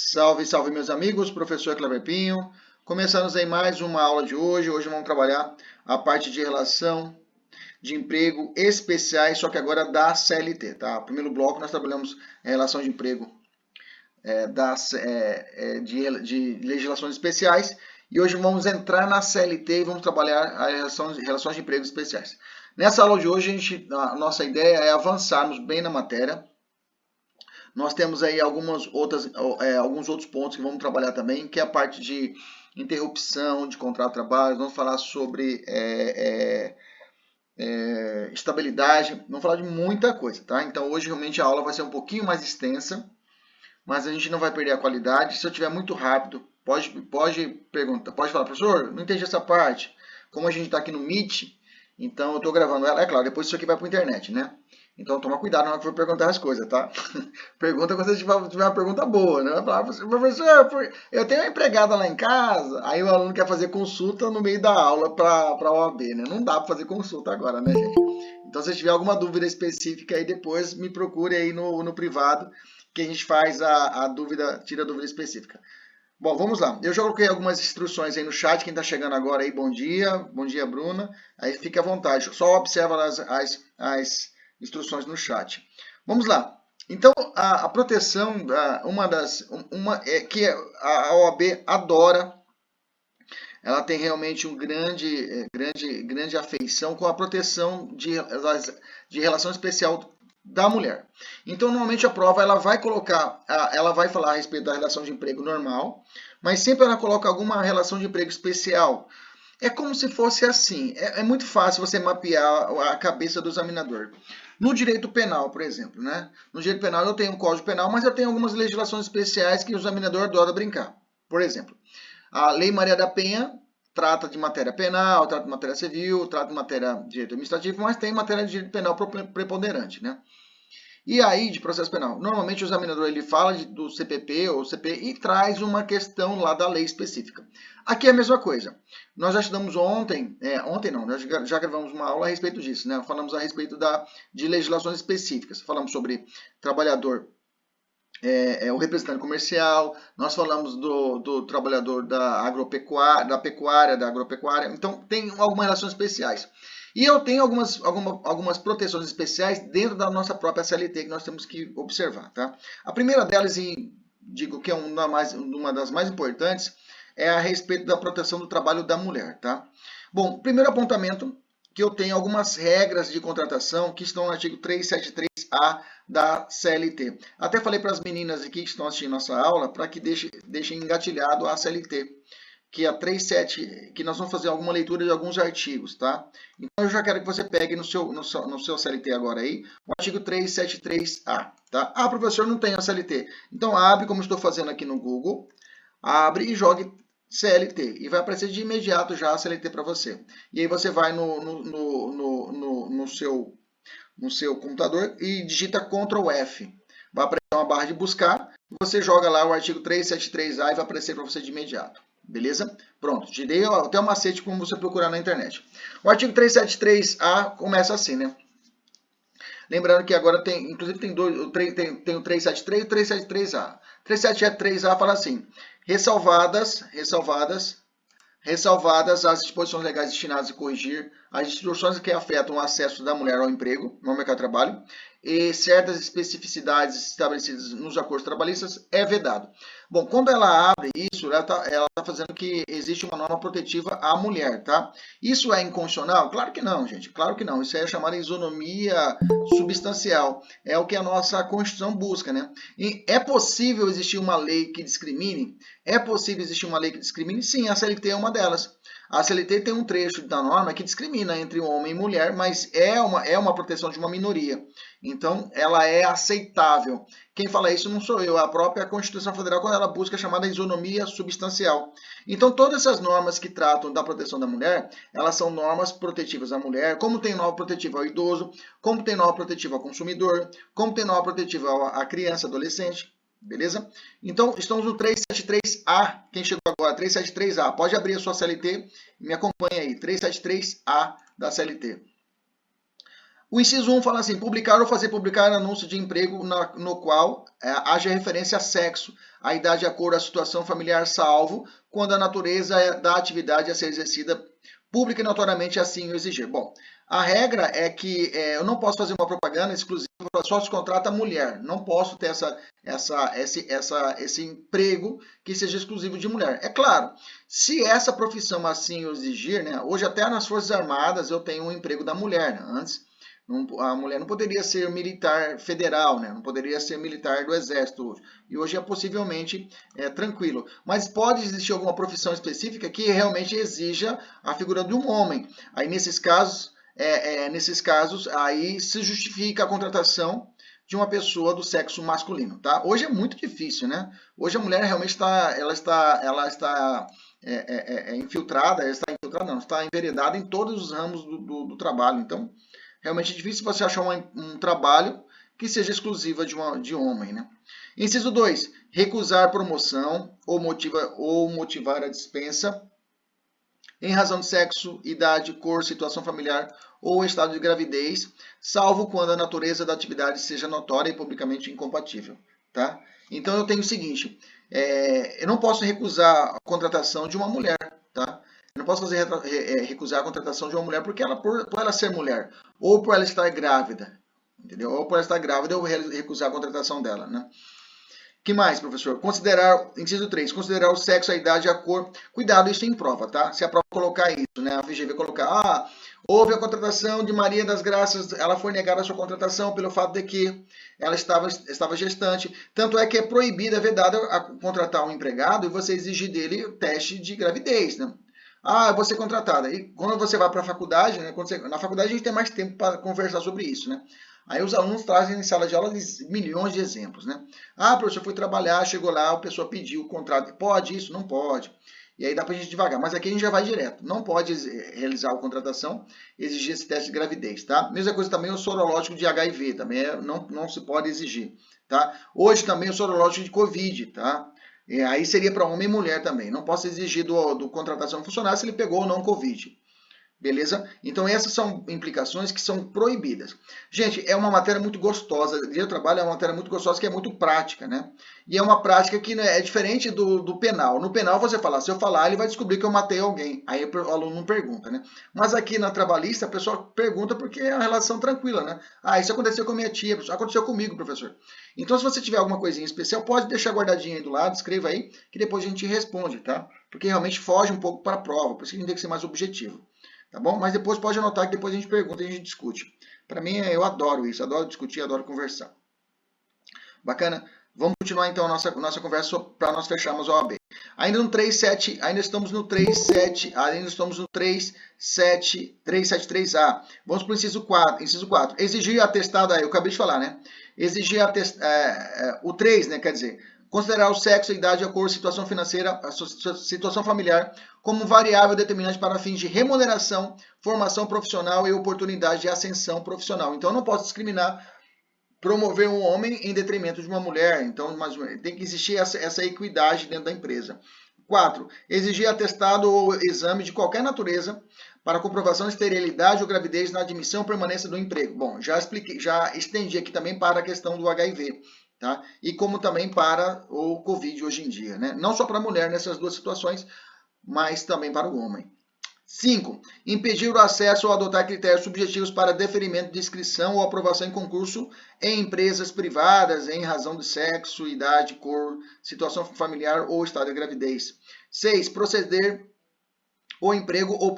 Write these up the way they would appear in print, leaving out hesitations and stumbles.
Salve, salve meus amigos, professor Cleber Pinho. Começamos aí mais uma aula de hoje. Hoje vamos trabalhar a parte de relação de emprego especiais, só que agora da CLT, tá? Primeiro bloco nós trabalhamos a relação de emprego de legislações especiais e hoje vamos entrar na CLT e vamos trabalhar a relações de emprego especiais. Nessa aula de hoje, a nossa ideia é avançarmos bem na matéria. Nós temos aí alguns outros pontos que vamos trabalhar também, que é a parte de interrupção de contrato de trabalho, vamos falar sobre estabilidade, vamos falar de muita coisa, tá? Então hoje realmente a aula vai ser um pouquinho mais extensa, mas a gente não vai perder a qualidade. Se eu tiver muito rápido, pode perguntar, pode falar, professor, não entendi essa parte. Como a gente está aqui no Meet, então eu estou gravando ela, é claro, depois isso aqui vai para a internet, né? Então toma cuidado na hora que for perguntar as coisas, tá? Pergunta quando você tiver uma pergunta boa, né? Vai falar, professor, eu tenho uma empregada lá em casa, aí o aluno quer fazer consulta no meio da aula para a OAB, né? Não dá para fazer consulta agora, né, gente? Então se tiver alguma dúvida específica aí depois, me procure aí no privado, que a gente faz a dúvida, tira a dúvida específica. Bom, vamos lá. Eu já coloquei algumas instruções aí no chat. Quem está chegando agora aí, bom dia, Bruna. Aí fique à vontade. Só observa as instruções no chat. Vamos lá. Então, a proteção, que a OAB adora. Ela tem realmente grande afeição com a proteção de relação especial da mulher. Então, normalmente a prova ela vai falar a respeito da relação de emprego normal, mas sempre ela coloca alguma relação de emprego especial. É como se fosse assim. É muito fácil você mapear a cabeça do examinador. No direito penal, por exemplo, né? No direito penal eu tenho um código penal, mas eu tenho algumas legislações especiais que o examinador adora brincar. Por exemplo, a Lei Maria da Penha trata de matéria penal, trata de matéria civil, trata de matéria de direito administrativo, mas tem matéria de direito penal preponderante, né? E aí, de processo penal, normalmente o examinador ele fala do CPP ou CP e traz uma questão lá da lei específica. Aqui é a mesma coisa. Nós já estudamos nós já gravamos uma aula a respeito disso, né? Falamos a respeito de legislações específicas. Falamos sobre trabalhador, o representante comercial, nós falamos do trabalhador da agropecuária. Então, tem algumas relações especiais. E eu tenho algumas proteções especiais dentro da nossa própria CLT que nós temos que observar, tá? A primeira delas, e digo que é uma das mais importantes, é a respeito da proteção do trabalho da mulher, tá? Bom, primeiro apontamento, que eu tenho algumas regras de contratação que estão no artigo 373A da CLT. Até falei para as meninas aqui que estão assistindo nossa aula para que deixem engatilhado a CLT, que é a 37, que nós vamos fazer alguma leitura de alguns artigos, tá? Então eu já quero que você pegue no seu CLT agora aí, o artigo 373A, tá? Ah, professor, não tem a CLT. Então abre, como estou fazendo aqui no Google, abre e jogue CLT, e vai aparecer de imediato já a CLT para você. E aí você vai no seu computador e digita Ctrl F. Vai aparecer uma barra de buscar, você joga lá o artigo 373A e vai aparecer para você de imediato. Beleza? Pronto, te dei até um macete como você procurar na internet. O artigo 373A começa assim, né? Lembrando que agora inclusive tem o 373 e o 373A. 373A fala assim: ressalvadas as disposições legais destinadas a corrigir as distorções que afetam o acesso da mulher ao emprego no mercado de trabalho e certas especificidades estabelecidas nos acordos trabalhistas, é vedado. Bom, quando ela abre isso, ela tá fazendo que existe uma norma protetiva à mulher, tá? Isso é inconstitucional? Claro que não, gente, claro que não. Isso é chamada isonomia substancial. É o que a nossa Constituição busca, né? E é possível existir uma lei que discrimine? É possível existir uma lei que discrimine? Sim, a CLT é uma delas. A CLT tem um trecho da norma que discrimina entre homem e mulher, mas é uma proteção de uma minoria. Então, ela é aceitável. Quem fala isso não sou eu, é a própria Constituição Federal, quando ela busca a chamada isonomia substancial. Então, todas essas normas que tratam da proteção da mulher, elas são normas protetivas à mulher, como tem norma protetiva ao idoso, como tem norma protetiva ao consumidor, como tem norma protetiva à criança, adolescente. Beleza? Então, estamos no 373A. Quem chegou agora? 373A. Pode abrir a sua CLT e me acompanha aí. 373A da CLT. O inciso 1 fala assim, publicar ou fazer publicar anúncio de emprego no qual haja referência a sexo, a idade, a cor, a situação familiar, salvo quando a natureza da atividade a ser exercida pública e notoriamente assim o exigir. Bom, a regra é que eu não posso fazer uma propaganda exclusiva, só se contrata mulher. Não posso ter esse emprego que seja exclusivo de mulher. É claro, se essa profissão assim o exigir, né, hoje até nas Forças Armadas eu tenho um emprego da mulher, né, antes a mulher não poderia ser militar federal, né? Não poderia ser militar do exército hoje. E hoje é possivelmente tranquilo. Mas pode existir alguma profissão específica que realmente exija a figura de um homem. Aí nesses casos, aí se justifica a contratação de uma pessoa do sexo masculino, tá? Hoje é muito difícil, né? Hoje a mulher realmente está infiltrada, está enveredada em todos os ramos do trabalho. Então, realmente é difícil você achar um trabalho que seja exclusiva de homem, né? Inciso 2. Recusar promoção ou motivar a dispensa em razão de sexo, idade, cor, situação familiar ou estado de gravidez, salvo quando a natureza da atividade seja notória e publicamente incompatível, tá? Então eu tenho o seguinte, eu não posso recusar a contratação de uma mulher, tá? Eu não posso recusar a contratação de uma mulher porque por ela ser mulher, ou por ela estar grávida, entendeu? Ou por ela estar grávida eu recusar a contratação dela, né? Que mais, professor? Inciso 3, considerar o sexo, a idade, a cor. Cuidado, isso em prova, tá? Se a prova colocar isso, né? A FGV colocar, houve a contratação de Maria das Graças, ela foi negada a sua contratação pelo fato de que ela estava gestante. Tanto é que é proibida, é vedada a contratar um empregado e você exigir dele o teste de gravidez, né? Eu vou ser contratada. E quando você vai para a faculdade, né? Na faculdade a gente tem mais tempo para conversar sobre isso, né? Aí os alunos trazem em sala de aula milhões de exemplos, né? Professor, foi trabalhar, chegou lá, a pessoa pediu o contrato. Pode isso? Não pode. E aí dá pra gente devagar. Mas aqui a gente já vai direto. Não pode realizar a contratação, exigir esse teste de gravidez, tá? Mesma coisa também o sorológico de HIV, também não se pode exigir, tá? Hoje também o sorológico de Covid, tá? Aí seria para homem e mulher também. Não posso exigir do contratação funcionário se ele pegou ou não Covid. Beleza? Então essas são implicações que são proibidas. Gente, é uma matéria muito gostosa. Direito do trabalho é uma matéria muito gostosa que é muito prática, né? E é uma prática que é diferente do penal. No penal você fala, se eu falar, ele vai descobrir que eu matei alguém. Aí o aluno não pergunta, né? Mas aqui na trabalhista a pessoa pergunta porque é uma relação tranquila, né? Isso aconteceu com a minha tia, aconteceu comigo, professor. Então se você tiver alguma coisinha especial, pode deixar guardadinho aí do lado, escreva aí, que depois a gente responde, tá? Porque realmente foge um pouco para a prova, por isso que a gente tem que ser mais objetivo. Tá bom? Mas depois pode anotar que depois a gente pergunta e a gente discute. Para mim, eu adoro isso, adoro discutir, adoro conversar. Bacana? Vamos continuar então a nossa conversa para nós fecharmos a OAB. Ainda no 3.7, ainda estamos no 373A. Vamos para o inciso 4. Inciso 4. Exigir atestado, eu acabei de falar, né? Exigir o 3, né? Quer dizer, considerar o sexo, a idade, a cor, situação financeira, a situação familiar como variável determinante para fins de remuneração, formação profissional e oportunidade de ascensão profissional. Então, eu não posso discriminar, promover um homem em detrimento de uma mulher. Então, tem que existir essa equidade dentro da empresa. 4. Exigir atestado ou exame de qualquer natureza para comprovação de esterilidade ou gravidez na admissão ou permanência do emprego. Bom, já estendi aqui também para a questão do HIV. Tá? E como também para o Covid hoje em dia, né? Não só para a mulher nessas duas situações, mas também para o homem. 5. Impedir o acesso ou adotar critérios subjetivos para deferimento de inscrição ou aprovação em concurso em empresas privadas em razão de sexo, idade, cor, situação familiar ou estado de gravidez. 6. Proceder o emprego ou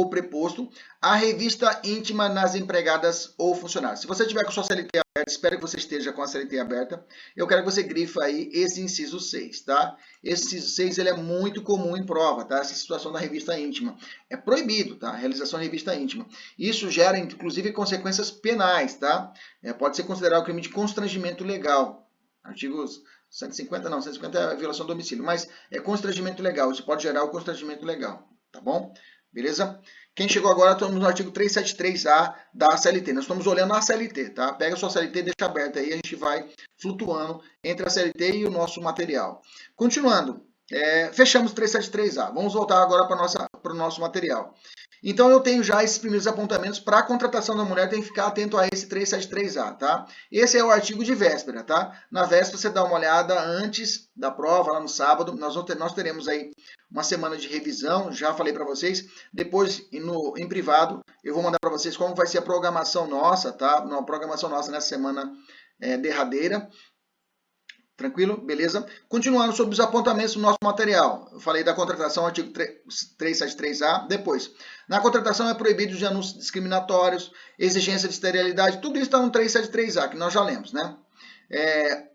preposto à revista íntima nas empregadas ou funcionários. Se você tiver com sua CLT aberta, espero que você esteja com a CLT aberta, eu quero que você grife aí esse inciso 6, tá? Esse inciso 6 ele é muito comum em prova, tá? Essa situação da revista íntima. É proibido, tá? A realização da revista íntima. Isso gera, inclusive, consequências penais, tá? Pode ser considerado crime de constrangimento legal. Artigos 150 não, 150 é violação do domicílio, mas é constrangimento legal, isso pode gerar o constrangimento legal, tá bom? Beleza? Quem chegou agora, estamos no artigo 373A da CLT, nós estamos olhando a CLT, tá? Pega a sua CLT, deixa aberta aí, a gente vai flutuando entre a CLT e o nosso material. Continuando, fechamos o 373A, vamos voltar agora para para o nosso material. Então eu tenho já esses primeiros apontamentos para a contratação da mulher, tem que ficar atento a esse 373A, tá? Esse é o artigo de véspera, tá? Na véspera você dá uma olhada antes da prova, lá no sábado, nós teremos aí uma semana de revisão, já falei para vocês. Depois, em privado, eu vou mandar para vocês como vai ser a programação nossa, tá? Uma programação nossa nessa semana derradeira. Tranquilo? Beleza? Continuando sobre os apontamentos do nosso material. Eu falei da contratação, artigo 373A. Depois, na contratação é proibido de anúncios discriminatórios, exigência de esterilidade, tudo isso está no 373A, que nós já lemos, né?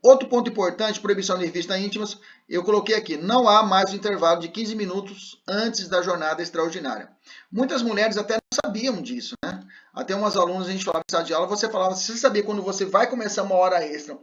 Outro ponto importante, proibição de revista íntimas, eu coloquei aqui, não há mais um intervalo de 15 minutos antes da jornada extraordinária. Muitas mulheres até não sabiam disso, né? Até umas alunas, a gente falava em sala de aula, você falava, você sabia quando você vai começar uma hora extra,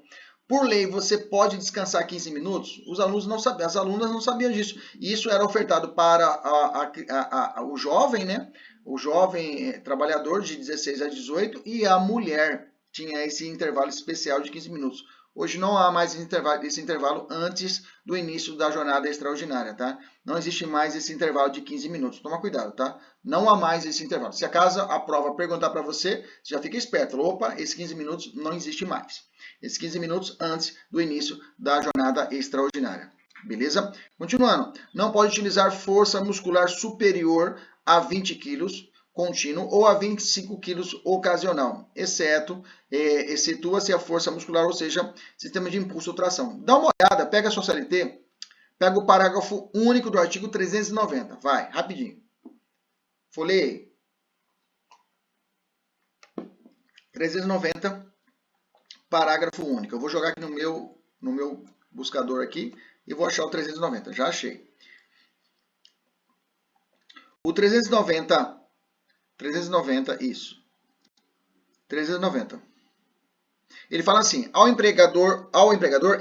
por lei, você pode descansar 15 minutos? Os alunos não sabiam, as alunas não sabiam disso. E isso era ofertado para o jovem, né? O jovem trabalhador de 16 a 18 e a mulher tinha esse intervalo especial de 15 minutos. Hoje não há mais esse intervalo antes do início da jornada extraordinária, tá? Não existe mais esse intervalo de 15 minutos. Toma cuidado, tá? Não há mais esse intervalo. Se acaso a prova perguntar para você, você já fica esperto. Opa, esses 15 minutos não existe mais. Esses 15 minutos antes do início da jornada extraordinária. Beleza? Continuando. Não pode utilizar força muscular superior a 20 quilos contínuo ou a 25 quilos ocasional, excetua-se a força muscular, ou seja, sistema de impulso ou tração. Dá uma olhada, pega a sua CLT, pega o parágrafo único do artigo 390. Vai, rapidinho. Folhei. 390, parágrafo único. Eu vou jogar aqui no meu buscador aqui e vou achar o 390. Já achei. O 390, isso. 390. Ele fala assim, ao empregador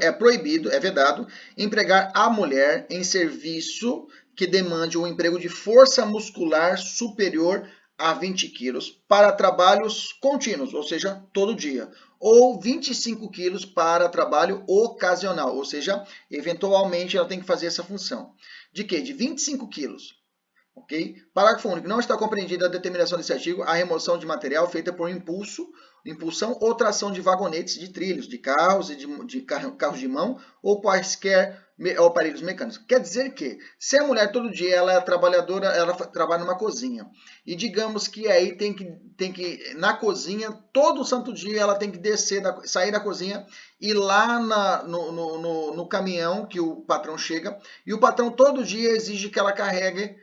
é proibido, é vedado, empregar a mulher em serviço que demande um emprego de força muscular superior a 20 quilos para trabalhos contínuos, ou seja, todo dia, ou 25 quilos para trabalho ocasional, ou seja, eventualmente ela tem que fazer essa função. De quê? De 25 quilos. Ok? Parágrafo único. Não está compreendida a determinação desse artigo a remoção de material feita por impulsão ou tração de vagonetes de trilhos, de carros e de carros de mão ou quaisquer aparelhos mecânicos. Quer dizer que, se a mulher todo dia ela é trabalhadora, ela trabalha numa cozinha, e digamos que aí tem que na cozinha, todo santo dia ela tem que sair da cozinha e ir lá no caminhão que o patrão chega, e o patrão todo dia exige que ela carregue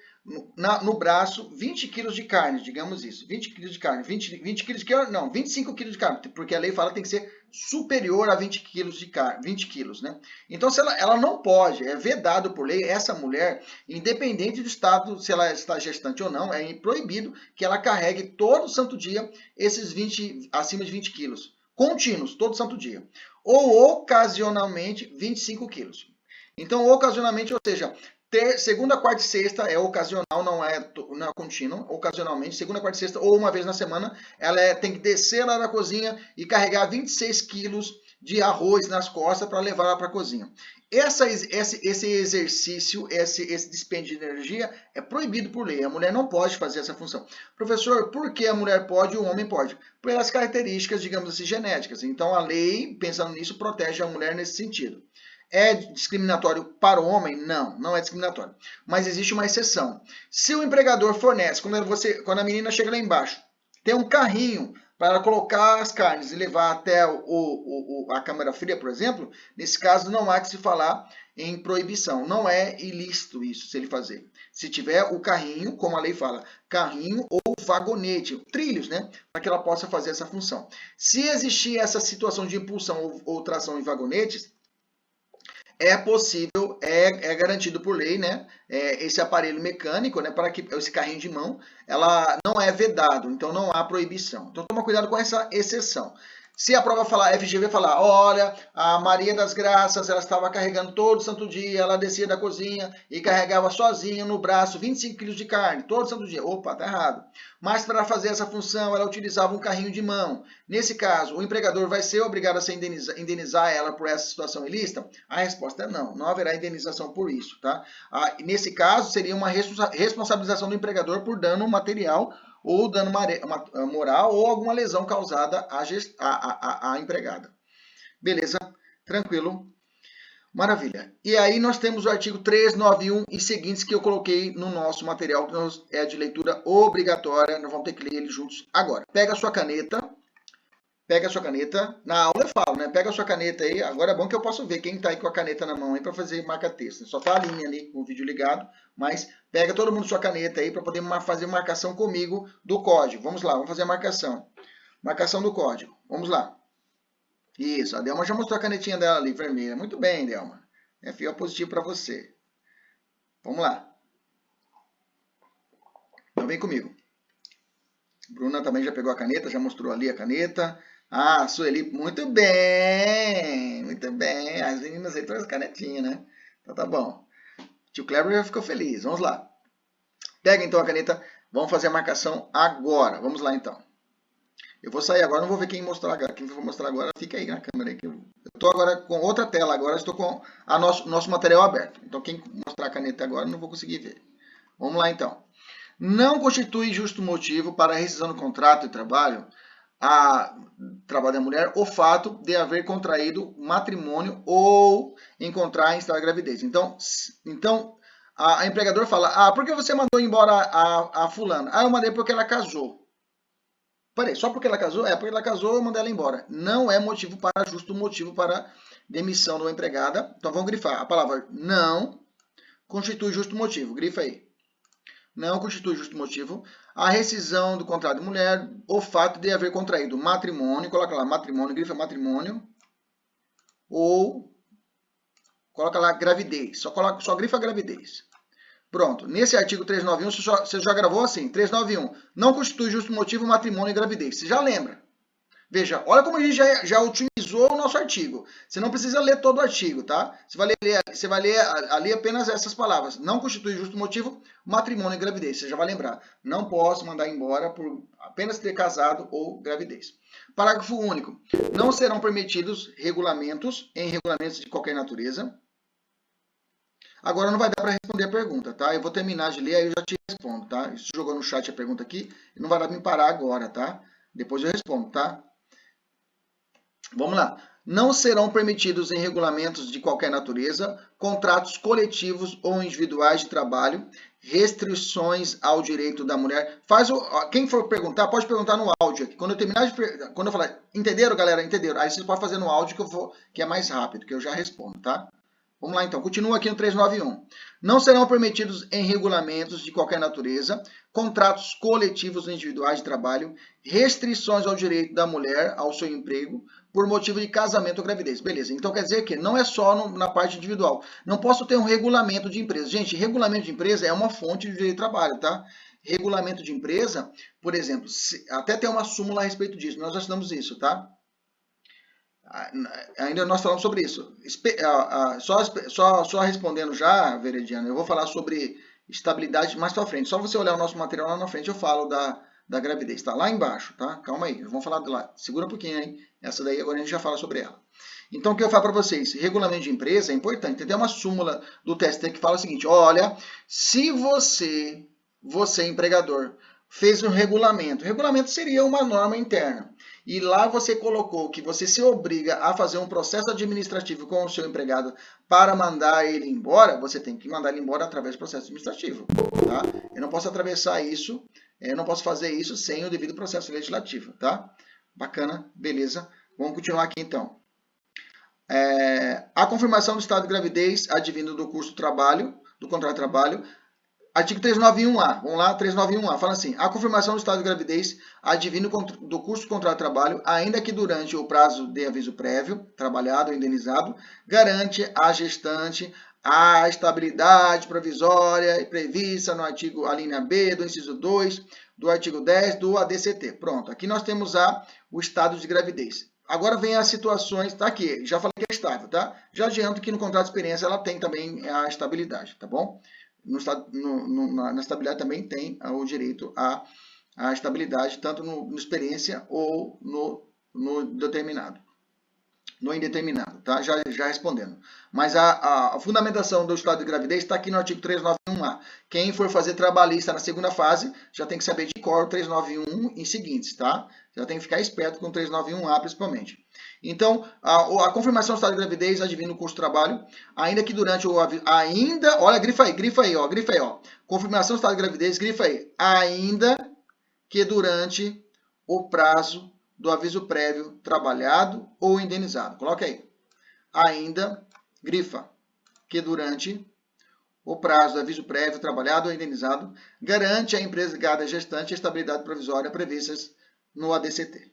no braço 20 quilos de carne, digamos isso, 20 quilos de carne, 20 quilos de carne, não, 25 quilos de carne, porque a lei fala que tem que ser superior a 20 quilos de carne, 20 quilos, né? Então, se ela não pode, é vedado por lei, essa mulher, independente do estado, se ela está gestante ou não, é proibido que ela carregue todo santo dia esses acima de 20 quilos, contínuos, todo santo dia, ou ocasionalmente 25 quilos. Então, ocasionalmente, ou seja, segunda, quarta e sexta é ocasional, não é contínuo, ocasionalmente, segunda, quarta e sexta, ou uma vez na semana, ela tem que descer lá na cozinha e carregar 26 quilos de arroz nas costas para levar lá para a cozinha. Esse exercício, esse dispêndio de energia é proibido por lei. A mulher não pode fazer essa função. Professor, por que a mulher pode e o homem pode? Pelas características, digamos assim, genéticas. Então, a lei, pensando nisso, protege a mulher nesse sentido. É discriminatório para o homem? Não, não é discriminatório. Mas existe uma exceção. Se o empregador fornece, quando a menina chega lá embaixo, tem um carrinho para ela colocar as carnes e levar até a câmara fria, por exemplo, nesse caso não há que se falar em proibição. Não é ilícito isso, se ele fazer. Se tiver o carrinho, como a lei fala, carrinho ou vagonete, trilhos, né? Para que ela possa fazer essa função. Se existir essa situação de impulsão ou tração em vagonetes, é possível, é garantido por lei, né? Esse aparelho mecânico, né? Para que esse carrinho de mão, ela não é vedado, então não há proibição. Então toma cuidado com essa exceção. Se a prova falar, a FGV falar, olha, a Maria das Graças, ela estava carregando todo santo dia, ela descia da cozinha e carregava sozinha no braço 25 quilos de carne, todo santo dia. Opa, tá errado. Mas para fazer essa função, ela utilizava um carrinho de mão. Nesse caso, o empregador vai ser obrigado a indenizar ela por essa situação ilícita? A resposta é não, não haverá indenização por isso, tá? Nesse caso, seria uma responsabilização do empregador por dano material ou dano moral ou alguma lesão causada à empregada. Beleza? Tranquilo? Maravilha. E aí nós temos o artigo 391 e seguintes que eu coloquei no nosso material, que é de leitura obrigatória. Nós vamos ter que ler ele juntos agora. Pega a sua caneta. Na aula eu falo, né? Pega a sua caneta aí. Agora é bom que eu posso ver quem está aí com a caneta na mão aí para fazer marca-texto. Só tá a linha ali com o vídeo ligado, mas pega todo mundo sua caneta aí para poder fazer marcação comigo do código. Vamos lá, vamos fazer a marcação. Marcação do código. Vamos lá. Isso, a Delma já mostrou a canetinha dela ali, vermelha. Muito bem, Delma. É FO positivo para você. Vamos lá. Então vem comigo. Bruna também já pegou a caneta, já mostrou ali a caneta. Ah, Sueli, muito bem. Muito bem. As meninas aí trouxeram as canetinhas, né? Então tá bom. Tio Kleber já ficou feliz. Vamos lá. Pega então a caneta. Vamos fazer a marcação agora. Vamos lá então. Eu vou sair agora, não vou ver quem mostrar agora. Quem for mostrar agora, fica aí na câmera. Aí, eu estou agora com outra tela, agora estou com nosso material aberto. Então, quem mostrar a caneta agora, não vou conseguir ver. Vamos lá, então. Não constitui justo motivo para a rescisão do contrato de trabalho da mulher o fato de haver contraído matrimônio ou encontrar em estado de gravidez. Então a empregadora fala, por que você mandou embora a fulana? Eu mandei porque ela casou. Peraí, só porque ela casou? Porque ela casou, eu mandei ela embora. Não é justo motivo para demissão de uma empregada. Então vamos grifar. A palavra não constitui justo motivo. Grifa aí. Não constitui justo motivo a rescisão do contrato de mulher, o fato de haver contraído matrimônio, coloca lá matrimônio, grifa matrimônio, ou coloca lá gravidez, só grifa gravidez. Pronto, nesse artigo 391 você já gravou assim, 391, não constitui justo motivo matrimônio e gravidez, você já lembra. Veja, olha como a gente já otimizou o nosso artigo. Você não precisa ler todo o artigo, tá? Você vai ler ali apenas essas palavras. Não constitui justo motivo, matrimônio e gravidez. Você já vai lembrar. Não posso mandar embora por apenas ter casado ou gravidez. Parágrafo único. Não serão permitidos regulamentos de qualquer natureza. Agora não vai dar para responder a pergunta, tá? Eu vou terminar de ler, aí eu já te respondo, tá? Isso jogou no chat a pergunta aqui, e não vai dar para me parar agora, tá? Depois eu respondo, tá? Vamos lá. Não serão permitidos em regulamentos de qualquer natureza, contratos coletivos ou individuais de trabalho, restrições ao direito da mulher. Quem for perguntar, pode perguntar no áudio aqui. Quando eu falar, entenderam, galera? Entenderam? Aí vocês podem fazer no áudio que é mais rápido, que eu já respondo, tá? Vamos lá então, continua aqui no 391. Não serão permitidos em regulamentos de qualquer natureza, contratos coletivos ou individuais de trabalho, restrições ao direito da mulher ao seu emprego por motivo de casamento ou gravidez. Beleza, então quer dizer que não é só na parte individual. Não posso ter um regulamento de empresa. Gente, regulamento de empresa é uma fonte de direito de trabalho, tá? Regulamento de empresa, por exemplo, até tem uma súmula a respeito disso, nós já estudamos isso, tá? Ainda nós falamos sobre isso. Só respondendo já, Verediano, eu vou falar sobre estabilidade mais para frente. Só você olhar o nosso material lá na frente, eu falo da gravidez. Tá lá embaixo, tá? Calma aí, vamos falar de lá. Segura um pouquinho aí. Essa daí agora a gente já fala sobre ela. Então, o que eu falo para vocês? Regulamento de empresa é importante. Tem uma súmula do TST que fala o seguinte, olha, se você empregador, fez um regulamento. Regulamento seria uma norma interna. E lá você colocou que você se obriga a fazer um processo administrativo com o seu empregado para mandar ele embora, você tem que mandar ele embora através do processo administrativo. Tá? Eu não posso atravessar isso, eu não posso fazer isso sem o devido processo legislativo. Tá? Bacana, beleza. Vamos continuar aqui então. A confirmação do estado de gravidez advindo do curso de trabalho, do contrato de trabalho. Artigo 391A, vamos lá, 391A, fala assim, a confirmação do estado de gravidez advindo do curso de contrato de trabalho, ainda que durante o prazo de aviso prévio, trabalhado ou indenizado, garante à gestante a estabilidade provisória prevista no artigo, a linha B do inciso 2, do artigo 10 do ADCT. Pronto, aqui nós temos o estado de gravidez. agora vem as situações, tá aqui, já falei que é estável, tá? Já adianto que no contrato de experiência ela tem também a estabilidade, tá bom? Na estabilidade também tem o direito à estabilidade, tanto no experiência ou no determinado. No indeterminado, tá? Já respondendo. Mas a fundamentação do estado de gravidez está aqui no artigo 391A. Quem for fazer trabalhista na segunda fase já tem que saber de cor o 391 e seguintes, tá? Já tem que ficar esperto com o 391A principalmente. Então, a confirmação do estado de gravidez advém no curso de trabalho, ainda que durante o olha, grifa aí, ó. Confirmação do estado de gravidez, grifa aí. Ainda que durante o prazo do aviso prévio trabalhado ou indenizado. Coloca aí. Ainda, grifa, que durante o prazo do aviso prévio trabalhado ou indenizado garante à empresa ligada gestante a estabilidade provisória previstas no ADCT.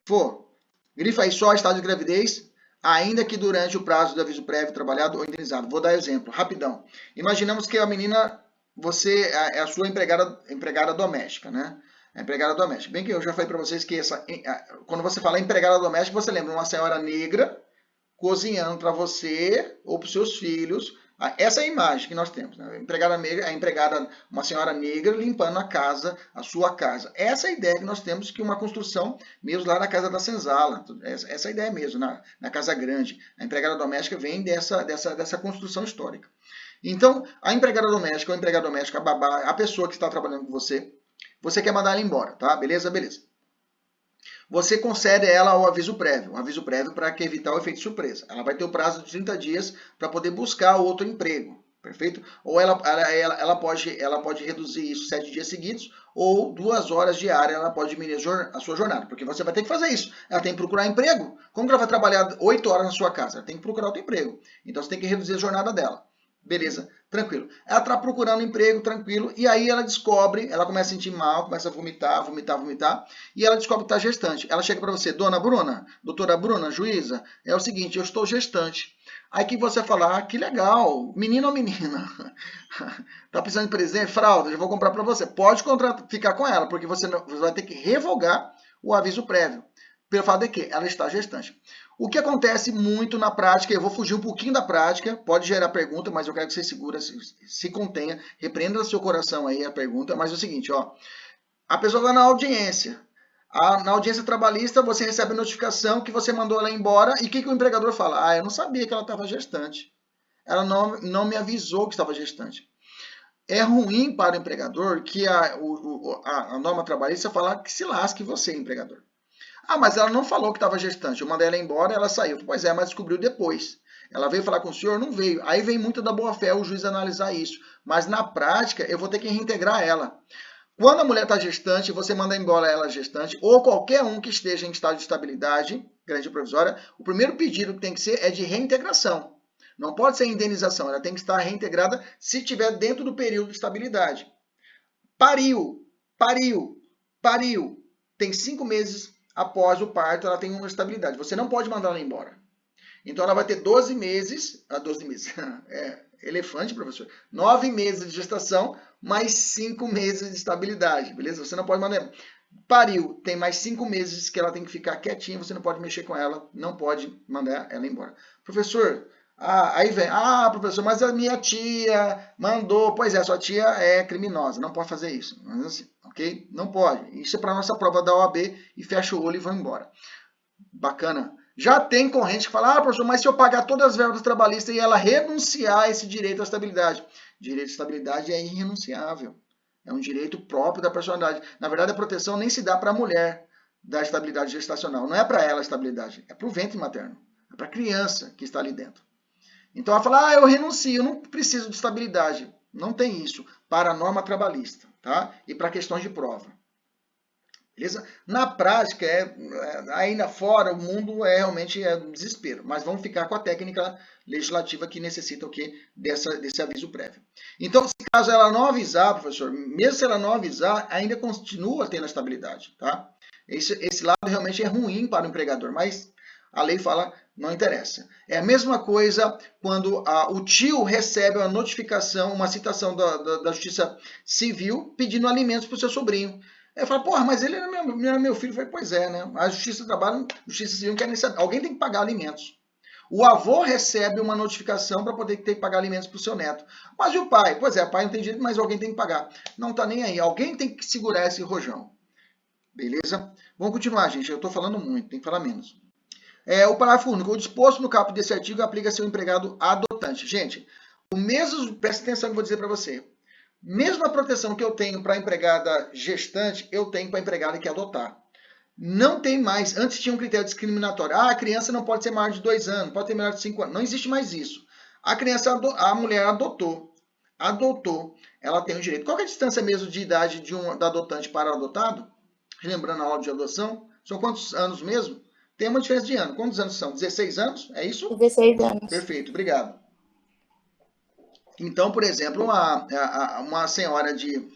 For, grifa aí só estado de gravidez, ainda que durante o prazo do aviso prévio trabalhado ou indenizado. Vou dar exemplo, rapidão. Imaginamos que a menina, você é a sua empregada doméstica, né? A empregada doméstica. Bem que eu já falei para vocês que quando você fala empregada doméstica, você lembra uma senhora negra cozinhando para você ou para os seus filhos. Essa é a imagem que nós temos. Né? A empregada, uma senhora negra limpando a casa, a sua casa. Essa é a ideia que nós temos, que uma construção, mesmo lá na casa da senzala. Essa é a ideia mesmo, na casa grande. A empregada doméstica vem dessa construção histórica. Então, a empregada doméstica, ou empregada doméstica, a babá, a pessoa que está trabalhando com você quer mandar ela embora, tá? Beleza? Beleza. Você concede a ela o aviso prévio para evitar o efeito surpresa. Ela vai ter o prazo de 30 dias para poder buscar outro emprego, perfeito? Ou ela pode reduzir isso 7 dias seguidos, ou 2 horas diárias ela pode diminuir a sua jornada, porque você vai ter que fazer isso. Ela tem que procurar emprego. Como que ela vai trabalhar 8 horas na sua casa? Ela tem que procurar outro emprego. Então você tem que reduzir a jornada dela. Beleza, tranquilo. Ela está procurando emprego, tranquilo, e aí ela descobre, ela começa a sentir mal, começa a vomitar, e ela descobre que está gestante. Ela chega para você, dona Bruna, doutora Bruna, juíza, é o seguinte, eu estou gestante. Aí que você fala, que legal, menino ou menina? Tá precisando de presente, fralda, eu vou comprar para você. Pode ficar com ela, porque você vai ter que revogar o aviso prévio, pelo fato de que ela está gestante. O que acontece muito na prática, eu vou fugir um pouquinho da prática, pode gerar pergunta, mas eu quero que você segura, se contenha, repreenda no seu coração aí a pergunta, mas é o seguinte, ó, a pessoa vai na audiência, na audiência trabalhista você recebe a notificação que você mandou ela embora, e o que o empregador fala? Eu não sabia que ela estava gestante, ela não me avisou que estava gestante. É ruim para o empregador que a norma trabalhista fala que se lasque você, empregador. Mas ela não falou que estava gestante. Eu mandei ela embora, ela saiu. Pois é, mas descobriu depois. Ela veio falar com o senhor? Não veio. Aí vem muito da boa fé o juiz analisar isso. Mas na prática, eu vou ter que reintegrar ela. Quando a mulher está gestante, você manda embora ela gestante, ou qualquer um que esteja em estado de estabilidade, garantia provisória, o primeiro pedido que tem que ser é de reintegração. Não pode ser indenização, ela tem que estar reintegrada se estiver dentro do período de estabilidade. Pariu. Tem 5 meses após o parto, ela tem uma estabilidade. Você não pode mandar ela embora. Então, ela vai ter 12 meses, 12 meses, elefante, professor, 9 meses de gestação, mais 5 meses de estabilidade, beleza? Você não pode mandar embora. Pariu, tem mais 5 meses que ela tem que ficar quietinha, você não pode mexer com ela, não pode mandar ela embora. Professor, aí vem, professor, mas a minha tia mandou, pois é, sua tia é criminosa, não pode fazer isso, mas assim, ok? Não pode, isso é para nossa prova da OAB e fecha o olho e vai embora. Bacana. Já tem corrente que fala, professor, mas se eu pagar todas as verbas trabalhistas e ela renunciar a esse direito à estabilidade? Direito à estabilidade é irrenunciável. É um direito próprio da personalidade. Na verdade, a proteção nem se dá para a mulher da estabilidade gestacional. Não é para ela a estabilidade, é para o ventre materno. É para a criança que está ali dentro. Então ela fala, eu renuncio, eu não preciso de estabilidade. Não tem isso para a norma trabalhista, tá? E para questões de prova. Beleza? Na prática, ainda fora, o mundo realmente um desespero. Mas vamos ficar com a técnica legislativa que necessita o quê? Desse aviso prévio. Então, se caso ela não avisar, professor, mesmo se ela não avisar, ainda continua tendo a estabilidade. Tá? Esse lado realmente é ruim para o empregador, mas a lei fala, não interessa. É a mesma coisa quando o tio recebe uma notificação, uma citação da Justiça Civil pedindo alimentos para o seu sobrinho. Aí fala, porra, mas ele era meu filho. Eu falei, pois é, né? A Justiça do Trabalho, Justiça Civil não quer nem saber. Alguém tem que pagar alimentos. O avô recebe uma notificação para poder ter que pagar alimentos para o seu neto. Mas e o pai? Pois é, o pai não tem direito, mas alguém tem que pagar. Não tá nem aí. Alguém tem que segurar esse rojão. Beleza? Vamos continuar, gente. Eu estou falando muito, tem que falar menos. O parágrafo único. O disposto no caput desse artigo aplica-se ao empregado adotante. Gente, o mesmo, presta atenção que eu vou dizer para você. Mesma proteção que eu tenho para a empregada gestante, eu tenho para a empregada que adotar. Não tem mais. Antes tinha um critério discriminatório. A criança não pode ser maior de 2 anos, pode ter menor de 5 anos. Não existe mais isso. A mulher adotou. Ela tem o direito. Qual é a distância mesmo de idade da adotante para o adotado? Lembrando a aula de adoção, são quantos anos mesmo? Tem uma diferença de ano. Quantos anos são? 16 anos? É isso? 16 anos. Perfeito, obrigado. Então, por exemplo, uma senhora de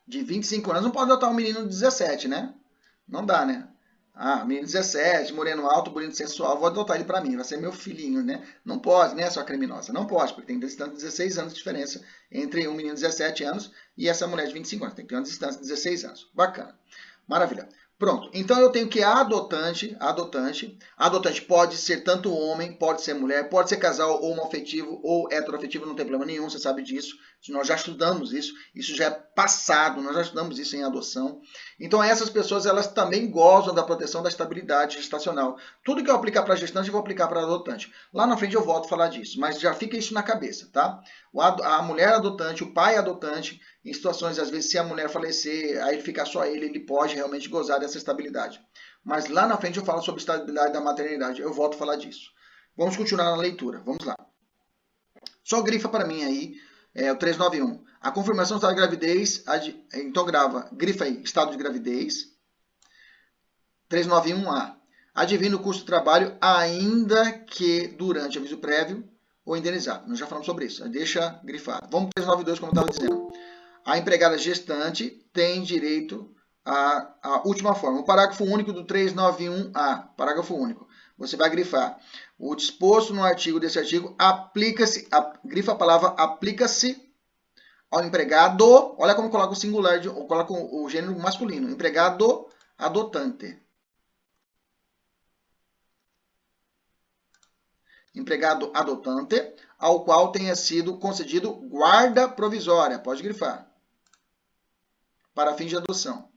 25 anos não pode adotar um menino de 17, né? Não dá, né? Menino de 17, moreno alto, bonito, sensual, vou adotar ele para mim, vai ser meu filhinho, né? Não pode, né, sua criminosa? Não pode, porque tem 16 anos de diferença entre um menino de 17 anos e essa mulher de 25 anos. Tem que ter uma distância de 16 anos. Bacana. Maravilha. Pronto. Então eu tenho que a adotante pode ser tanto homem, pode ser mulher, pode ser casal homoafetivo ou heteroafetivo, não tem problema nenhum, você sabe disso. Nós já estudamos isso já é passado, nós já estudamos isso em adoção. Então essas pessoas, elas também gozam da proteção da estabilidade gestacional. Tudo que eu aplicar para gestante, eu vou aplicar para adotante. Lá na frente eu volto a falar disso, mas já fica isso na cabeça, tá? A mulher adotante, o pai adotante, em situações, às vezes, se a mulher falecer, aí ficar só ele pode realmente gozar dessa estabilidade. Mas lá na frente eu falo sobre estabilidade da maternidade, eu volto a falar disso. Vamos continuar na leitura, vamos lá. Só grifa para mim aí, o 391. A confirmação do estado de gravidez, então grifa aí, estado de gravidez. 391A. Adivina o custo do trabalho, ainda que durante aviso prévio ou indenizado. Nós já falamos sobre isso, deixa grifado. Vamos para 392, como eu estava dizendo. A empregada gestante tem direito à última forma. O parágrafo único do 391A, parágrafo único. Você vai grifar. O disposto no artigo desse artigo aplica-se, grifa a palavra aplica-se ao empregado, olha como coloca o singular, coloca o gênero masculino, empregado adotante. Empregado adotante, ao qual tenha sido concedido guarda provisória, pode grifar, para fins de adoção.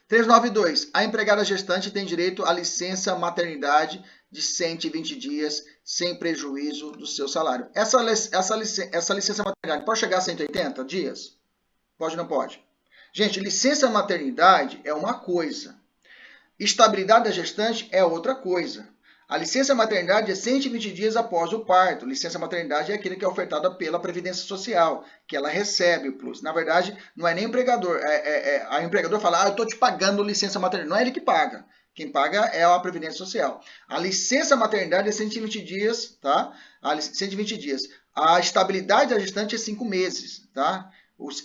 392. A empregada gestante tem direito à licença maternidade de 120 dias, sem prejuízo do seu salário. Essa licença maternidade pode chegar a 180 dias? Pode ou não pode? Gente, licença maternidade é uma coisa. Estabilidade da gestante é outra coisa. A licença maternidade é 120 dias após o parto. Licença maternidade é aquilo que é ofertada pela Previdência Social, que ela recebe o plus. Na verdade, não é nem o empregador. A empregador fala, eu estou te pagando licença maternidade. Não é ele que paga. Quem paga é a Previdência Social. A licença maternidade é 120 dias, tá? 120 dias. A estabilidade da gestante é 5 meses, tá?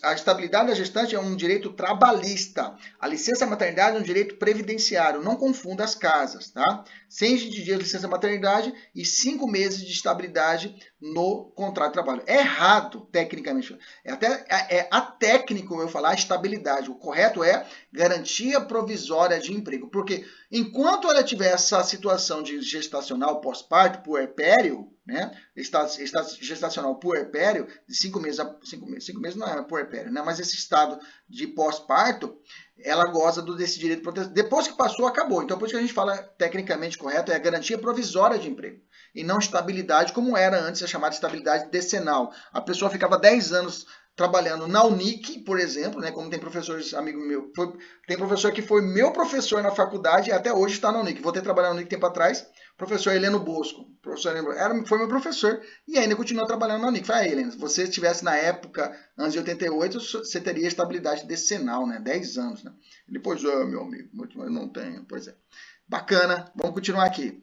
A estabilidade da gestante é um direito trabalhista. A licença maternidade é um direito previdenciário. Não confunda as casas, tá? 120 dias de licença maternidade e 5 meses de estabilidade no contrato de trabalho. É errado, tecnicamente. É atécnico eu falar estabilidade. O correto é garantia provisória de emprego. Porque enquanto ela tiver essa situação de gestacional pós-parto, puerpério, né? Estado gestacional puerpério, de 5 meses, 5 meses não é puerpério, né? Mas esse estado de pós-parto, ela goza desse direito de proteção. Depois que passou, acabou. Então, por isso que a gente fala tecnicamente correto, é a garantia provisória de emprego. E não estabilidade, como era antes a chamada estabilidade decenal. A pessoa ficava 10 anos trabalhando na Unic, por exemplo, né, como tem professores, amigo meu, tem professor que foi meu professor na faculdade e até hoje está na Unic. Voltei a trabalhar na Unic tempo atrás, professor Heleno Bosco, foi meu professor e ainda continua trabalhando na Unic. Falei, Heleno, se você estivesse na época, antes de 88, você teria estabilidade decenal, né, 10 anos. Né? Ele, pois é, meu amigo, eu não tenho, pois é. Bacana, vamos continuar aqui.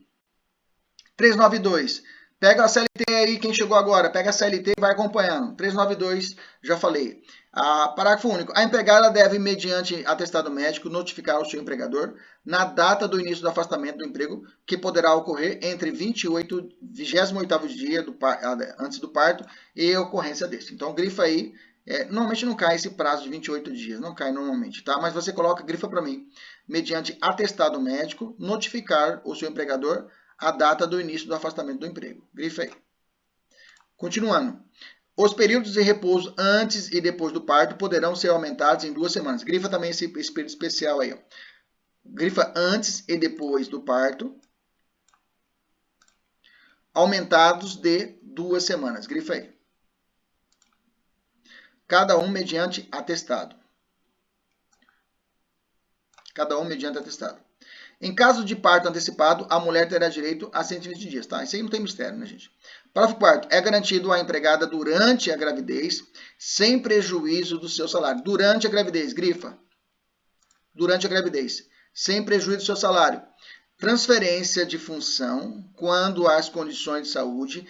392. Pega a CLT aí, quem chegou agora, pega a CLT e vai acompanhando. 392, já falei. Parágrafo único. A empregada deve, mediante atestado médico, notificar ao seu empregador na data do início do afastamento do emprego, que poderá ocorrer entre 28º dia antes do parto e ocorrência desse. Então, grifa aí, Normalmente não cai esse prazo de 28 dias, não cai normalmente, tá? Mas você coloca, grifa para mim, mediante atestado médico, notificar o seu empregador a data do início do afastamento do emprego. Grifa aí. Continuando. Os períodos de repouso antes e depois do parto poderão ser aumentados em 2 semanas. Grifa também esse período especial aí, ó. Grifa antes e depois do parto, aumentados de 2 semanas. Grifa aí. Cada um mediante atestado. Cada um mediante atestado. Em caso de parto antecipado, a mulher terá direito a 120 dias, tá? Isso aí não tem mistério, né, gente? Parágrafo 4º. É garantido à empregada durante a gravidez, sem prejuízo do seu salário. Durante a gravidez, grifa. Durante a gravidez, sem prejuízo do seu salário. Transferência de função, quando as condições de saúde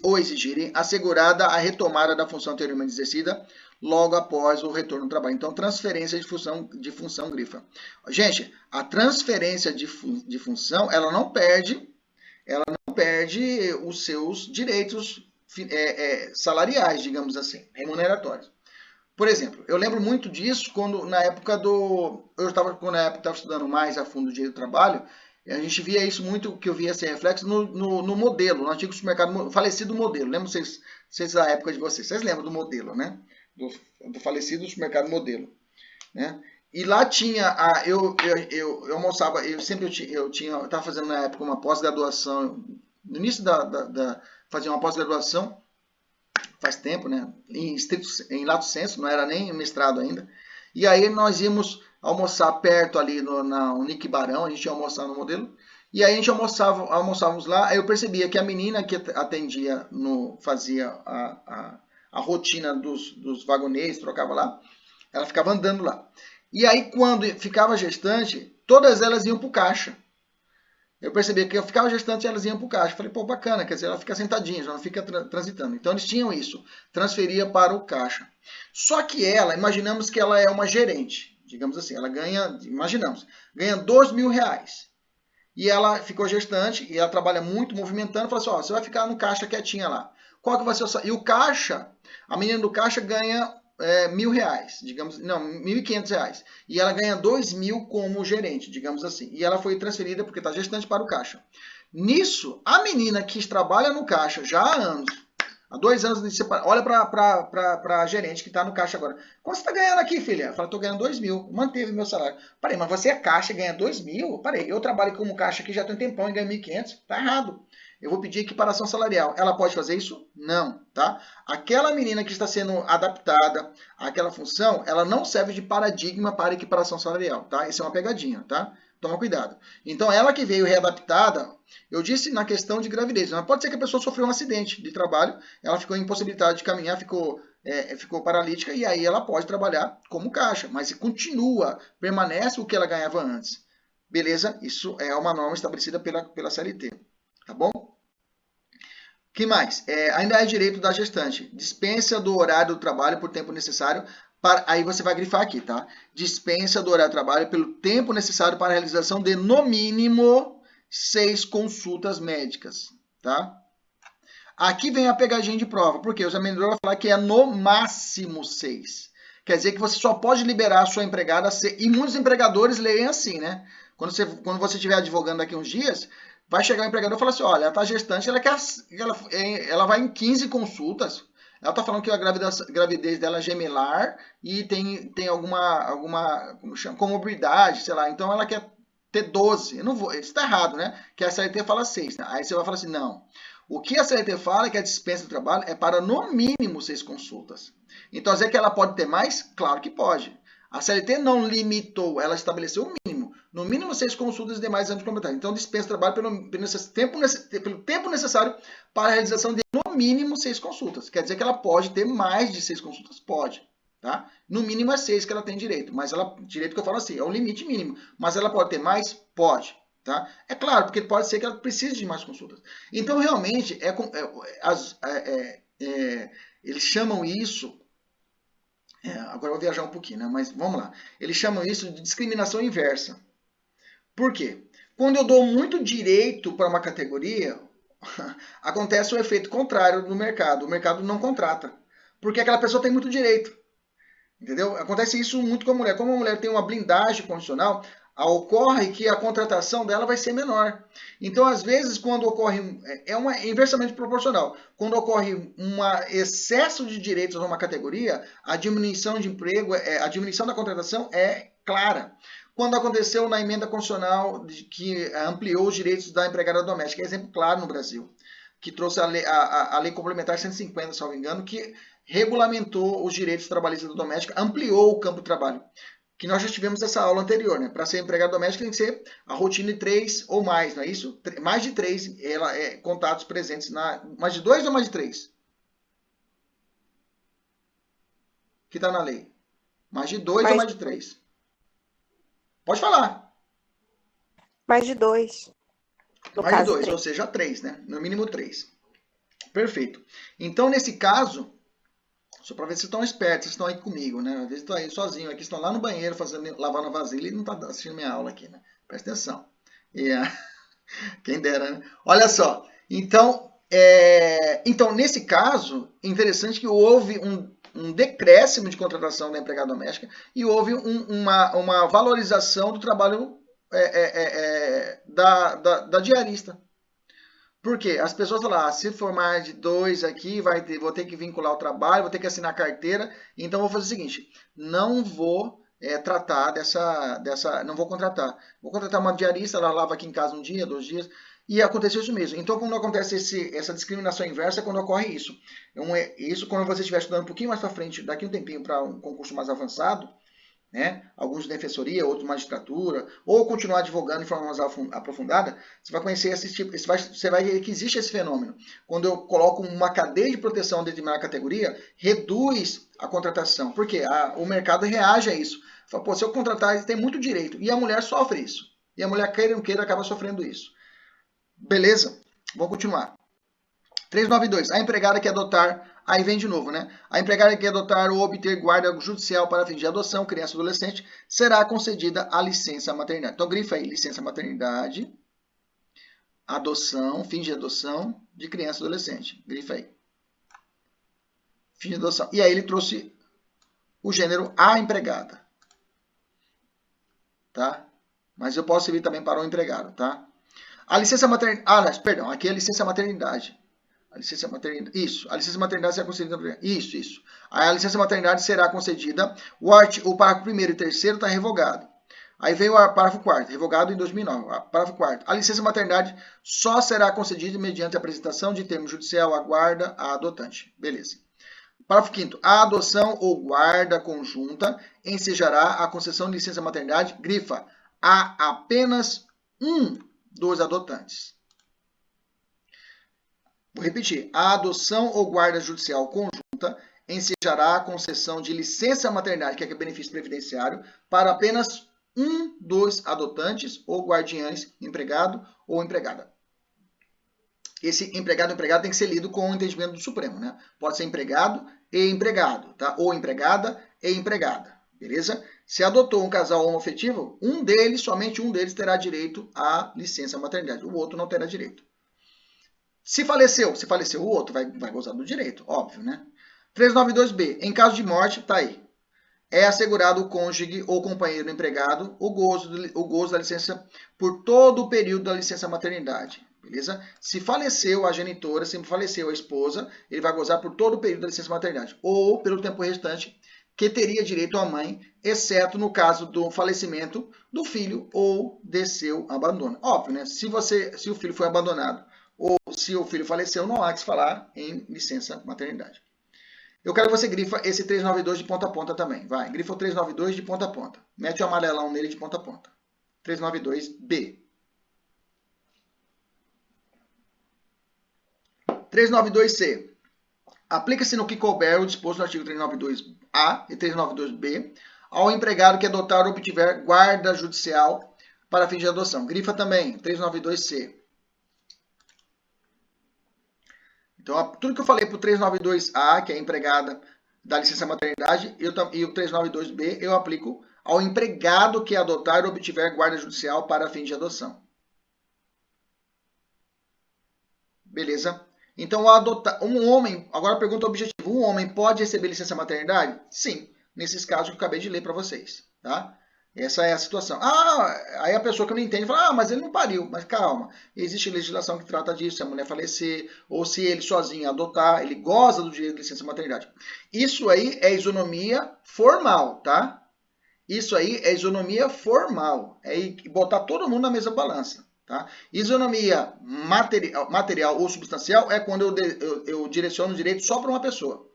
o exigirem, assegurada a retomada da função anteriormente exercida, logo após o retorno ao trabalho. Então, transferência de função grifa. Gente, a transferência de função, ela não perde os seus direitos salariais, digamos assim, remuneratórios. Por exemplo, eu lembro muito disso quando, na época eu estava estudando mais a fundo o direito do trabalho, a gente via isso muito, que eu via esse reflexo no modelo, no antigo supermercado, falecido modelo. Lembro vocês da época de vocês. Vocês lembram do modelo, né? Do falecido supermercado modelo, né? E lá tinha, eu almoçava, eu estava fazendo na época uma pós-graduação, no início fazia uma pós-graduação, faz tempo, né? Em lato sensu, não era nem mestrado ainda. E aí nós íamos almoçar perto ali no Nick Barão, a gente ia almoçar no modelo. E aí a gente almoçávamos lá, aí eu percebia que a menina que atendia, fazia a rotina dos vagoneiros, trocava lá, ela ficava andando lá. E aí quando ficava gestante, todas elas iam para o caixa. Eu percebi que eu ficava gestante e elas iam para o caixa. Falei, pô, bacana, quer dizer, ela fica sentadinha, já não fica transitando. Então eles tinham isso, transferia para o caixa. Só que imaginamos que ela é uma gerente, digamos assim, ela ganha R$2.000. E ela ficou gestante e ela trabalha muito movimentando, falou assim, ó, você vai ficar no caixa quietinha lá. Qual que vai ser o... E o caixa, a menina do caixa ganha R$1.000, digamos, não, R$1.500. E ela ganha R$2.000 como gerente, digamos assim. E ela foi transferida porque está gestante para o caixa. Nisso, a menina que trabalha no caixa já há anos, há 2 anos de separação, olha para a gerente que está no caixa agora. Quanto você está ganhando aqui, filha? Ela falou, estou ganhando R$2.000, manteve meu salário. Parei, mas você é caixa e ganha R$2.000? Parei, eu trabalho como caixa aqui já tem um tempão e ganho R$1.500. Tá errado. Eu vou pedir equiparação salarial. Ela pode fazer isso? Não, tá? Aquela menina que está sendo adaptada àquela função, ela não serve de paradigma para equiparação salarial, tá? Isso é uma pegadinha, tá? Toma cuidado. Então, ela que veio readaptada, eu disse na questão de gravidez, mas pode ser que a pessoa sofreu um acidente de trabalho, ela ficou impossibilitada de caminhar, ficou paralítica, e aí ela pode trabalhar como caixa, mas permanece o que ela ganhava antes. Beleza? Isso é uma norma estabelecida pela CLT. Tá bom? Que mais? Ainda é direito da gestante. Dispensa do horário do trabalho por tempo necessário para... Aí você vai grifar aqui, tá? Dispensa do horário do trabalho pelo tempo necessário para a realização de, no mínimo, 6 consultas médicas, tá? Aqui vem a pegadinha de prova, porque o examinador vai falar que é no máximo 6. Quer dizer que você só pode liberar a sua empregada, e muitos empregadores leem assim, né? Quando você estiver advogando daqui uns dias, vai chegar o empregador e falar assim, olha, ela está gestante, ela vai em 15 consultas, ela está falando que a gravidez dela é gemelar e tem alguma comorbidade, sei lá, então ela quer ter 12. Eu não vou, isso está errado, né? Que a CLT fala 6. Né? Aí você vai falar assim, não. O que a CLT fala é que a dispensa do trabalho é para no mínimo 6 consultas. Então, dizer que ela pode ter mais? Claro que pode. A CLT não limitou, ela estabeleceu o mínimo. No mínimo 6 consultas e demais anos complementares. Então, dispensa o trabalho pelo tempo necessário para a realização de no mínimo 6 consultas. Quer dizer que ela pode ter mais de 6 consultas? Pode. Tá? No mínimo é 6 que ela tem direito. Mas direito que eu falo assim, é o limite mínimo. Mas ela pode ter mais? Pode. Tá? É claro, porque pode ser que ela precise de mais consultas. Então, realmente, eles chamam isso... agora eu vou viajar um pouquinho, né? Mas vamos lá. Eles chamam isso de discriminação inversa. Por quê? Quando eu dou muito direito para uma categoria, acontece o efeito contrário no mercado. O mercado não contrata. porque aquela pessoa tem muito direito. Entendeu? Acontece isso muito com a mulher. Como a mulher tem uma blindagem condicional, ocorre que a contratação dela vai ser menor. Então, às vezes, quando ocorre, inversamente proporcional. Quando ocorre um excesso de direitos numa categoria, a diminuição de emprego, a diminuição da contratação é clara. Quando aconteceu na emenda constitucional que ampliou os direitos da empregada doméstica, é exemplo claro no Brasil, que trouxe a lei complementar 150, se não me engano, que regulamentou os direitos trabalhistas da doméstica, ampliou o campo de trabalho. Que nós já tivemos essa aula anterior, né? Para ser empregado doméstico tem que ser a rotina de 3 ou mais, não é isso? Mais de 3 contatos presentes na... Mais de 2 ou mais de 3? Que está na lei. Mais de 2 ou mais de 3? Pode falar. Mais de 2. Mais de 2, ou seja, 3, né? No mínimo 3. Perfeito. Então, nesse caso, só para ver se estão espertos, vocês estão aí comigo, né? Às vezes estão aí sozinho, aqui estão lá no banheiro lavando a vasilha e não está assistindo minha aula aqui, né? Presta atenção. Quem dera, né? Olha só. Então, nesse caso, interessante que houve um decréscimo de contratação da empregada doméstica e houve uma valorização do trabalho da diarista. Por quê? As pessoas falam, se for mais de 2 aqui, vou ter que vincular o trabalho, vou ter que assinar a carteira, então vou fazer o seguinte, não vou tratar não vou contratar. Vou contratar uma diarista, ela lava aqui em casa um dia, 2 dias, e aconteceu isso mesmo. Então, quando acontece essa discriminação inversa, é quando ocorre isso. Isso quando você estiver estudando um pouquinho mais para frente, daqui um tempinho para um concurso mais avançado, né? Alguns de defensoria, outros de magistratura, ou continuar advogando de forma mais aprofundada, você vai conhecer esse tipo, você vai ver que existe esse fenômeno. Quando eu coloco uma cadeia de proteção de determinada categoria, reduz a contratação. Por quê? O mercado reage a isso. Fala, pô, se eu contratar, ele tem muito direito. E a mulher sofre isso. E a mulher, queira ou não queira, acaba sofrendo isso. Beleza? Vamos continuar. 392. A empregada que adotar... Aí vem de novo, né? A empregada que adotar ou obter guarda judicial para fins de adoção, criança ou adolescente, será concedida a licença maternidade. Então, grifa aí, licença maternidade, adoção, fins de adoção de criança ou adolescente. Grifa aí. Fim de adoção. E aí ele trouxe o gênero a empregada. Tá? Mas eu posso servir também para o empregado, tá? A licença maternidade... perdão, aqui é a licença maternidade. A licença maternidade, isso. A licença maternidade será concedida. Isso. A licença maternidade será concedida. O parágrafo 1º e 3º está revogado. Aí veio o parágrafo 4º, revogado em 2009. Parágrafo 4º. A licença maternidade só será concedida mediante a apresentação de termo judicial à guarda à adotante. Beleza. Parágrafo 5º. A adoção ou guarda conjunta ensejará a concessão de licença maternidade, grifa, a apenas um dos adotantes. Vou repetir. A adoção ou guarda judicial conjunta ensejará a concessão de licença maternidade, que é benefício previdenciário, para apenas um dos adotantes ou guardiães, empregado ou empregada. Esse empregado ou empregada tem que ser lido com o entendimento do Supremo, né? Pode ser empregado e empregado, tá? Ou empregada e empregada, beleza? Se adotou um casal homoafetivo, somente um deles terá direito à licença maternidade, o outro não terá direito. Se faleceu o outro vai gozar do direito, óbvio, né? 392B, em caso de morte, tá aí. É assegurado o cônjuge ou companheiro empregado o gozo da licença por todo o período da licença maternidade, beleza? Se faleceu a genitora, se faleceu a esposa, ele vai gozar por todo o período da licença maternidade, ou pelo tempo restante que teria direito a mãe, exceto no caso do falecimento do filho ou de seu abandono. Óbvio, né? Se o filho foi abandonado ou se o filho faleceu, não há que se falar em licença maternidade. Eu quero que você grifa esse 392 de ponta a ponta também. Vai, grifa o 392 de ponta a ponta. Mete o amarelão nele de ponta a ponta. 392B. 392C. Aplica-se no que couber o disposto no artigo 392A e 392B ao empregado que adotar ou obtiver guarda judicial para fins de adoção. Grifa também, 392C. Então, tudo que eu falei para o 392A, que é a empregada da licença maternidade, e o 392B, eu aplico ao empregado que adotar ou obtiver guarda judicial para fins de adoção. Beleza? Então, adotar um homem, agora a pergunta objetiva, um homem pode receber licença maternidade? Sim, nesses casos que eu acabei de ler para vocês, tá? Essa é a situação. Aí a pessoa que não entende fala, mas ele não pariu. Mas calma, existe legislação que trata disso, se a mulher falecer, ou se ele sozinho adotar, ele goza do direito de licença maternidade. Isso aí é isonomia formal, tá? Isso aí é isonomia formal, é botar todo mundo na mesma balança. Tá? Isonomia material ou substancial é quando eu direciono o direito só para uma pessoa.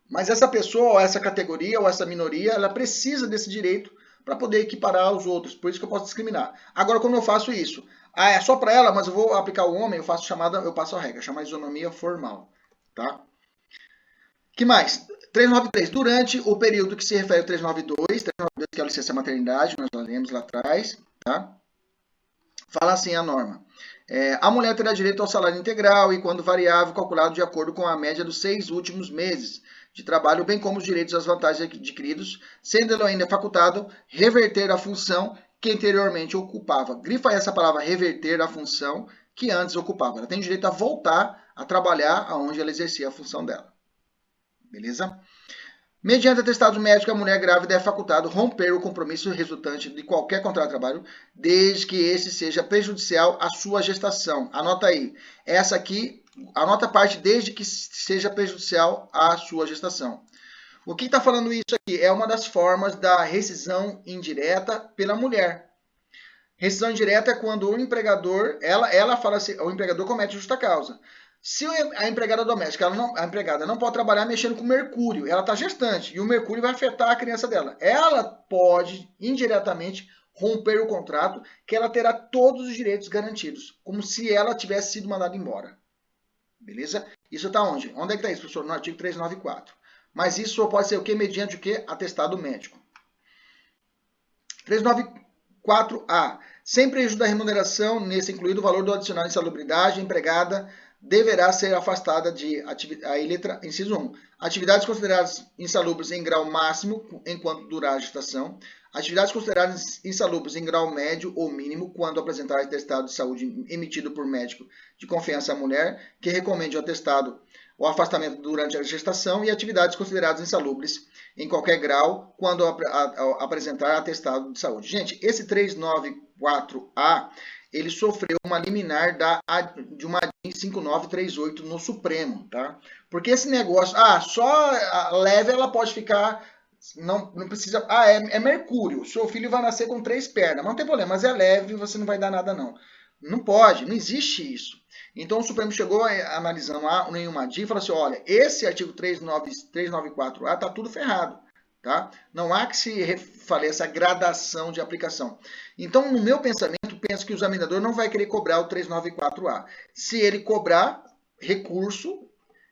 Mas essa pessoa, ou essa categoria, ou essa minoria, ela precisa desse direito para poder equiparar aos outros. Por isso que eu posso discriminar. Agora, como eu faço isso? É só para ela, mas eu vou aplicar o homem, eu passo a regra, chama isonomia formal. Tá? Que mais? 393. Durante o período que se refere ao 392, que é a licença maternidade, nós já lemos lá atrás, tá? Fala assim a norma. A mulher terá direito ao salário integral e, quando variável, calculado de acordo com a média dos 6 últimos meses de trabalho, bem como os direitos e as vantagens adquiridos, sendo ela ainda facultado reverter a função que anteriormente ocupava. Grifa essa palavra reverter a função que antes ocupava. Ela tem direito a voltar a trabalhar aonde ela exercia a função dela. Beleza? Mediante atestado médico, a mulher grávida é facultado romper o compromisso resultante de qualquer contrato de trabalho, desde que esse seja prejudicial à sua gestação. Anota aí. Essa aqui, anota a parte desde que seja prejudicial à sua gestação. O que está falando isso aqui? É uma das formas da rescisão indireta pela mulher. Rescisão indireta é quando o empregador, ela fala assim, o empregador comete justa causa. Se a empregada doméstica, a empregada não pode trabalhar mexendo com mercúrio, ela está gestante e o mercúrio vai afetar a criança dela. Ela pode, indiretamente, romper o contrato, que ela terá todos os direitos garantidos, como se ela tivesse sido mandada embora. Beleza? Isso está onde? Onde é que está isso, professor? No artigo 394. Mas isso só pode ser o quê? Mediante o quê? Atestado médico. 394A. Sem prejuízo da remuneração, nesse incluído o valor do adicional de insalubridade, a empregada deverá ser afastada de inciso 1. Atividades consideradas insalubres em grau máximo enquanto durar a gestação. Atividades consideradas insalubres em grau médio ou mínimo quando apresentar atestado de saúde emitido por médico de confiança à mulher, que recomende o atestado o afastamento durante a gestação, e atividades consideradas insalubres em qualquer grau quando apresentar atestado de saúde. Gente, esse 394A, ele sofreu uma liminar de uma ADIM 5938 no Supremo, tá? Porque esse negócio, só a leve ela pode ficar, não precisa, é mercúrio, seu filho vai nascer com 3 pernas, mas não tem problema, mas é leve, você não vai dar nada não. Não pode, não existe isso. Então o Supremo chegou analisando nenhuma ADIM e falou assim, olha, esse artigo 394A está tudo ferrado. Tá? Não há que se fazer essa gradação de aplicação. Então, no meu pensamento, penso que o examinador não vai querer cobrar o 394A. Se ele cobrar recurso,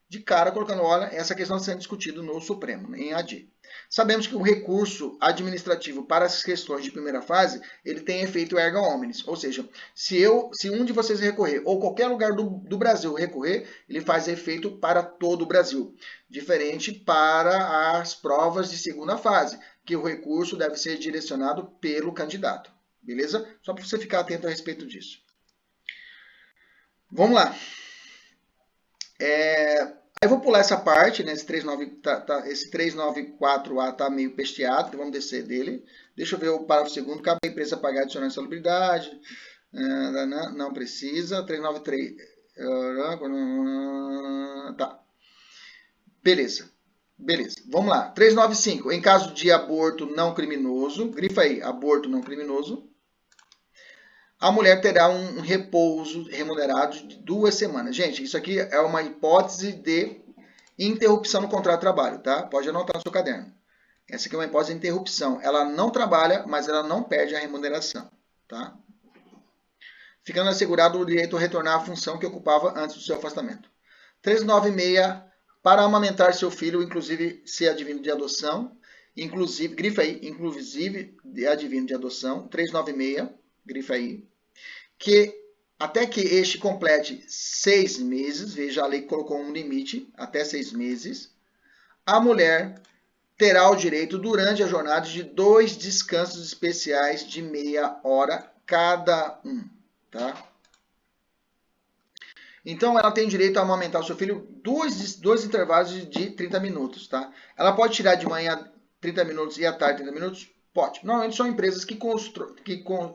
de cara colocando, olha, essa questão está sendo discutida no Supremo, em AD. Sabemos que o recurso administrativo para as questões de primeira fase, ele tem efeito erga omnes, ou seja, se um de vocês recorrer, ou qualquer lugar do Brasil recorrer, ele faz efeito para todo o Brasil. Diferente para as provas de segunda fase, que o recurso deve ser direcionado pelo candidato. Beleza? Só para você ficar atento a respeito disso. Vamos lá. Eu vou pular essa parte, né? Esse 394A está meio pesteado, então vamos descer dele. Deixa eu ver o parágrafo segundo. Cabe à empresa pagar adicional de insalubridade. Não precisa. 393. Tá. Beleza. Vamos lá. 395. Em caso de aborto não criminoso, grifa aí, aborto não criminoso, a mulher terá um repouso remunerado de 2 semanas. Gente, isso aqui é uma hipótese de interrupção no contrato de trabalho, tá? Pode anotar no seu caderno. Essa aqui é uma hipótese de interrupção. Ela não trabalha, mas ela não perde a remuneração, tá? Ficando assegurado o direito a retornar à função que ocupava antes do seu afastamento. 396, para amamentar seu filho, inclusive se advindo de adoção, grifa aí, inclusive advindo de adoção, 396, grifa aí, que até que este complete 6 meses, veja, a lei colocou um limite, até 6 meses, a mulher terá o direito, durante a jornada, de 2 descansos especiais de meia hora cada um, tá? Então, ela tem direito a amamentar o seu filho dois intervalos de 30 minutos, tá? Ela pode tirar de manhã 30 minutos e à tarde 30 minutos? Pode. Normalmente são empresas que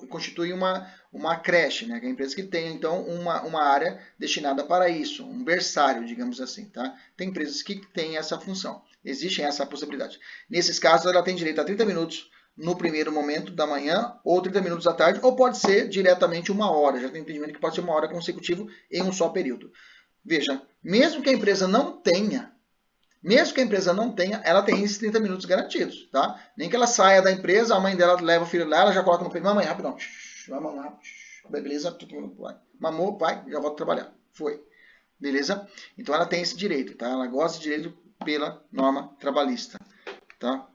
constituem uma creche, né? Que é empresa que tem, então, uma área destinada para isso, um berçário, digamos assim, tá? Tem empresas que têm essa função. Existe essa possibilidade. Nesses casos, ela tem direito a 30 minutos no primeiro momento da manhã, ou 30 minutos da tarde, ou pode ser diretamente 1 hora. Já tem entendimento que pode ser 1 hora consecutiva em um só período. Veja, mesmo que a empresa não tenha, ela tem esses 30 minutos garantidos, tá? Nem que ela saia da empresa, a mãe dela leva o filho lá, ela já coloca no peito, mamãe, rapidão, vai mamar, beleza, todo mundo vai. Mamou, vai, já volta a trabalhar. Foi. Beleza? Então ela tem esse direito, tá? Ela gosta de direito pela norma trabalhista, tá?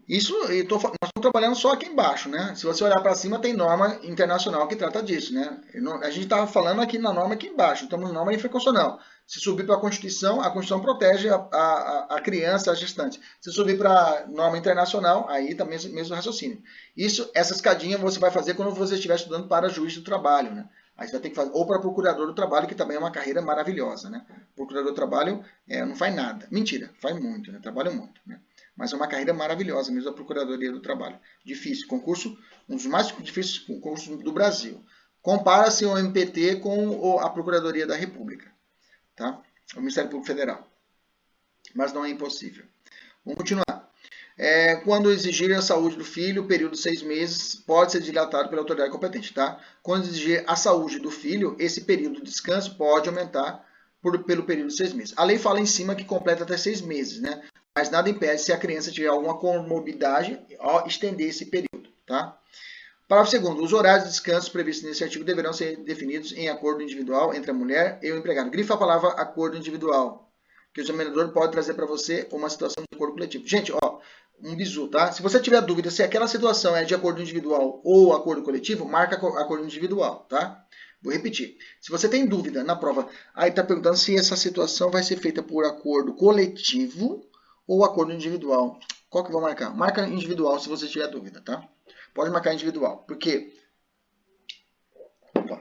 Isso, nós estamos trabalhando só aqui embaixo, né? Se você olhar para cima, tem norma internacional que trata disso, né? A gente estava falando aqui na norma aqui embaixo, estamos na norma infraconstitucional. Se subir para a Constituição protege a criança, a gestante. Se subir para a norma internacional, aí está mesmo raciocínio. Essa escadinha você vai fazer quando você estiver estudando para juiz do trabalho, né? Aí você vai ter que fazer, ou para procurador do trabalho, que também é uma carreira maravilhosa, né? Procurador do trabalho não faz nada. Mentira, faz muito, né? Trabalha muito, né? Mas é uma carreira maravilhosa mesmo a Procuradoria do Trabalho. Difícil, concurso, um dos mais difíceis concursos do Brasil. Compara-se o MPT com a Procuradoria da República, tá? O Ministério Público Federal. Mas não é impossível. Vamos continuar. Quando exigir a saúde do filho, o período de 6 meses pode ser dilatado pela autoridade competente, tá? Quando exigir a saúde do filho, esse período de descanso pode aumentar pelo período de 6 meses. A lei fala em cima que completa até 6 meses, né? Mas nada impede, se a criança tiver alguma comorbidade, estender esse período, tá? Parágrafo 2º. Os horários de descanso previstos nesse artigo deverão ser definidos em acordo individual entre a mulher e o empregado. Grifa a palavra acordo individual, que o examinador pode trazer para você uma situação de acordo coletivo. Gente, um bizu, tá? Se você tiver dúvida se aquela situação é de acordo individual ou acordo coletivo, marca acordo individual, tá? Vou repetir. Se você tem dúvida na prova, aí está perguntando se essa situação vai ser feita por acordo coletivo ou acordo individual. Qual que eu vou marcar? Marca individual se você tiver dúvida, tá? Pode marcar individual, porque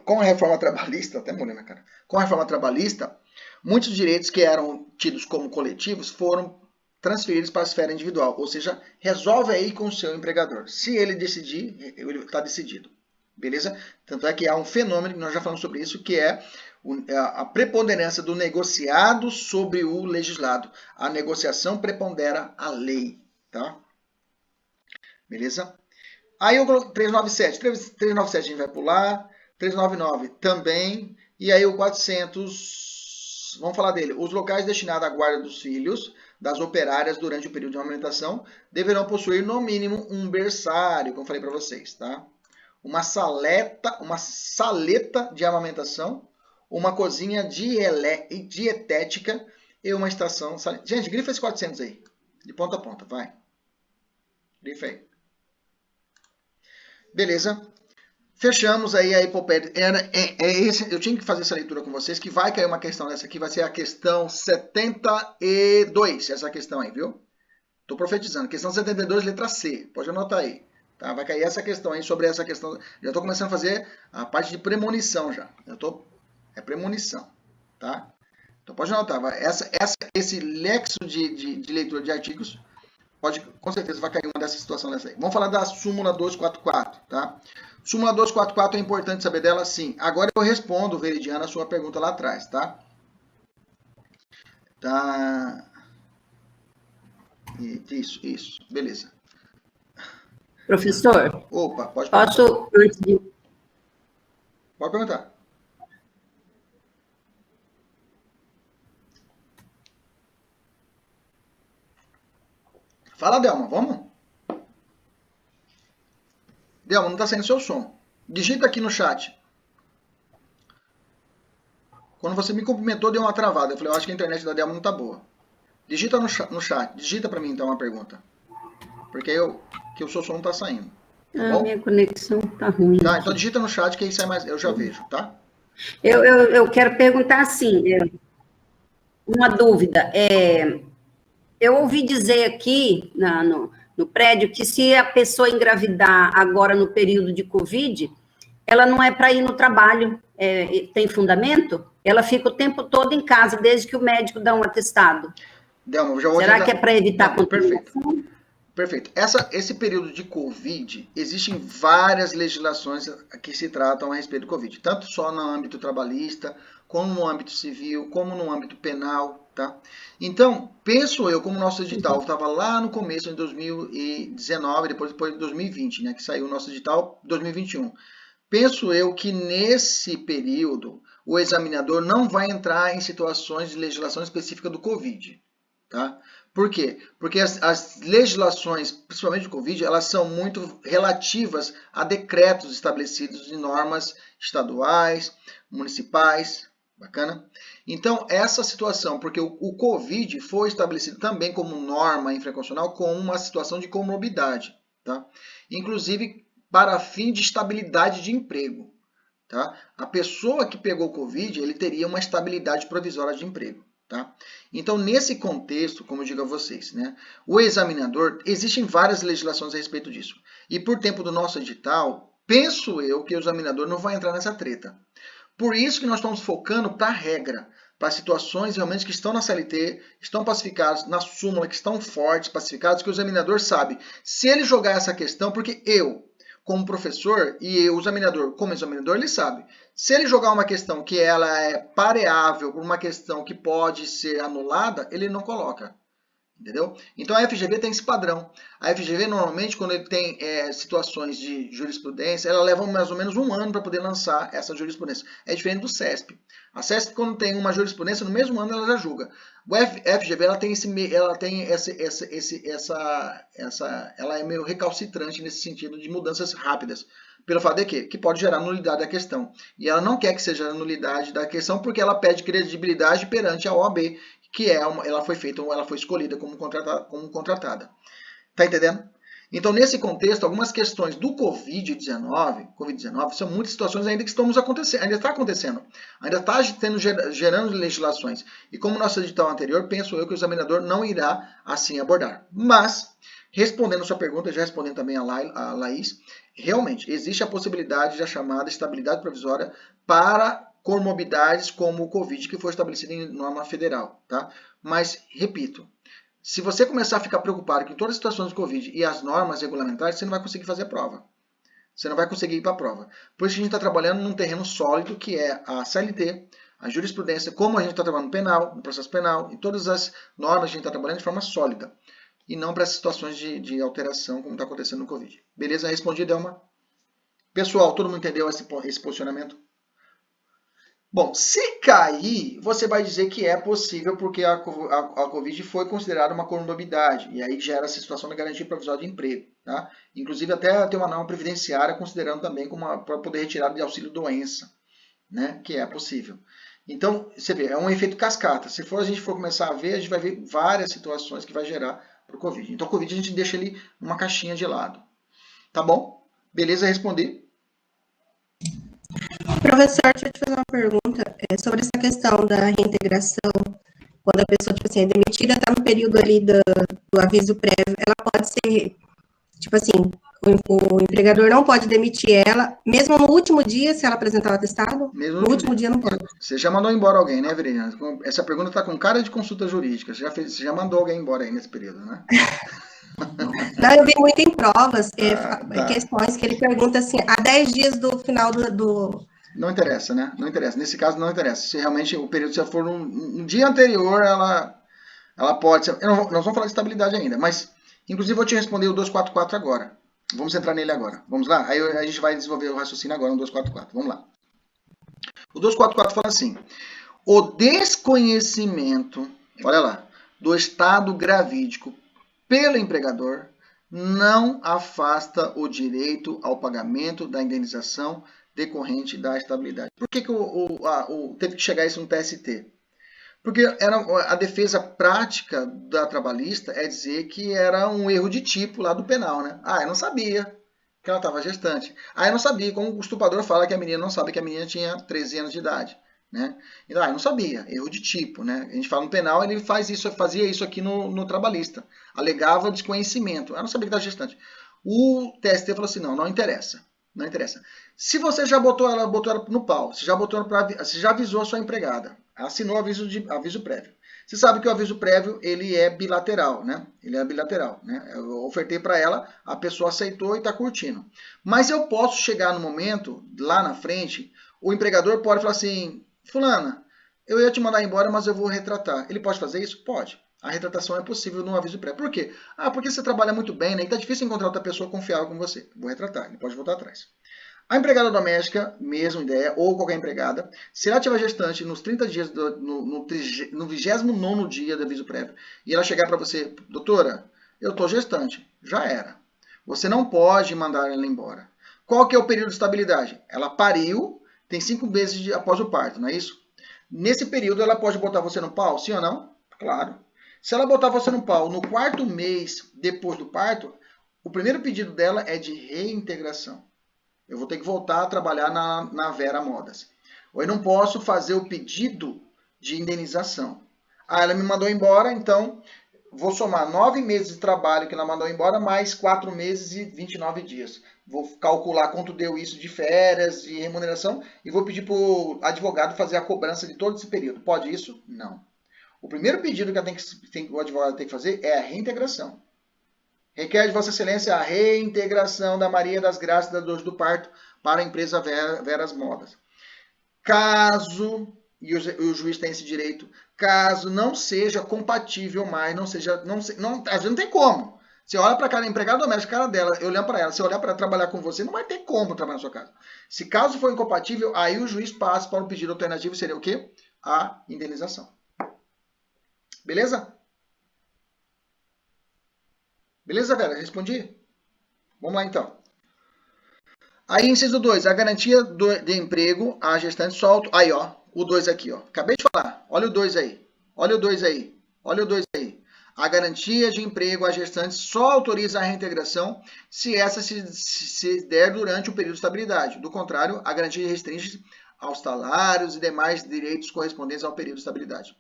com a reforma trabalhista, até molhei na cara, com a reforma trabalhista, muitos direitos que eram tidos como coletivos foram transferidos para a esfera individual, ou seja, resolve aí com o seu empregador. Se ele decidir, ele está decidido, beleza? Tanto é que há um fenômeno, que nós já falamos sobre isso, que é a preponderância do negociado sobre o legislado. A negociação prepondera a lei, tá? Beleza? Aí eu coloquei 397. 397 a gente vai pular. 399 também. E aí o 400, vamos falar dele. Os locais destinados à guarda dos filhos das operárias durante o período de amamentação deverão possuir no mínimo um berçário, como eu falei para vocês, tá? Uma saleta de amamentação, uma cozinha dietética e uma estação... Gente, grifa esse 400 aí, de ponta a ponta, vai. Grifa aí. Beleza. Fechamos aí a epopeia. Eu tinha que fazer essa leitura com vocês, que vai cair uma questão dessa aqui, vai ser a questão 72, essa questão aí, viu? Tô profetizando. Questão 72, letra C. Pode anotar aí. Tá? Vai cair essa questão aí, sobre essa questão. Já estou começando a fazer a parte de premonição já. É premonição, tá? Então pode anotar. Esse lexo de leitura de artigos, com certeza vai cair uma dessa situação dessa aí. Vamos falar da súmula 244, tá? Súmula 244 é importante saber dela, sim. Agora eu respondo, Veridiana, a sua pergunta lá atrás, tá? Tá. Isso. Beleza. Professor? Opa, pode perguntar. Posso, antes de... Pode perguntar. Fala, Delma, vamos? Delma, não está saindo seu som. Digita aqui no chat. Quando você me cumprimentou, deu uma travada. Eu falei, eu acho que a internet da Delma não está boa. Digita no chat. Digita para mim, então, uma pergunta. Porque que o seu som não está saindo. Tá minha conexão está ruim. Tá, então digita no chat que aí sai mais, eu já vejo, tá? Eu quero perguntar assim, uma dúvida. Eu ouvi dizer aqui no prédio que se a pessoa engravidar agora no período de Covid, ela não é para ir no trabalho, tem fundamento? Ela fica o tempo todo em casa, desde que o médico dá um atestado. Delma, já vou Será que é para evitar contaminação? Perfeito. Esse período de Covid, existem várias legislações que se tratam a respeito do Covid, tanto só no âmbito trabalhista, como no âmbito civil, como no âmbito penal, tá? Então, penso eu, como o nosso edital estava lá no começo, em 2019, depois de 2020, né, que saiu o nosso edital 2021. Penso eu que nesse período, o examinador não vai entrar em situações de legislação específica do Covid, tá? Por quê? Porque as legislações, principalmente do Covid, elas são muito relativas a decretos estabelecidos em normas estaduais, municipais, bacana? Então, essa situação, porque o Covid foi estabelecido também como norma infraconstitucional com uma situação de comorbidade, tá? Inclusive para fim de estabilidade de emprego, tá? A pessoa que pegou Covid, ele teria uma estabilidade provisória de emprego. Tá? Então, nesse contexto, como eu digo a vocês, né, o examinador, existem várias legislações a respeito disso. E por tempo do nosso edital, penso eu que o examinador não vai entrar nessa treta. Por isso que nós estamos focando para a regra, para situações realmente que estão na CLT, estão pacificadas, na súmula, que estão fortes, pacificadas, que o examinador sabe. Se ele jogar essa questão, porque eu, como professor, e o examinador, como examinador, ele sabe. Se ele jogar uma questão que ela é pareável por uma questão que pode ser anulada, ele não coloca. Entendeu? Então a FGV tem esse padrão. A FGV normalmente, quando ele tem situações de jurisprudência, ela leva mais ou menos um ano para poder lançar essa jurisprudência. É diferente do CESP. A CESP, quando tem uma jurisprudência, no mesmo ano ela já julga. O FGV ela é meio recalcitrante nesse sentido de mudanças rápidas. Pelo fato de que pode gerar nulidade da questão. E ela não quer que seja nulidade da questão porque ela pede credibilidade perante a OAB, que ela foi escolhida como contratada. Tá entendendo? Então, nesse contexto, algumas questões do Covid-19 são muitas situações ainda que ainda está acontecendo. Ainda está gerando legislações. E como nosso edital anterior, penso eu que o examinador não irá assim abordar. Mas, respondendo a sua pergunta, já respondendo também a Laís, realmente, existe a possibilidade da chamada estabilidade provisória para comorbidades como o Covid, que foi estabelecido em norma federal, tá? Mas, repito, se você começar a ficar preocupado com todas as situações do Covid e as normas regulamentares, você não vai conseguir fazer a prova. Você não vai conseguir ir para a prova. Por isso que a gente está trabalhando num terreno sólido, que é a CLT, a jurisprudência, como a gente está trabalhando no penal, no processo penal, e todas as normas a gente está trabalhando de forma sólida. E não para essas situações de alteração, como está acontecendo no Covid. Beleza? Respondi, Delma? Pessoal, todo mundo entendeu esse posicionamento? Bom, se cair, você vai dizer que é possível porque a Covid foi considerada uma comorbidade e aí gera essa situação da garantia provisória de emprego. Tá? Inclusive até tem uma norma previdenciária considerando também para poder retirar de auxílio doença, né? Que é possível. Então, você vê, é um efeito cascata. Se a gente for começar a ver, a gente vai ver várias situações que vai gerar para o Covid. Então, o Covid a gente deixa ele numa caixinha de lado. Tá bom? Beleza? Respondi. Professor, deixa eu te fazer uma pergunta sobre essa questão da reintegração. Quando a pessoa, tipo assim, é demitida, está no período ali do aviso prévio, ela pode ser, tipo assim, o empregador não pode demitir ela, mesmo no último dia, se ela apresentar o atestado? Mesmo no último dia não pode. Você já mandou embora alguém, né, Virginia? Essa pergunta está com cara de consulta jurídica. Você já mandou alguém embora aí nesse período, né? Não, eu vi muito em provas, questões que ele pergunta assim, há 10 dias do final do... Não interessa, né? Não interessa. Nesse caso, não interessa. Se realmente o período já for um dia anterior, ela pode ser... Nós vamos falar de estabilidade ainda, mas, inclusive, eu vou te responder o 244 agora. Vamos entrar nele agora. Vamos lá? Aí a gente vai desenvolver o raciocínio agora no 244. Vamos lá. O 244 fala assim: o desconhecimento, olha lá, do estado gravídico pelo empregador não afasta o direito ao pagamento da indenização decorrente da estabilidade. Por que teve que chegar isso no TST? Porque a defesa prática da trabalhista é dizer que era um erro de tipo lá do penal, né? Ah, eu não sabia que ela estava gestante. Ah, eu não sabia, como o estuprador fala que a menina não sabe que a menina tinha 13 anos de idade. Né? Então, eu não sabia, erro de tipo, né? A gente fala no penal, ele fazia isso aqui no trabalhista, alegava desconhecimento, eu não sabia que estava gestante. O TST falou assim, não interessa, Não interessa. Se você já botou ela no pau, você já avisou a sua empregada, assinou aviso prévio. Você sabe que o aviso prévio ele é bilateral, né? Ele é bilateral, né? Eu ofertei para ela, a pessoa aceitou e está curtindo. Mas eu posso chegar no momento, lá na frente, o empregador pode falar assim, fulana, eu ia te mandar embora, mas eu vou retratar. Ele pode fazer isso? Pode. A retratação é possível no aviso prévio. Por quê? Ah, porque você trabalha muito bem, né? E tá difícil encontrar outra pessoa confiável com você. Vou retratar, ele pode voltar atrás. A empregada doméstica, mesma ideia, ou qualquer empregada, se ela tiver gestante nos 30 dias, no 29º dia do aviso prévio, e ela chegar para você, doutora, eu estou gestante, já era. Você não pode mandar ela embora. Qual que é o período de estabilidade? Ela pariu, tem 5 meses após o parto, não é isso? Nesse período, ela pode botar você no pau, sim ou não? Claro. Se ela botar você no pau no 4º mês depois do parto, o primeiro pedido dela é de reintegração. Eu vou ter que voltar a trabalhar na Vera Modas. Ou eu não posso fazer o pedido de indenização. Ah, ela me mandou embora, então vou somar 9 meses de trabalho que ela mandou embora, mais 4 meses e 29 dias. Vou calcular quanto deu isso de férias, de remuneração, e vou pedir para o advogado fazer a cobrança de todo esse período. Pode isso? Não. O primeiro pedido que o advogado tem que fazer é a reintegração. Requer de Vossa Excelência a reintegração da Maria das Graças da Dor do Parto para a empresa Veras Modas. Caso, e o juiz tem esse direito, caso não seja compatível mais, às vezes não tem como. Você olha para a cara da empregada doméstica, a cara dela, eu olhar para ela, se olhar para trabalhar com você, não vai ter como trabalhar na sua casa. Se caso for incompatível, aí o juiz passa para um pedido alternativo, seria o quê? A indenização. Beleza? Beleza, Vera? Respondi? Vamos lá, então. Aí, inciso 2, a garantia de emprego à gestante solto. Aí, ó, o 2 aqui, ó. Acabei de falar. Olha o 2 aí. Olha o 2 aí. Olha o 2 aí. A garantia de emprego à gestante só autoriza a reintegração se essa se der durante o período de estabilidade. Do contrário, a garantia restringe aos salários e demais direitos correspondentes ao período de estabilidade.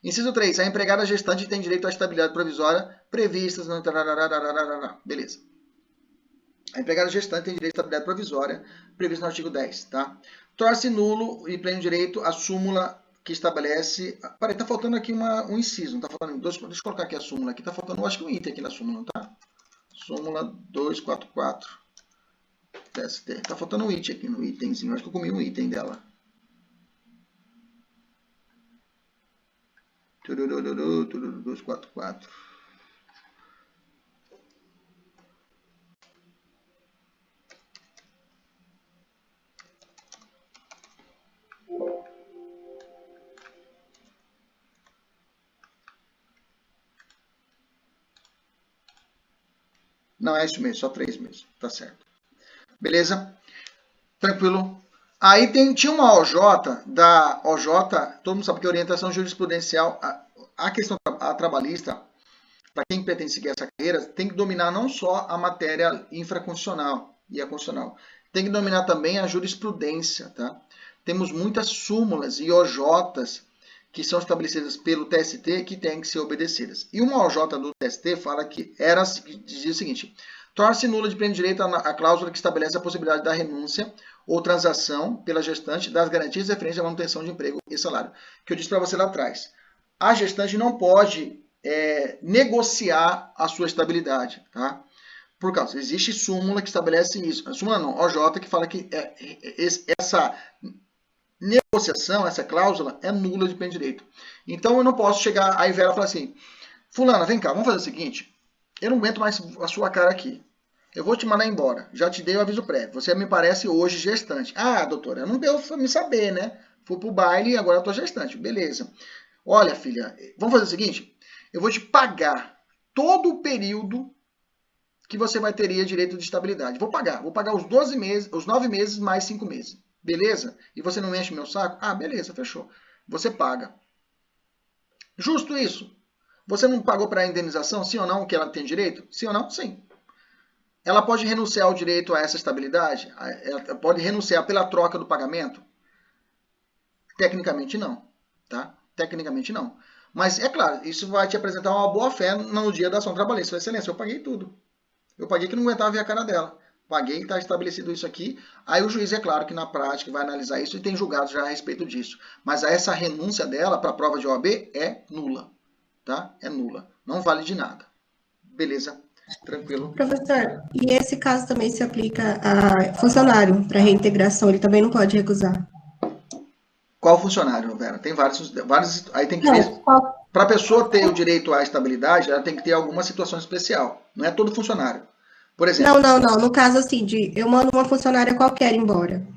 Inciso 3. A empregada gestante tem direito à estabilidade provisória previstas no... Beleza. A empregada gestante tem direito à estabilidade provisória prevista no artigo 10, tá? Torna-se nulo e pleno direito a súmula que estabelece... Peraí, tá faltando aqui um inciso, não tá faltando... Deixa eu colocar aqui a súmula aqui, tá faltando, acho que um item aqui na súmula, não tá? Súmula 244. TST. Tá faltando um item aqui no itemzinho, acho que eu comi um item dela. 244. Não, é isso mesmo, só 3 meses. Tá certo. Beleza? Tranquilo. Aí tinha uma OJ, da OJ, todo mundo sabe que orientação jurisprudencial, a questão trabalhista, para quem pretende seguir essa carreira, tem que dominar não só a matéria infraconstitucional e a constitucional, tem que dominar também a jurisprudência, tá? Temos muitas súmulas e OJs que são estabelecidas pelo TST que têm que ser obedecidas. E uma OJ do TST fala que dizia o seguinte: torna-se nula de pleno direito a cláusula que estabelece a possibilidade da renúncia ou transação pela gestante das garantias referentes à manutenção de emprego e salário. Que eu disse para você lá atrás. A gestante não pode negociar a sua estabilidade, tá? Por causa, existe súmula que estabelece isso. A súmula não, OJ, que fala que essa negociação, essa cláusula, é nula de pleno direito. Então, eu não posso chegar aí Vera e falar assim: fulana, vem cá, vamos fazer o seguinte, eu não aguento mais a sua cara aqui. Eu vou te mandar embora. Já te dei o aviso prévio. Você me parece hoje gestante. Ah, doutora, não deu pra me saber, né? Fui pro baile e agora eu tô gestante. Beleza. Olha, filha, vamos fazer o seguinte, eu vou te pagar todo o período que você teria direito de estabilidade. Vou pagar os 12 meses, os 9 meses mais 5 meses. Beleza? E você não enche meu saco? Ah, beleza, fechou. Você paga. Justo isso? Você não pagou para a indenização, sim ou não, que ela tem direito? Sim ou não? Sim. Ela pode renunciar ao direito a essa estabilidade? Ela pode renunciar pela troca do pagamento? Tecnicamente não, tá? Tecnicamente não. Mas, é claro, isso vai te apresentar uma boa fé no dia da ação trabalhista. Excelência, eu paguei tudo. Eu paguei que não aguentava ver a cara dela. paguei, está estabelecido isso aqui. Aí o juiz, é claro que na prática vai analisar isso e tem julgado já a respeito disso. Mas essa renúncia dela para a prova de OAB é nula, tá? É nula, não vale de nada. Beleza? Tranquilo. Professor, e esse caso também se aplica a funcionário para reintegração, ele também não pode recusar? Qual funcionário, Vera? Tem vários, aí tem que Não, ver. qual... Para a pessoa ter o direito à estabilidade, ela tem que ter alguma situação especial. Não é todo funcionário. Por exemplo. Não. No caso assim, de eu mando uma funcionária qualquer embora,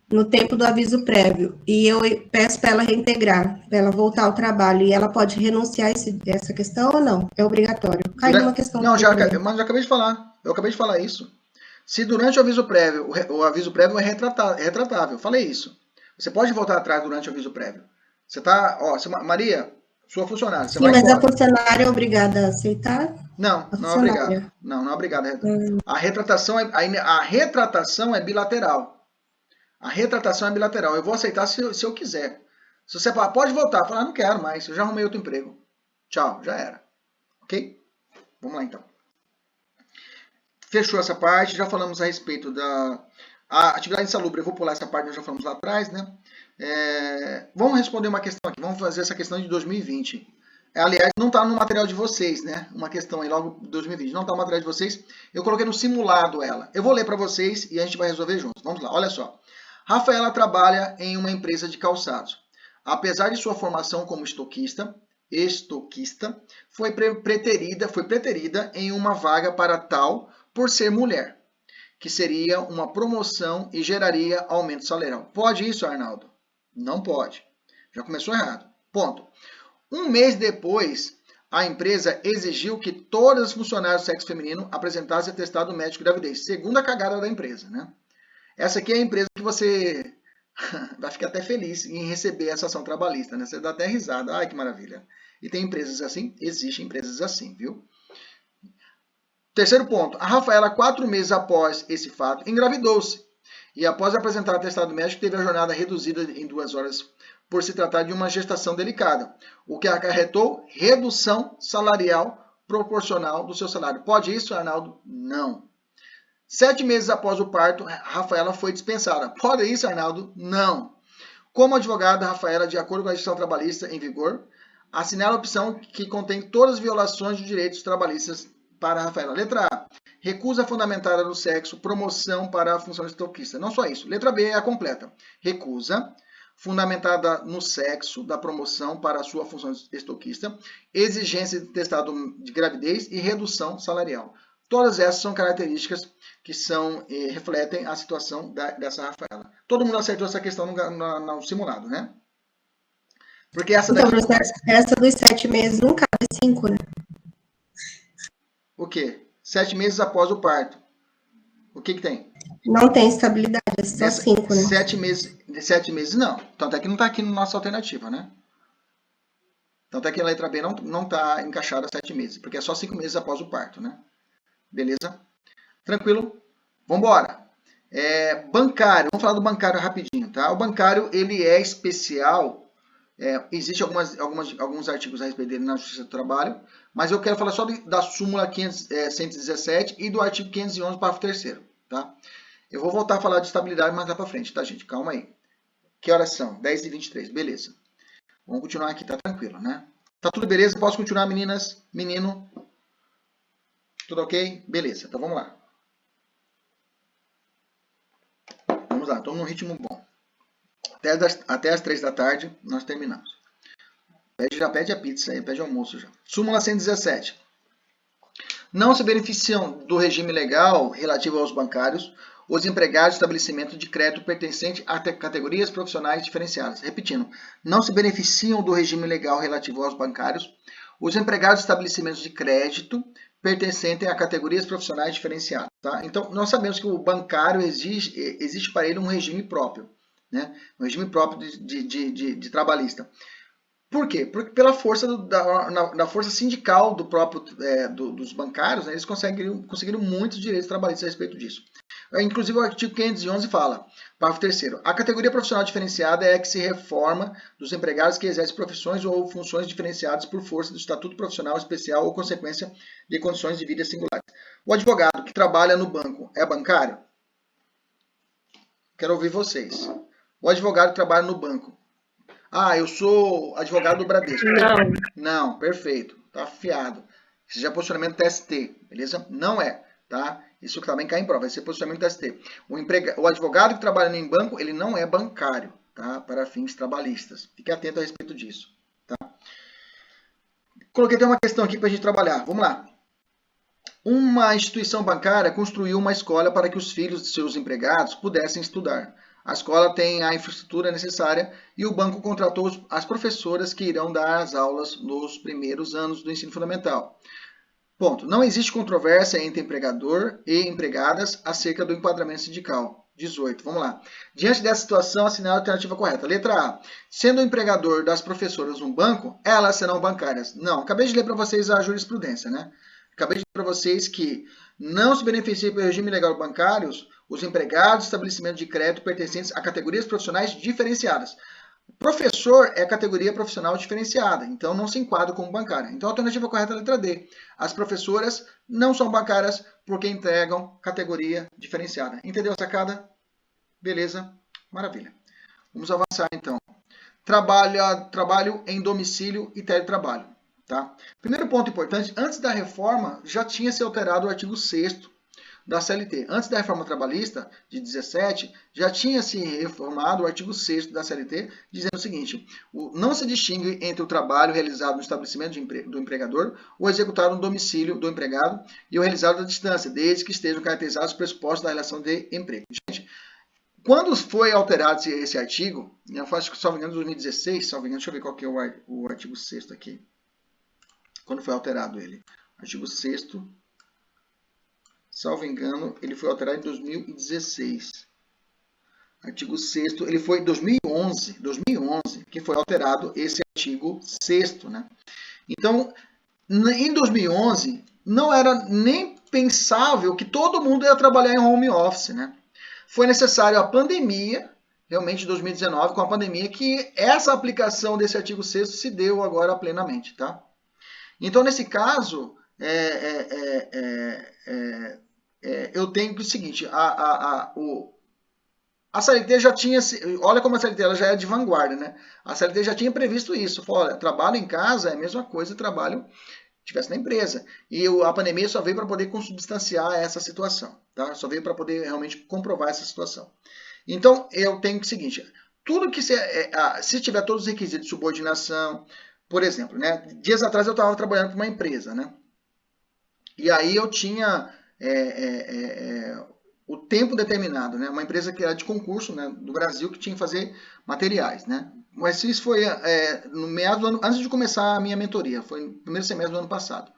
no tempo do aviso prévio, e eu peço para ela reintegrar, para ela voltar ao trabalho, e ela pode renunciar a essa questão ou não? É obrigatório? Cai numa questão... Não, mas já acabei de falar. Eu acabei de falar isso. Se durante o aviso prévio, o aviso prévio é retratável. Falei isso. Você pode voltar atrás durante o aviso prévio. Você tá, ó, Maria, sua funcionária, você Sim, vai mas embora. a funcionária é obrigada a aceitar? Não é obrigada. Não é obrigada. A retratação é bilateral. A retratação é bilateral. Eu vou aceitar se eu quiser. Se você falar, pode voltar. Falar, não quero mais, eu já arrumei outro emprego. Tchau, já era. Ok? Vamos lá então. Fechou essa parte, já falamos a respeito da atividade insalubre. Eu vou pular essa parte, nós já falamos lá atrás, né? Vamos responder uma questão aqui, vamos fazer essa questão de 2020. Aliás, não está no material de vocês, né? Uma questão aí logo 2020, não está no material de vocês. Eu coloquei no simulado ela. Eu vou ler para vocês e a gente vai resolver juntos. Vamos lá, olha só. Rafaela trabalha em uma empresa de calçados. Apesar de sua formação como estoquista, foi preterida em uma vaga para tal por ser mulher, que seria uma promoção e geraria aumento salarial. Pode isso, Arnaldo? Não pode. Já começou errado. Ponto. Um mês depois, a empresa exigiu que todas as funcionárias do sexo feminino apresentassem atestado médico de gravidez. Segunda cagada da empresa, né? Essa aqui é a empresa que você vai ficar até feliz em receber essa ação trabalhista, né? Você dá até risada. Ai, que maravilha. E tem empresas assim? Existem empresas assim, viu? Terceiro ponto. A Rafaela, 4 meses após esse fato, engravidou-se. E após apresentar atestado médico, teve a jornada reduzida em 2 horas por se tratar de uma gestação delicada, o que acarretou redução salarial proporcional do seu salário. Pode isso, Arnaldo? Não. 7 meses após o parto, Rafaela foi dispensada. Pode isso, Arnaldo? Não. Como advogada, Rafaela, de acordo com a legislação trabalhista em vigor, assinala a opção que contém todas as violações de direitos trabalhistas para a Rafaela. Letra A. Recusa fundamentada no sexo, promoção para a função de estoquista. Não só isso. Letra B é a completa. Recusa fundamentada no sexo da promoção para a sua função de estoquista, exigência de testado de gravidez e redução salarial. Todas essas são características que refletem a situação dessa Rafaela. Todo mundo acertou essa questão no simulado, né? Porque essa daqui... Então, essa dos 7 meses não cabe 5, né? O quê? 7 meses após o parto. O que tem? Não tem estabilidade, é só 5, né? 7 meses não. Tanto é que não está aqui na nossa alternativa, né? Tanto é que a letra B não está encaixada 7 meses, porque é só 5 meses após o parto, né? Beleza? Tranquilo? Vamos embora. Bancário. Vamos falar do bancário rapidinho, tá? O bancário, ele é especial. Existem alguns artigos a respeito dele na Justiça do Trabalho, mas eu quero falar só da súmula 117 e do artigo 511, parágrafo 3º, tá? Eu vou voltar a falar de estabilidade mais lá para frente, tá, gente? Calma aí. Que horas são? 10h23, beleza. Vamos continuar aqui, tá tranquilo, né? Tá tudo beleza? Posso continuar, meninas? Menino? Tudo ok? Beleza, então vamos lá. Vamos lá, estamos num ritmo bom. Até as 3 da tarde nós terminamos. Já pede a pizza aí, pede almoço já. Súmula 117. Não se beneficiam do regime legal relativo aos bancários os empregados de estabelecimento de crédito pertencente a categorias profissionais diferenciadas. Repetindo, não se beneficiam do regime legal relativo aos bancários os empregados de estabelecimentos de crédito pertencentes a categorias profissionais diferenciadas. Tá? Então, nós sabemos que o bancário existe para ele um regime próprio, né? Um regime próprio de trabalhista. Por quê? Porque pela força da força sindical do próprio, dos bancários, né, eles conseguiram muitos direitos trabalhistas a respeito disso. Inclusive o artigo 511 fala, parágrafo 3º, a categoria profissional diferenciada é a que se reforma dos empregados que exercem profissões ou funções diferenciadas por força do estatuto profissional especial ou consequência de condições de vida singulares. O advogado que trabalha no banco é bancário? Quero ouvir vocês. O advogado que trabalha no banco. Ah, eu sou advogado do Bradesco. Não. Não, perfeito. Tá afiado. Isso já é posicionamento TST, beleza? Não é, tá? Isso também cai em prova, vai ser posicionamento TST. O advogado que trabalha em banco, ele não é bancário, tá? Para fins trabalhistas. Fique atento a respeito disso, tá? Coloquei até uma questão aqui para a gente trabalhar. Vamos lá. Uma instituição bancária construiu uma escola para que os filhos de seus empregados pudessem estudar. A escola tem a infraestrutura necessária e o banco contratou as professoras que irão dar as aulas nos primeiros anos do ensino fundamental. Ponto. Não existe controvérsia entre empregador e empregadas acerca do enquadramento sindical. 18. Vamos lá. Diante dessa situação, assinale a alternativa correta. Letra A. Sendo o empregador das professoras um banco, elas serão bancárias. Não. Acabei de ler para vocês a jurisprudência, né? Acabei de dizer para vocês que não se beneficiam pelo regime legal bancários os empregados de estabelecimento de crédito pertencentes a categorias profissionais diferenciadas. Professor é categoria profissional diferenciada, então não se enquadra como bancária. Então a alternativa correta é a letra D. As professoras não são bancárias porque entregam categoria diferenciada. Entendeu a sacada? Beleza? Maravilha. Vamos avançar então. Trabalho em domicílio e teletrabalho. Tá? Primeiro ponto importante, antes da reforma já tinha se alterado o artigo 6º da CLT. Antes da reforma trabalhista, de 17, já tinha se reformado o artigo 6º da CLT, dizendo o seguinte: não se distingue entre o trabalho realizado no estabelecimento do empregador ou executado no domicílio do empregado e o realizado à distância, desde que estejam caracterizados os pressupostos da relação de emprego. Gente, quando foi alterado esse artigo, eu acho que, salvo engano, em 2016, salvo engano, deixa eu ver qual que é o artigo 6º aqui. Quando foi alterado ele? Artigo 6º, salvo engano, ele foi alterado em 2016. Artigo 6º, ele foi em 2011 que foi alterado esse artigo 6º, né? Então, em 2011, não era nem pensável que todo mundo ia trabalhar em home office, né? Foi necessário a pandemia, realmente em 2019, com a pandemia, que essa aplicação desse artigo 6º se deu agora plenamente, tá? Então, nesse caso, eu tenho o seguinte, a CLT já tinha, olha como a CLT ela já é de vanguarda, né? A CLT já tinha previsto isso, falou, olha, trabalho em casa é a mesma coisa que trabalho tivesse na empresa. E a pandemia só veio para poder consubstanciar essa situação, tá? Só veio para poder realmente comprovar essa situação. Então, eu tenho o seguinte, tudo que se tiver todos os requisitos de subordinação, por exemplo, né? Dias atrás eu estava trabalhando para uma empresa, né? E aí eu tinha o tempo determinado, né? Uma empresa que era de concurso, né, do Brasil, que tinha que fazer materiais, né? Mas isso foi no meado do ano, antes de começar a minha mentoria, foi no primeiro semestre do ano passado.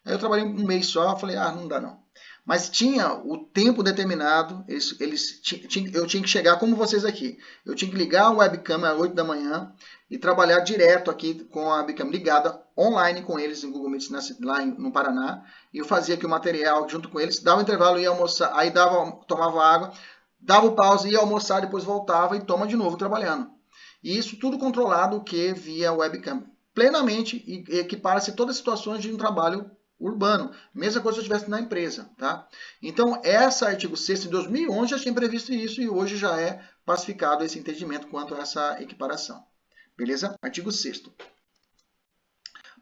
Aí eu trabalhei um mês só, falei, não dá não. Mas tinha o tempo determinado, eu tinha que chegar como vocês aqui. Eu tinha que ligar a webcam às 8 da manhã e trabalhar direto aqui com a webcam ligada, online com eles, em Google Meet, lá no Paraná. E eu fazia aqui o material junto com eles, dava um intervalo, ia almoçar, aí tomava água, dava o pause, ia almoçar, depois voltava e toma de novo trabalhando. E isso tudo controlado via webcam. Plenamente equipara-se todas as situações de um trabalho urbano. Mesma coisa se eu estivesse na empresa, tá? Então, esse artigo 6º, em 2011, já tinha previsto isso e hoje já é pacificado esse entendimento quanto a essa equiparação. Beleza? Artigo 6º.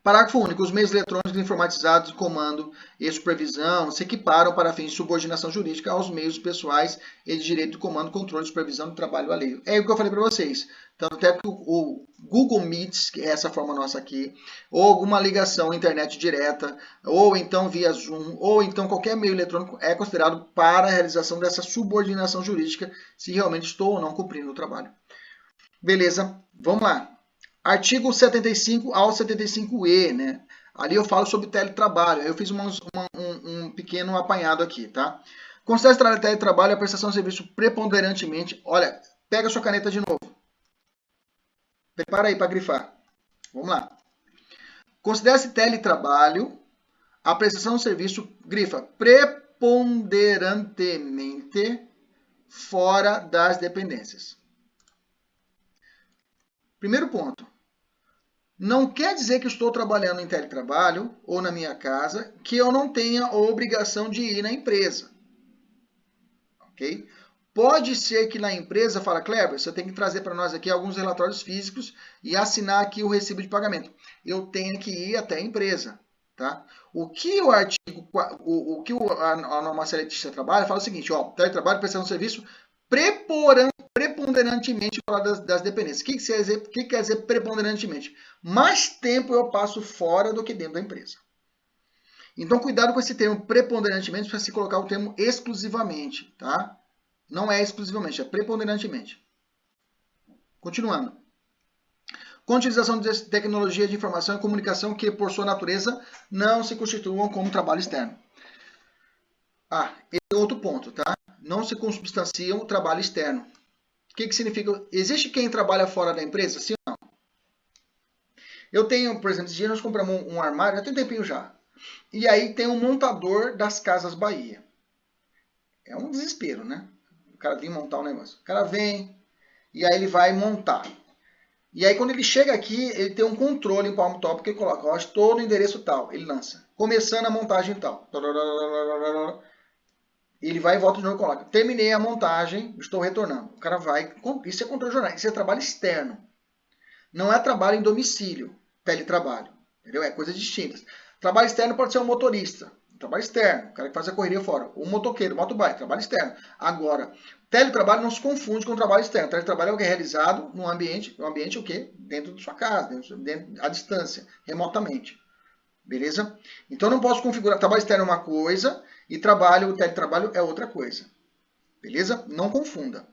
Parágrafo único. Os meios eletrônicos informatizados de comando e supervisão se equiparam para fins de subordinação jurídica aos meios pessoais e de direito de comando, controle e supervisão do trabalho alheio. É o que eu falei para vocês. Tanto até que o Google Meet, que é essa forma nossa aqui, ou alguma ligação à internet direta, ou então via Zoom, ou então qualquer meio eletrônico é considerado para a realização dessa subordinação jurídica, se realmente estou ou não cumprindo o trabalho. Beleza? Vamos lá. Artigo 75 ao 75E, né? Ali eu falo sobre teletrabalho. Eu fiz um pequeno apanhado aqui, tá? Considera teletrabalho a prestação de serviço preponderantemente. Olha, pega a sua caneta de novo. Prepara aí para grifar. Vamos lá. Considera-se teletrabalho a prestação de serviço, grifa, preponderantemente fora das dependências. Primeiro ponto. Não quer dizer que eu estou trabalhando em teletrabalho ou na minha casa que eu não tenha a obrigação de ir na empresa. Ok? Pode ser que na empresa fala, Kleber, você tem que trazer para nós aqui alguns relatórios físicos e assinar aqui o recibo de pagamento. Eu tenho que ir até a empresa. Tá? O que o artigo, o que a norma seletista trabalha, fala o seguinte, ó, teletrabalho, prestação de serviço preponderantemente fora das dependências. O que quer dizer preponderantemente? Mais tempo eu passo fora do que dentro da empresa. Então, cuidado com esse termo preponderantemente para se colocar o termo exclusivamente, tá? Não é exclusivamente, é preponderantemente. Continuando. Com a utilização de tecnologia de informação e comunicação que, por sua natureza, não se constituam como trabalho externo. Esse é outro ponto, tá? Não se consubstanciam o trabalho externo. O que significa? Existe quem trabalha fora da empresa? Sim ou não? Eu tenho, por exemplo, esse dia nós compramos um armário, já tem um tempinho já. E aí tem um montador das Casas Bahia. É um desespero, né? O cara vem montar um negócio. O cara vem e aí ele vai montar. E aí quando ele chega aqui, ele tem um controle em Palm Top que ele coloca, ó, estou no endereço tal, ele lança. Começando a montagem tal. Ele vai e volta de novo e coloca. Terminei a montagem, estou retornando. O cara vai, isso é controle jornal, isso é trabalho externo. Não é trabalho em domicílio, teletrabalho. Entendeu? É coisas distintas. Trabalho externo pode ser um motorista, trabalho externo, o cara que faz a correria fora. Um motoqueiro, motobike, trabalho externo. Agora, teletrabalho não se confunde com trabalho externo. Teletrabalho é o que é realizado no ambiente o quê? Dentro da sua casa, dentro à distância, remotamente. Beleza? Então não posso configurar, trabalho externo é uma coisa e teletrabalho é outra coisa. Beleza? Não confunda.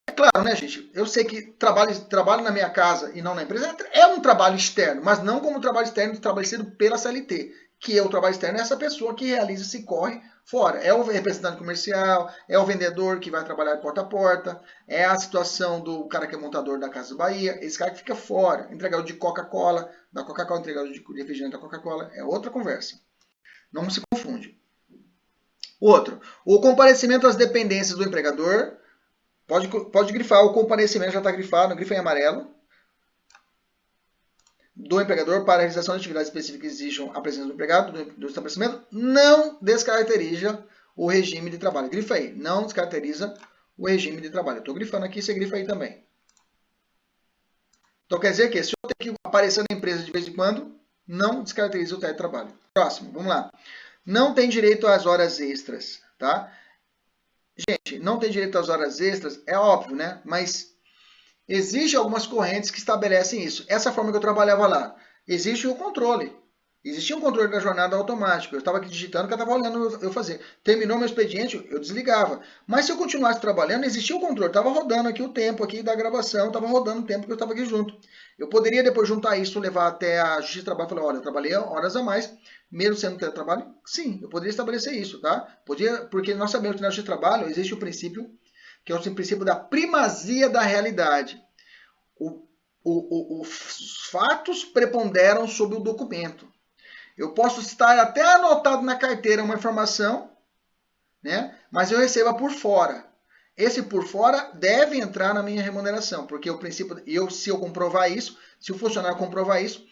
É claro, né, gente? Eu sei que trabalho na minha casa e não na empresa é um trabalho externo, mas não como trabalho externo estabelecido pela CLT, que é o trabalho externo é essa pessoa que realiza esse corre fora. É o representante comercial, é o vendedor que vai trabalhar porta a porta, é a situação do cara que é montador da Casa Bahia, esse cara que fica fora, entregador de Coca-Cola, da Coca-Cola, entregador de refrigerante da Coca-Cola, é outra conversa. Não se confunde. Outro, o comparecimento às dependências do empregador. Pode grifar, o comparecimento já está grifado, grifa em amarelo. Do empregador para a realização de atividades específicas que exijam a presença do empregado do estabelecimento, não descaracteriza o regime de trabalho. Grifa aí, não descaracteriza o regime de trabalho. Eu estou grifando aqui, você grifa aí também. Então quer dizer que se eu tenho que aparecer na empresa de vez em quando, não descaracteriza o teletrabalho. Próximo, vamos lá. Não tem direito às horas extras, tá? Gente, não tem direito às horas extras, é óbvio, né? Mas existem algumas correntes que estabelecem isso. Essa forma que eu trabalhava lá, existe o controle. Existia um controle da jornada automático. Eu estava aqui digitando, que eu estava olhando eu fazer. Terminou meu expediente, eu desligava. Mas se eu continuasse trabalhando, existia o controle. Estava rodando aqui o tempo aqui da gravação, estava rodando o tempo que eu estava aqui junto. Eu poderia depois juntar isso, levar até a Justiça do Trabalho e falar, olha, eu trabalhei horas a mais, mesmo sendo teletrabalho? Sim, eu poderia estabelecer isso, tá? Podia, porque nós sabemos que na Justiça do Trabalho existe o princípio, que é o princípio da primazia da realidade. Os fatos preponderam sobre o documento. Eu posso estar até anotado na carteira uma informação, né? Mas eu receba por fora. Esse por fora deve entrar na minha remuneração, porque o princípio, se eu comprovar isso, se o funcionário comprovar isso,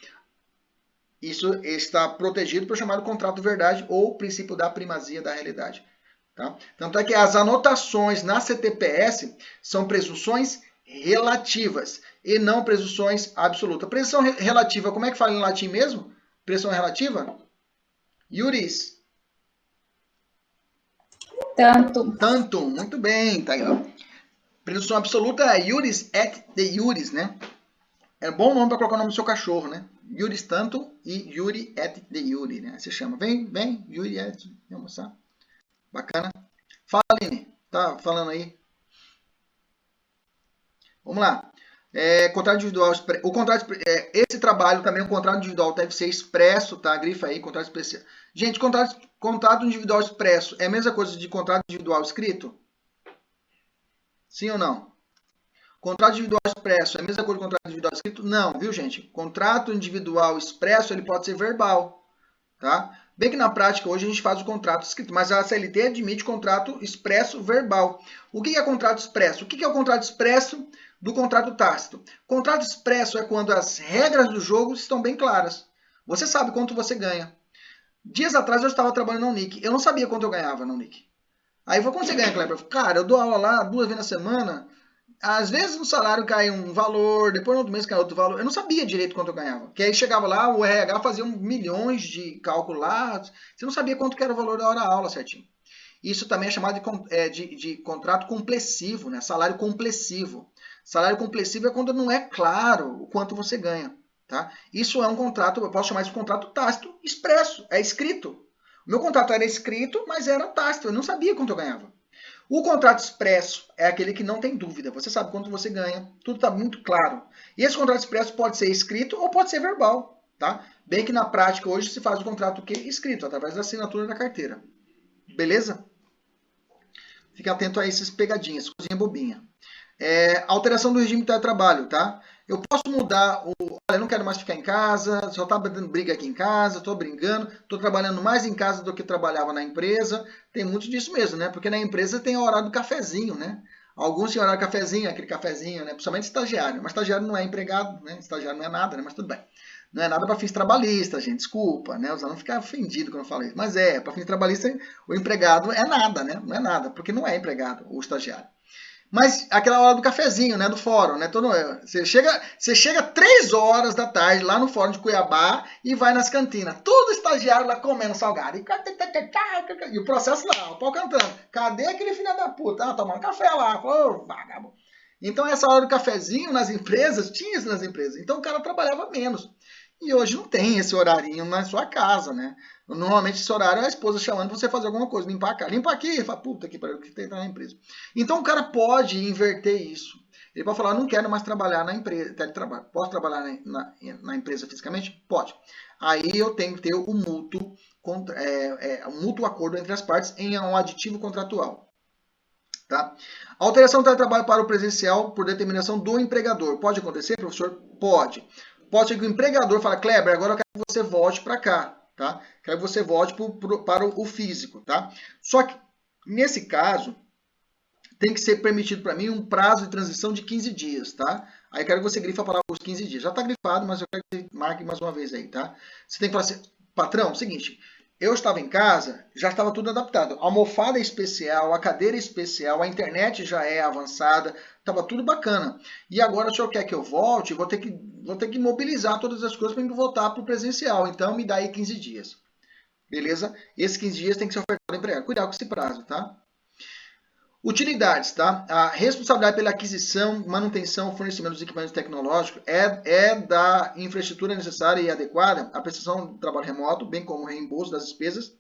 isso está protegido por chamado contrato de verdade ou princípio da primazia da realidade. Tá? Tanto é que as anotações na CTPS são presunções relativas e não presunções absolutas. Presunção relativa, como é que fala em latim mesmo? Presunção relativa? Iuris. Tantum, muito bem. Tá aí, ó. Presunção absoluta é iuris et de iuris, né? É bom nome para colocar o nome do seu cachorro, né? Iuris tantum e iuri et de iuri, né? Se chama. Vem, iuri et. Vamos mostrar. Bacana. Fala, Aline. Tá falando aí. Vamos lá. Contrato individual. Esse trabalho também, o contrato individual deve ser expresso, tá? Grifa aí, contrato especial. Gente, contrato individual expresso é a mesma coisa de contrato individual escrito? Sim ou não? Contrato individual expresso é a mesma coisa de contrato individual escrito? Não, viu, gente? Contrato individual expresso, ele pode ser verbal, tá? Bem que na prática hoje a gente faz o contrato escrito, mas a CLT admite contrato expresso verbal. O que é contrato expresso? O que é o contrato expresso? do contrato tácito. Contrato expresso é quando as regras do jogo estão bem claras. Você sabe quanto você ganha. Dias atrás eu estava trabalhando na Unic. Eu não sabia quanto eu ganhava na Unic. Aí, quanto você ganha, Kleber? Cara, eu dou aula lá 2 vezes na semana. Às vezes no salário cai um valor, depois no outro mês cai outro valor. Eu não sabia direito quanto eu ganhava. Que aí chegava lá, o RH fazia milhões de cálculos lá. Você não sabia quanto que era o valor da hora-aula certinho. Isso também é chamado de contrato complessivo, né? Salário complessivo. Salário complessivo é quando não é claro o quanto você ganha. Tá? Isso é um contrato, eu posso chamar isso de contrato tácito expresso, é escrito. O meu contrato era escrito, mas era tácito, eu não sabia quanto eu ganhava. O contrato expresso é aquele que não tem dúvida, você sabe quanto você ganha, tudo está muito claro. E esse contrato expresso pode ser escrito ou pode ser verbal. Tá? Bem que na prática hoje se faz o contrato escrito, através da assinatura da carteira. Beleza? Fique atento a essas pegadinhas, coisinha bobinha. Alteração do regime de teletrabalho, tá? Eu posso mudar olha, eu não quero mais ficar em casa, só tá dando briga aqui em casa, tô brigando, tô trabalhando mais em casa do que trabalhava na empresa. Tem muito disso mesmo, né? Porque na empresa tem a hora do cafezinho, né? Alguns têm horário do cafezinho, aquele cafezinho, né? Principalmente estagiário. Mas estagiário não é empregado, né? Estagiário não é nada, né? Mas tudo bem. Não é nada para fins trabalhistas, gente. Desculpa, né? Os alunos ficam ofendidos quando eu falo isso. Mas para fins trabalhistas, o empregado é nada, né? Não é nada, porque não é empregado o estagiário. Mas aquela hora do cafezinho, né, do fórum, né, você chega 3 horas da tarde lá no fórum de Cuiabá e vai nas cantinas, todo estagiário lá comendo salgado, e o processo lá, o pau cantando, cadê aquele filho da puta? Ah, tomando café lá, oh, vagabundo. Então essa hora do cafezinho nas empresas, tinha isso nas empresas, então o cara trabalhava menos. E hoje não tem esse horarinho na sua casa, né? Normalmente esse horário é a esposa chamando pra você fazer alguma coisa, limpar a casa. Limpa aqui, fala, puta que pariu, que tem na empresa. Então o cara pode inverter isso. Ele pode falar, não quero mais trabalhar na empresa, teletrabalho. Posso trabalhar na empresa fisicamente? Pode. Aí eu tenho que ter o mútuo acordo entre as partes em um aditivo contratual. Tá? Alteração do teletrabalho para o presencial por determinação do empregador. Pode acontecer, professor? Pode. Pode ser que o empregador fale, Kleber, agora eu quero que você volte para cá, tá? Quero que você volte para o físico, tá? Só que, nesse caso, tem que ser permitido para mim um prazo de transição de 15 dias, tá? Aí quero que você grife a palavra os 15 dias. Já está grifado, mas eu quero que você marque mais uma vez aí, tá? Você tem que falar assim, patrão, seguinte, eu estava em casa, já estava tudo adaptado. A almofada é especial, a cadeira é especial, a internet já é avançada, estava tudo bacana. E agora o senhor quer que eu volte, vou ter que mobilizar todas as coisas para eu voltar para o presencial. Então me dá aí 15 dias. Beleza? Esses 15 dias tem que ser ofertado ao empregado. Cuidado com esse prazo, tá? Utilidades, tá? A responsabilidade pela aquisição, manutenção, fornecimento dos equipamentos tecnológicos é da infraestrutura necessária e adequada à prestação de trabalho remoto, bem como o reembolso das despesas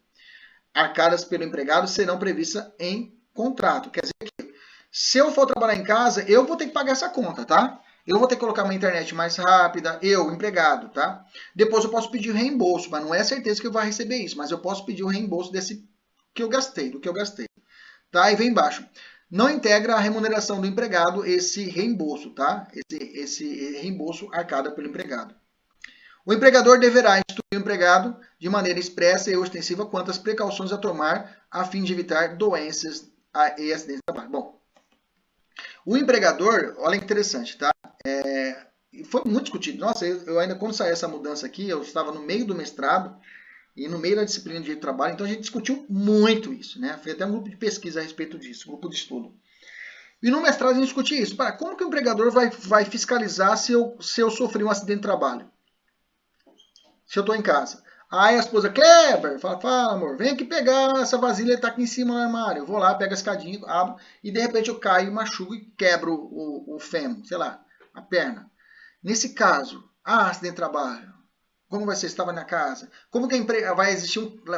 arcadas pelo empregado serão previstas em contrato. Quer dizer que se eu for trabalhar em casa, eu vou ter que pagar essa conta, tá? Eu vou ter que colocar uma internet mais rápida, eu, empregado, tá? Depois eu posso pedir o reembolso, mas não é certeza que eu vou receber isso, mas eu posso pedir o reembolso do que eu gastei. Tá? Aí vem embaixo. Não integra a remuneração do empregado esse reembolso, tá? Esse reembolso arcado pelo empregado. O empregador deverá instruir o empregado de maneira expressa e ostensiva quanto às precauções a tomar a fim de evitar doenças e acidentes de trabalho. Bom, o empregador, olha que interessante, tá? Foi muito discutido. Nossa, eu ainda quando saiu essa mudança aqui, eu estava no meio do mestrado, e no meio da disciplina de direito do trabalho, então a gente discutiu muito isso, né? Foi até um grupo de pesquisa a respeito disso, um grupo de estudo. E no mestrado a gente discutia isso. Como que o empregador vai fiscalizar se eu sofri um acidente de trabalho? Se eu estou em casa. Aí a esposa, Kleber, fala, amor, vem aqui pegar essa vasilha que está aqui em cima no armário. Eu vou lá, pego a escadinha, abro, e de repente eu caio, machuco e quebro o fêmur, sei lá, a perna. Nesse caso, acidente de trabalho. Como vai ser? Estava na casa. Como que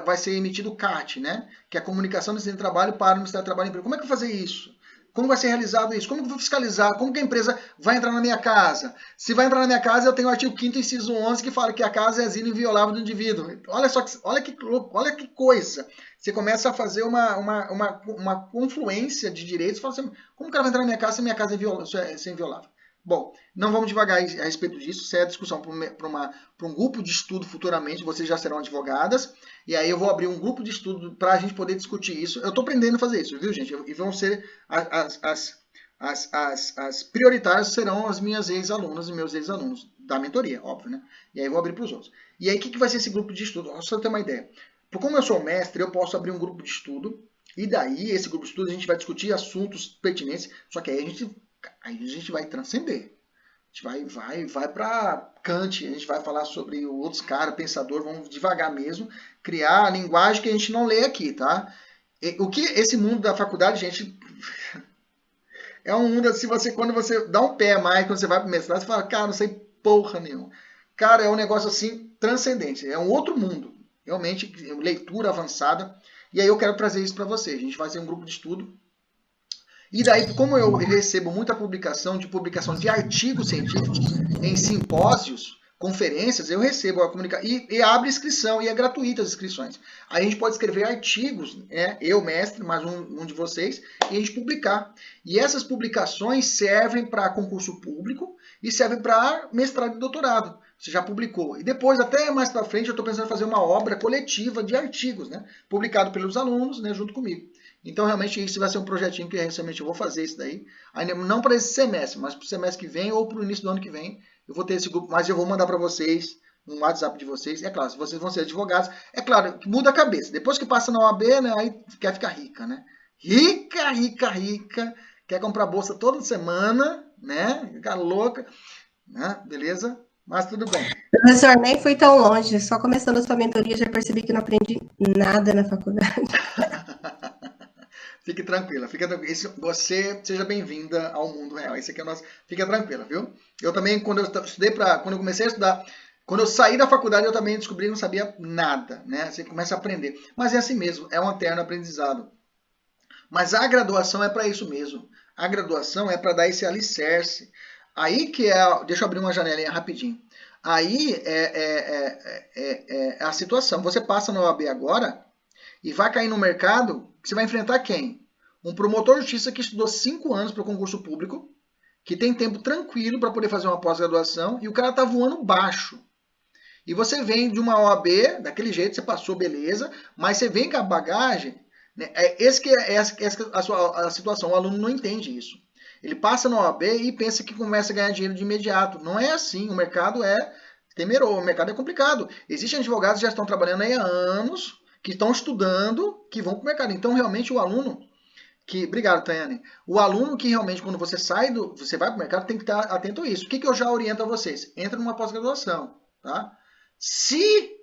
vai ser emitido o CAT, né? Que é a comunicação do acidente de trabalho para o Ministério do Trabalho e Emprego. Como é que eu vou fazer isso? Como vai ser realizado isso? Como que eu vou fiscalizar? Como que a empresa vai entrar na minha casa? Se vai entrar na minha casa, eu tenho o artigo 5º, inciso 11, que fala que a casa é asilo inviolável do indivíduo. Olha só, olha que coisa. Você começa a fazer uma confluência de direitos. Fala assim, como que ela vai entrar na minha casa se a minha casa é inviolável? Bom, não vamos devagar a respeito disso, isso é a discussão para um grupo de estudo futuramente, vocês já serão advogadas, e aí eu vou abrir um grupo de estudo para a gente poder discutir isso. Eu estou aprendendo a fazer isso, viu, gente? E vão ser As prioritárias serão as minhas ex-alunas e meus ex-alunos, da mentoria, óbvio, né? E aí eu vou abrir para os outros. E aí o que vai ser esse grupo de estudo? Só pra ter uma ideia. Como eu sou mestre, eu posso abrir um grupo de estudo, e daí, esse grupo de estudo, a gente vai discutir assuntos pertinentes, só que aí a gente vai transcender. A gente vai para Kant, a gente vai falar sobre outros caras, pensador, vamos devagar mesmo, criar a linguagem que a gente não lê aqui, tá? O que esse mundo da faculdade, gente, é um mundo assim, quando você dá um pé a mais, quando você vai para o mestrado, você fala, cara, não sei porra nenhuma. Cara, é um negócio assim, transcendente, é um outro mundo. Realmente, leitura avançada. E aí eu quero trazer isso para vocês. A gente vai fazer um grupo de estudo. E daí, como eu recebo muita publicação de artigos científicos em simpósios, conferências, eu recebo a comunicação e abre inscrição, e é gratuita as inscrições. Aí a gente pode escrever artigos, né? Eu, mestre, mais um de vocês, e a gente publicar. E essas publicações servem para concurso público e servem para mestrado e doutorado. Você já publicou. E depois, até mais para frente, eu estou pensando em fazer uma obra coletiva de artigos, né? Publicado pelos alunos, né? Junto comigo. Então, realmente, isso vai ser um projetinho que realmente eu vou fazer isso daí. Ainda não para esse semestre, mas para o semestre que vem ou para o início do ano que vem. Eu vou ter esse grupo, mas eu vou mandar para vocês no WhatsApp de vocês. É claro, se vocês vão ser advogados, é claro, muda a cabeça. Depois que passa na OAB, né, aí quer ficar rica, né? Rica, rica, rica. Quer comprar bolsa toda semana, né? Ficar louca, né? Beleza? Mas tudo bem. Professor, nem fui tão longe. Só começando a sua mentoria, já percebi que não aprendi nada na faculdade. Fique tranquila, você seja bem-vinda ao mundo real. Esse aqui é o nosso. Fica tranquila, viu? Eu também, quando eu comecei a estudar, quando eu saí da faculdade, eu também descobri que não sabia nada, né? Você começa a aprender. Mas é assim mesmo, é um eterno aprendizado. Mas a graduação é para isso mesmo. A graduação é para dar esse alicerce. Aí que é. Deixa eu abrir uma janelinha rapidinho. Aí é a situação. Você passa na OAB agora e vai cair no mercado, você vai enfrentar quem? Um promotor de justiça que estudou 5 anos para o concurso público, que tem tempo tranquilo para poder fazer uma pós-graduação, e o cara está voando baixo. E você vem de uma OAB, daquele jeito, você passou, beleza, mas você vem com a bagagem, né? Essa é a situação, o aluno não entende isso. Ele passa na OAB e pensa que começa a ganhar dinheiro de imediato. Não é assim, o mercado é temeroso, o mercado é complicado. Existem advogados que já estão trabalhando aí há anos, que estão estudando, que vão para o mercado. Então, realmente, o aluno que... Obrigado, Tayane. O aluno que realmente, quando você você vai para o mercado, tem que estar atento a isso. O que eu já oriento a vocês? Entra numa pós-graduação, tá? Se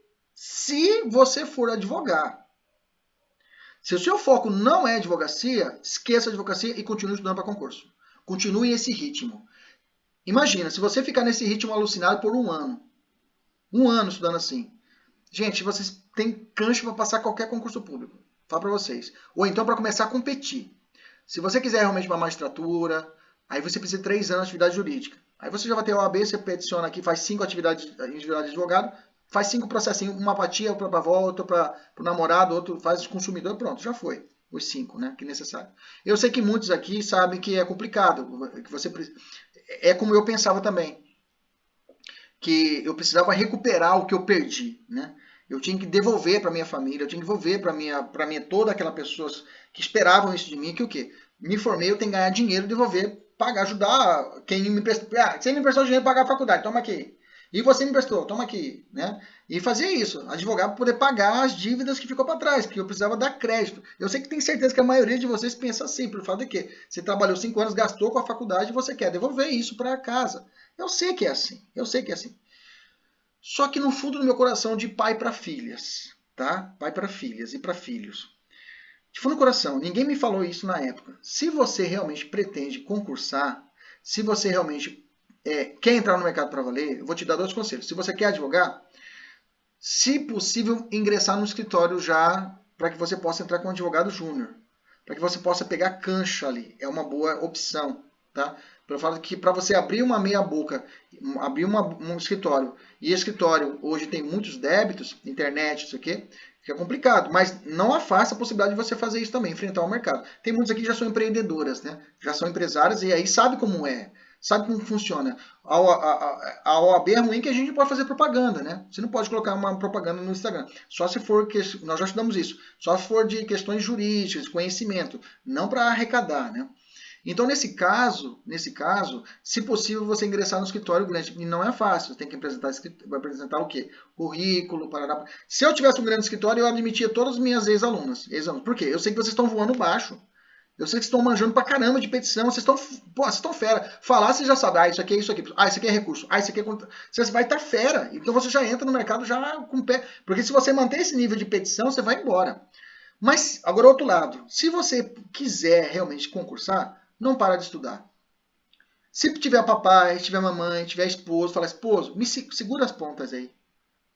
você for advogar, se o seu foco não é advocacia, esqueça a advocacia e continue estudando para concurso. Continue esse ritmo. Imagina, se você ficar nesse ritmo alucinado por um ano estudando assim, gente, vocês têm cancha para passar qualquer concurso público. Falo para vocês. Ou então para começar a competir. Se você quiser realmente uma magistratura, aí você precisa de 3 anos de atividade jurídica. Aí você já vai ter a OAB, você peticiona aqui, faz 5 atividades individuais de advogado, faz 5 processinhos, uma para tia, outra para avó, outra para o namorado, outro faz o consumidor, pronto, já foi. Os 5, né, que é necessário. Eu sei que muitos aqui sabem que é complicado, que você é como eu pensava também, que eu precisava recuperar o que eu perdi, né? Eu tinha que devolver para minha família, eu tinha que devolver para minha toda aquela pessoas que esperavam isso de mim, que o quê? Me formei, eu tenho que ganhar dinheiro, devolver, pagar, ajudar quem me emprestou. Você me emprestou dinheiro para pagar a faculdade, toma aqui. E você me emprestou, toma aqui, né? E fazia isso, advogar para poder pagar as dívidas que ficou para trás, que eu precisava dar crédito. Eu sei que tenho certeza que a maioria de vocês pensa assim, por fato de que você trabalhou 5 anos, gastou com a faculdade e você quer devolver isso para casa. Eu sei que é assim, eu sei que é assim. Só que no fundo do meu coração, de pai para filhas, tá? Pai para filhas e para filhos. De fundo do coração, ninguém me falou isso na época. Se você realmente pretende concursar, se você realmente quer entrar no mercado para valer, eu vou te dar 2 conselhos. Se você quer advogar, se possível, ingressar no escritório já, para que você possa entrar como advogado júnior, para que você possa pegar cancha ali. É uma boa opção, tá? Pelo fato que para você abrir uma meia boca, abrir um escritório, e escritório hoje tem muitos débitos, internet, isso aqui, fica complicado, mas não afasta a possibilidade de você fazer isso também, enfrentar o mercado. Tem muitos aqui que já são empreendedoras, né? Já são empresárias e aí sabe como é, sabe como funciona. A OAB é ruim que a gente pode fazer propaganda, né? Você não pode colocar uma propaganda no Instagram. Só se for, nós já estudamos isso, só se for de questões jurídicas, conhecimento, não para arrecadar, né? Então, nesse caso, se possível, você ingressar no escritório grande. E não é fácil, você tem que apresentar o quê? Currículo, parará. Se eu tivesse um grande escritório, eu admitia todas as minhas ex-alunas. Por quê? Eu sei que vocês estão voando baixo. Eu sei que vocês estão manjando pra caramba de petição. Vocês estão fera. Falar, você já sabe. Isso aqui é isso aqui. Isso aqui é recurso. Isso aqui é... Você vai estar fera. Então, você já entra no mercado já com o pé. Porque se você manter esse nível de petição, você vai embora. Mas, agora, outro lado. Se você quiser realmente concursar, não para de estudar. Se tiver papai, tiver mamãe, tiver esposo, fala, esposo, me segura as pontas aí.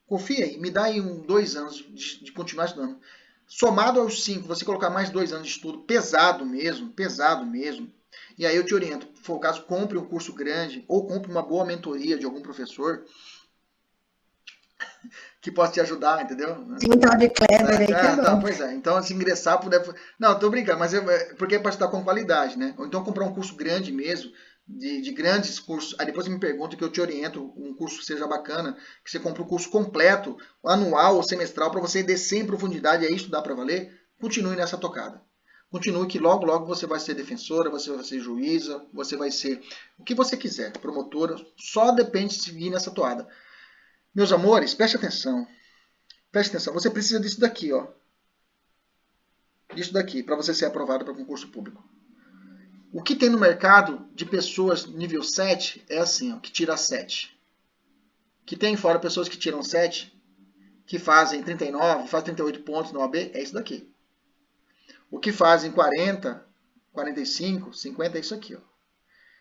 Confia aí, me dá aí 2 anos de continuar estudando. Somado aos 5, você colocar mais 2 anos de estudo, pesado mesmo. E aí eu te oriento, se for o caso, compre um curso grande ou compre uma boa mentoria de algum professor que possa te ajudar, entendeu? Tem um tal de Clever aí que é bom. Pois é. Então, se ingressar, puder... Não, tô brincando, mas porque é para estudar com qualidade, né? Ou então comprar um curso grande mesmo, de grandes cursos. Aí depois você me pergunta que eu te oriento, um curso que seja bacana, que você compre um curso completo, anual ou semestral, para você descer em profundidade e aí estudar para valer. Continue nessa tocada. Continue que logo, logo você vai ser defensora, você vai ser juíza, você vai ser o que você quiser, promotora. Só depende de seguir nessa toada. Meus amores, preste atenção. Preste atenção. Você precisa disso daqui, ó. Disso daqui, para você ser aprovado para concurso público. O que tem no mercado de pessoas nível 7 é assim, ó, que tira 7. Que tem fora pessoas que tiram 7, que fazem 39, fazem 38 pontos na OAB, é isso daqui. O que fazem 40, 45, 50 é isso aqui, ó.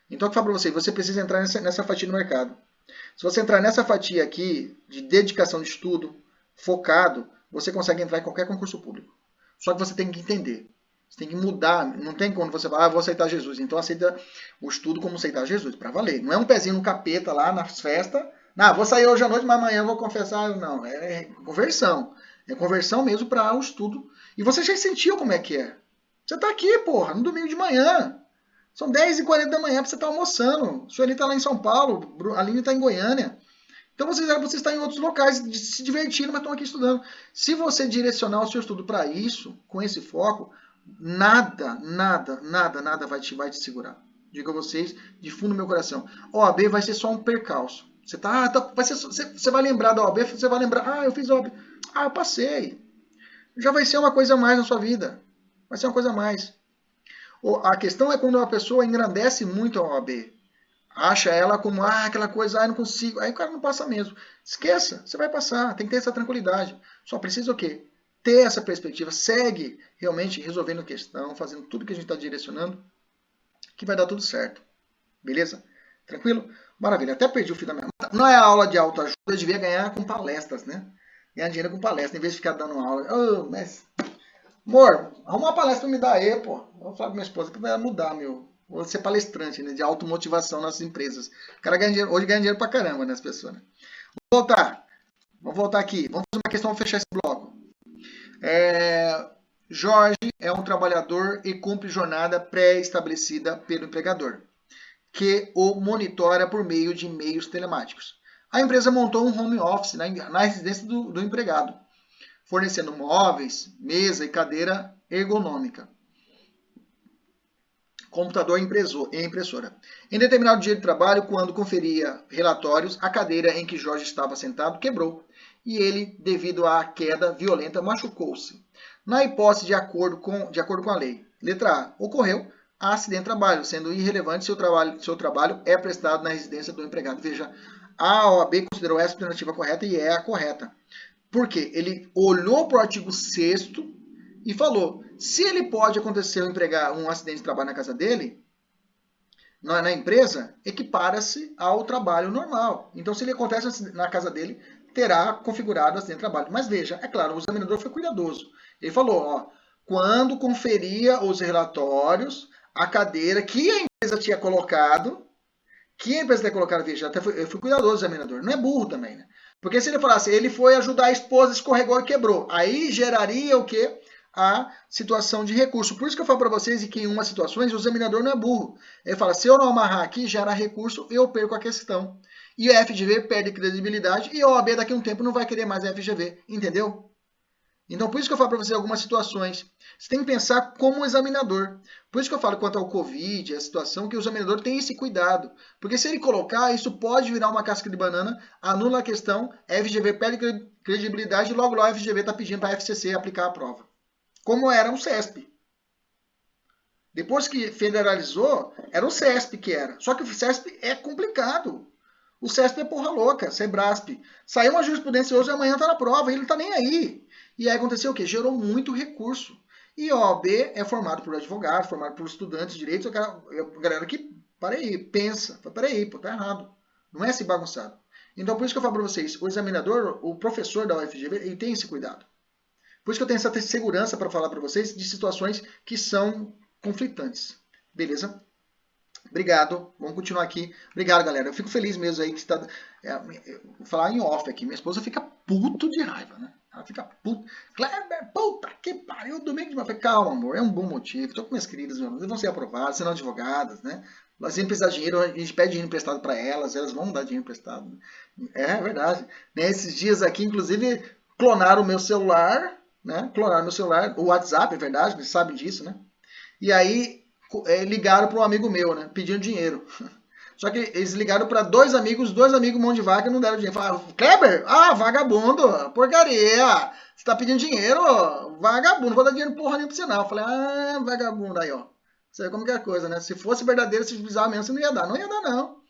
Então, o que eu falo para você? Você precisa entrar nessa fatia do mercado. Se você entrar nessa fatia aqui de dedicação de estudo, focado, você consegue entrar em qualquer concurso público. Só que você tem que entender. Você tem que mudar. Não tem quando você fala, vou aceitar Jesus. Então aceita o estudo como aceitar Jesus, para valer. Não é um pezinho no capeta lá nas festas. Não, vou sair hoje à noite, mas amanhã vou confessar. Não, é conversão. É conversão mesmo para o estudo. E você já sentiu como é que é. Você está aqui, porra, no domingo de manhã. São 10h40 da manhã para você estar almoçando. A Sueli está lá em São Paulo, a Aline está em Goiânia. Então você está em outros locais se divertindo, mas estão aqui estudando. Se você direcionar o seu estudo para isso, com esse foco, nada vai te segurar. Digo a vocês, de fundo do meu coração. OAB vai ser só um percalço. Você vai lembrar da OAB, você vai lembrar, eu fiz OAB. Eu passei. Já vai ser uma coisa a mais na sua vida. Vai ser uma coisa a mais. A questão é quando uma pessoa engrandece muito a OAB. Acha ela como, aquela coisa, não consigo. Aí o cara não passa mesmo. Esqueça, você vai passar. Tem que ter essa tranquilidade. Só precisa o quê? Ter essa perspectiva. Segue realmente resolvendo a questão, fazendo tudo que a gente está direcionando, que vai dar tudo certo. Beleza? Tranquilo? Maravilha. Até perdi o fio da minha... Não é aula de autoajuda, eu devia ganhar com palestras, né? Ganhar dinheiro com palestra, em vez de ficar dando aula. Mas... Amor, arruma uma palestra pra me dar aí, pô. Eu vou falar pra minha esposa que vai mudar, vou ser palestrante, né, de automotivação nas empresas. O cara ganha dinheiro, hoje ganha dinheiro pra caramba, né, as pessoas. Né? Vamos voltar aqui. Vamos fazer uma questão, vamos fechar esse bloco. Jorge é um trabalhador e cumpre jornada pré-estabelecida pelo empregador, que o monitora por meio de meios telemáticos. A empresa montou um home office na residência do empregado, fornecendo móveis, mesa e cadeira ergonômica, computador e impressora. Em determinado dia de trabalho, quando conferia relatórios, a cadeira em que Jorge estava sentado quebrou e ele, devido à queda violenta, machucou-se. Na hipótese de acordo com a lei. Letra A. Ocorreu acidente de trabalho, sendo irrelevante se o trabalho é prestado na residência do empregado. Veja, a OAB considerou essa alternativa correta e é a correta. Por quê? Ele olhou para o artigo 6º e falou, se ele pode acontecer um acidente de trabalho na casa dele, na empresa, equipara-se ao trabalho normal. Então, se ele acontece na casa dele, terá configurado acidente de trabalho. Mas veja, é claro, o examinador foi cuidadoso. Ele falou, quando conferia os relatórios, a cadeira que a empresa tinha colocado, veja, até eu fui cuidadoso, examinador. Não é burro também, né? Porque se ele falasse, ele foi ajudar a esposa, escorregou e quebrou. Aí geraria o quê? A situação de recurso. Por isso que eu falo para vocês que em umas situações o examinador não é burro. Ele fala, se eu não amarrar aqui, gera recurso, eu perco a questão. E a FGV perde credibilidade e a OAB daqui a um tempo não vai querer mais a FGV. Entendeu? Então, por isso que eu falo para você algumas situações. Você tem que pensar como examinador. Por isso que eu falo quanto ao Covid, a situação, que o examinador tem esse cuidado. Porque se ele colocar, isso pode virar uma casca de banana, anula a questão, a FGV perde credibilidade e logo a FGV está pedindo para a FCC aplicar a prova. Como era o CESP. Depois que federalizou, era o CESP que era. Só que o CESP é complicado. O CESP é porra louca, Sebrasp. Saiu uma jurisprudência hoje e amanhã está na prova, e ele não está nem aí. E aí aconteceu o quê? Gerou muito recurso. E a OAB é formado por advogados, formado por estudantes de direito, a galera que, peraí, pensa, peraí, pô, tá errado. Não é assim bagunçado. Então, por isso que eu falo para vocês, o examinador, o professor da UFGV, ele tem esse cuidado. Por isso que eu tenho essa segurança para falar para vocês de situações que são conflitantes. Beleza? Obrigado. Vamos continuar aqui. Obrigado, galera. Eu fico feliz mesmo aí que está... vou falar em off aqui. Minha esposa fica puto de raiva, né? Ela fica puta. Kleber, puta que pariu, domingo de manhã. Eu falei, calma, amor, é um bom motivo. Estou com minhas queridas, elas vão ser aprovadas, serão advogadas, né? Elas vão precisar de dinheiro, a gente pede dinheiro emprestado para elas, elas vão dar dinheiro emprestado. É verdade. Nesses dias aqui, inclusive, clonaram o meu celular, né? Clonaram meu celular, o WhatsApp, é verdade, eles sabem disso, né? E aí ligaram para um amigo meu, né? Pedindo dinheiro. Só que eles ligaram para dois amigos mão de vaca, não deram dinheiro. Falaram, Kleber, vagabundo, porcaria, você tá pedindo dinheiro, vagabundo, não vou dar dinheiro porra nenhuma pra você não. Eu falei, vagabundo, aí ó, você vê como que é a coisa, né? Se fosse verdadeiro, se precisava mesmo, você não ia dar não.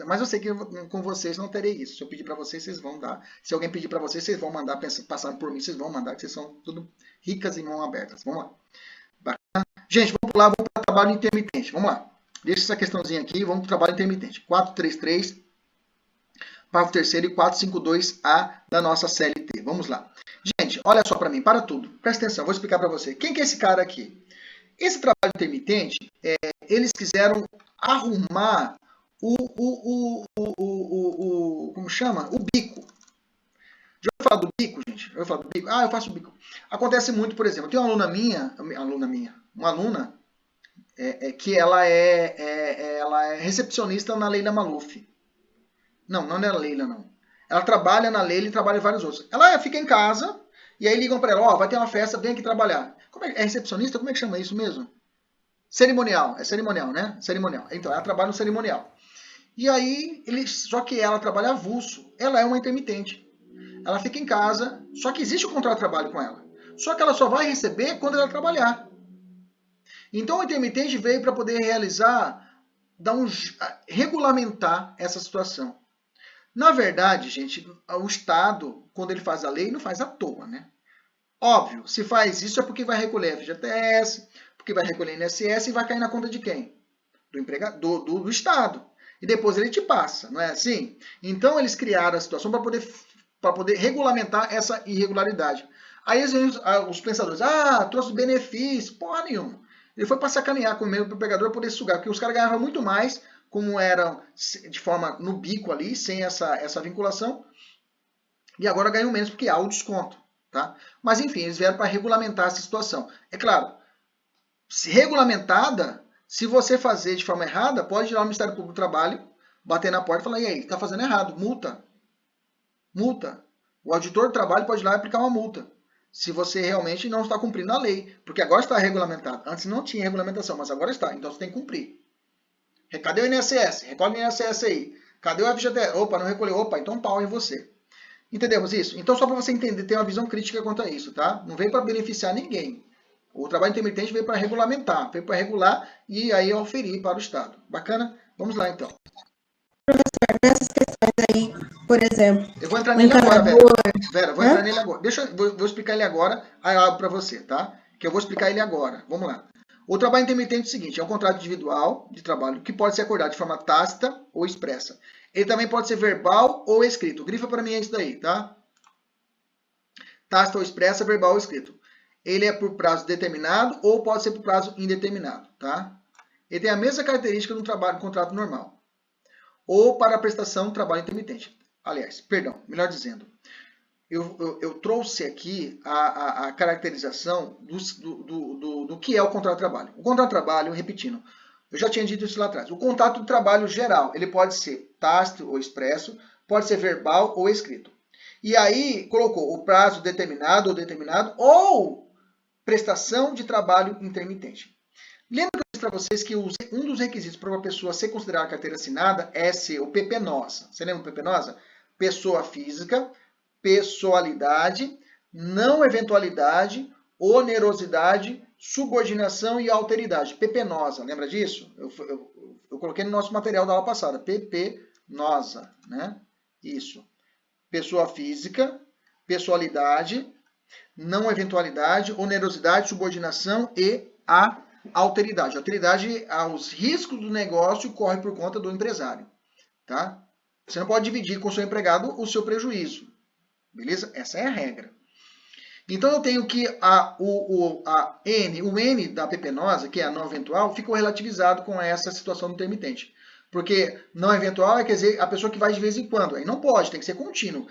Mas eu sei que com vocês não terei isso. Se eu pedir para vocês, vocês vão dar. Se alguém pedir para vocês, vocês vão mandar, passando por mim, vocês vão mandar, que vocês são tudo ricas e mão abertas. Vamos lá. Bacana. Gente, vamos pular, vamos para trabalho intermitente. Vamos lá. Deixa essa questãozinha aqui, vamos para o trabalho intermitente. 433, parágrafo 3º e 452A da nossa CLT. Vamos lá. Gente, olha só para mim, para tudo. Presta atenção, vou explicar para você. Quem que é esse cara aqui? Esse trabalho intermitente, eles quiseram arrumar como chama? O bico. Já ouviu falar do bico, gente? Eu falo do bico? Eu faço bico. Acontece muito, por exemplo, tem uma aluna que ela é recepcionista na Leila Maluf. Não é a Leila, não. Ela trabalha na Leila e trabalha em vários outros. Ela fica em casa e aí ligam para ela, vai ter uma festa, vem aqui trabalhar. É recepcionista? Como é que chama isso mesmo? Cerimonial. É cerimonial, né? Cerimonial. Então, ela trabalha no cerimonial. E aí, só que ela trabalha avulso. Ela é uma intermitente. Ela fica em casa, só que existe um contrato de trabalho com ela. Só que ela só vai receber quando ela trabalhar. Então, o intermitente veio para poder regulamentar essa situação. Na verdade, gente, o Estado, quando ele faz a lei, não faz à toa, né? Óbvio, se faz isso é porque vai recolher FGTS, porque vai recolher INSS e vai cair na conta de quem? Do Estado. E depois ele te passa, não é assim? Então, eles criaram a situação para poder regulamentar essa irregularidade. Aí os pensadores, trouxe benefício, porra nenhuma. Ele foi para sacanear com o meio do empregador poder sugar, porque os caras ganhavam muito mais, como eram de forma no bico ali, sem essa vinculação, e agora ganham menos porque há o desconto. Tá? Mas enfim, eles vieram para regulamentar essa situação. É claro, se regulamentada, se você fazer de forma errada, pode ir lá no Ministério Público do Trabalho, bater na porta e falar, e aí, está fazendo errado, multa. Multa. O auditor do trabalho pode ir lá e aplicar uma multa. Se você realmente não está cumprindo a lei. Porque agora está regulamentado. Antes não tinha regulamentação, mas agora está. Então você tem que cumprir. Cadê o INSS? Recolhe o INSS aí. Cadê o FGTS? Opa, não recolheu. Opa, então pau em você. Entendemos isso? Então só para você entender, ter uma visão crítica quanto a isso, tá? Não veio para beneficiar ninguém. O trabalho intermitente veio para regulamentar. Veio para regular e aí oferir para o Estado. Bacana? Vamos lá então. Professor, nessas questões aí, por exemplo... Eu vou entrar nele agora, Vera. Vou entrar nele agora. Vou explicar ele agora, aí eu abro para você, tá? Que eu vou explicar ele agora. Vamos lá. O trabalho intermitente é o seguinte, é um contrato individual de trabalho que pode ser acordado de forma tácita ou expressa. Ele também pode ser verbal ou escrito. Grifa para mim isso daí, tá? Tácita ou expressa, verbal ou escrito. Ele é por prazo determinado ou pode ser por prazo indeterminado, tá? Ele tem a mesma característica do trabalho, contrato normal. Ou para a prestação de trabalho intermitente. Aliás, perdão, melhor dizendo, eu trouxe aqui a caracterização do que é o contrato de trabalho. O contrato de trabalho, repetindo, eu já tinha dito isso lá atrás. O contrato de trabalho geral, ele pode ser tácito ou expresso, pode ser verbal ou escrito. E aí colocou o prazo determinado ou determinado ou prestação de trabalho intermitente. Lembra que eu disse para vocês que um dos requisitos para uma pessoa ser considerada carteira assinada é ser o PP-NOSA. Você lembra o PP-NOSA? Pessoa física, pessoalidade, não eventualidade, onerosidade, subordinação e alteridade. PP-NOSA, lembra disso? Eu coloquei no nosso material da aula passada. PP-NOSA, né? Isso. Pessoa física, pessoalidade, não eventualidade, onerosidade, subordinação e a alteridade. Alteridade aos riscos do negócio corre por conta do empresário, tá? Você não pode dividir com o seu empregado o seu prejuízo, beleza? Essa é a regra. Então eu tenho que o N da PP-NOSA, que é a não eventual, ficou relativizado com essa situação do intermitente. Porque não eventual quer dizer a pessoa que vai de vez em quando. Aí não pode, tem que ser contínuo.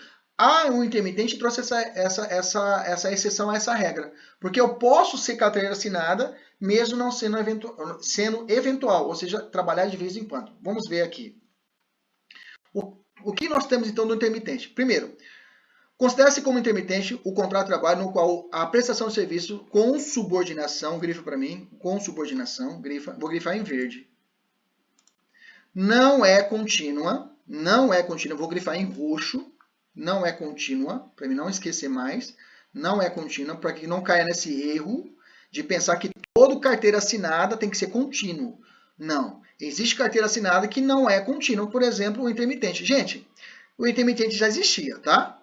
O intermitente trouxe essa exceção a essa regra. Porque eu posso ser carteira assinada, mesmo não sendo eventual, ou seja, trabalhar de vez em quando. Vamos ver aqui. O que nós temos então do intermitente? Primeiro, considera-se como intermitente o contrato de trabalho no qual a prestação de serviço com subordinação, grifa para mim, com subordinação, vou grifar em verde. Não é contínua, vou grifar em roxo, não é contínua, para mim não esquecer mais, não é contínua, para que não caia nesse erro de pensar que todo carteira assinada tem que ser contínuo. Não, existe carteira assinada que não é contínua, por exemplo, o intermitente. Gente, o intermitente já existia, tá?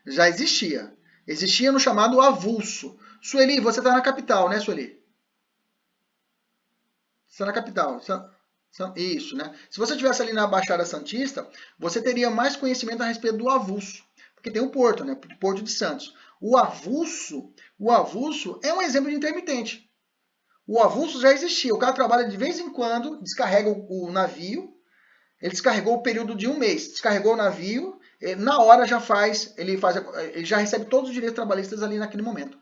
Já existia. Existia no chamado avulso. Sueli, você está na capital, né, Sueli? Você está na capital. Isso, né? Se você estivesse ali na Baixada Santista, você teria mais conhecimento a respeito do avulso. Porque tem o Porto, né? O Porto de Santos. O avulso é um exemplo de intermitente. O avulso já existia. O cara trabalha de vez em quando, descarrega o navio. Ele descarregou o período de um mês. Descarregou o navio, na hora já ele já recebe todos os direitos trabalhistas ali naquele momento,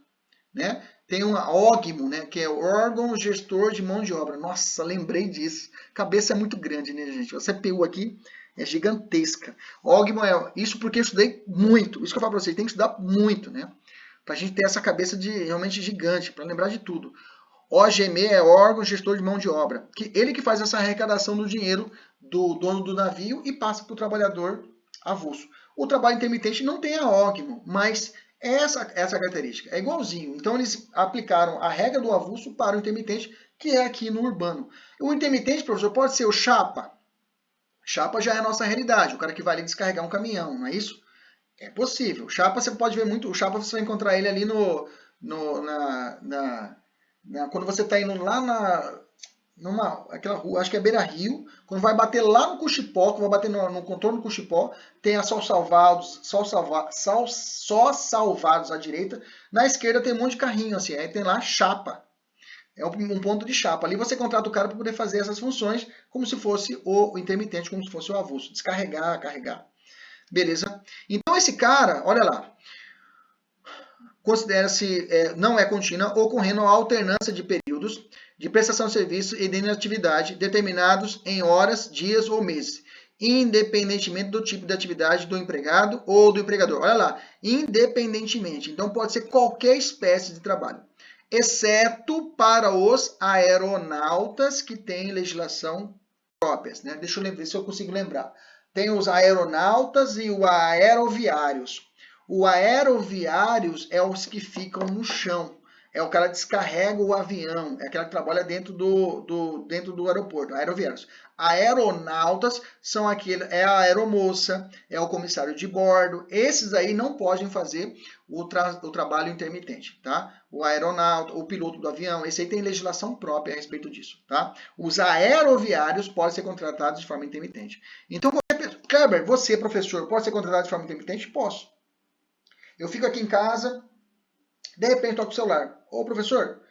né? Tem um OGMO, né, que é o órgão gestor de mão de obra. Nossa, lembrei disso. Cabeça é muito grande, né, gente? A CPU aqui é gigantesca. OGMO é isso porque eu estudei muito. Isso que eu falo para vocês, tem que estudar muito, né? Pra gente ter essa cabeça realmente gigante, para lembrar de tudo. OGM é órgão gestor de mão de obra. Ele que faz essa arrecadação do dinheiro do dono do navio e passa para o trabalhador avulso. O trabalho intermitente não tem a OGMO, mas essa característica é igualzinho. Então eles aplicaram a regra do avulso para o intermitente, que é aqui no urbano. O intermitente, professor, pode ser o chapa. Chapa já é a nossa realidade, o cara que vai ali descarregar um caminhão, não é isso? É possível. Chapa você pode ver muito, o chapa você vai encontrar ele ali quando você está indo lá aquela rua, acho que é Beira Rio, quando vai bater lá no Cuxipó, que vai bater no contorno do Cuxipó, tem a Só Salvados à direita, na esquerda tem um monte de carrinho, assim, aí tem lá chapa, é um ponto de chapa. Ali você contrata o cara para poder fazer essas funções, como se fosse o intermitente, como se fosse o avulso, descarregar, carregar. Beleza? Então esse cara, olha lá, considera-se não é contínua, ocorrendo a alternância de períodos de prestação de serviço e de inatividade determinados em horas, dias ou meses, independentemente do tipo de atividade do empregado ou do empregador. Olha lá, independentemente. Então pode ser qualquer espécie de trabalho, exceto para os aeronautas que têm legislação próprias, né? Deixa eu ver se eu consigo lembrar. Tem os aeronautas e os aeroviários. O aeroviários é os que ficam no chão. É o cara que descarrega o avião. É aquela que trabalha dentro do aeroporto. Aeroviários. Aeronautas são é a aeromoça, é o comissário de bordo. Esses aí não podem fazer o trabalho intermitente, tá? O aeronauta, o piloto do avião, esse aí tem legislação própria a respeito disso, tá? Os aeroviários podem ser contratados de forma intermitente. Então, Kleber, você, professor, pode ser contratado de forma intermitente? Posso. Eu fico aqui em casa, de repente toco o celular. Ô, professor,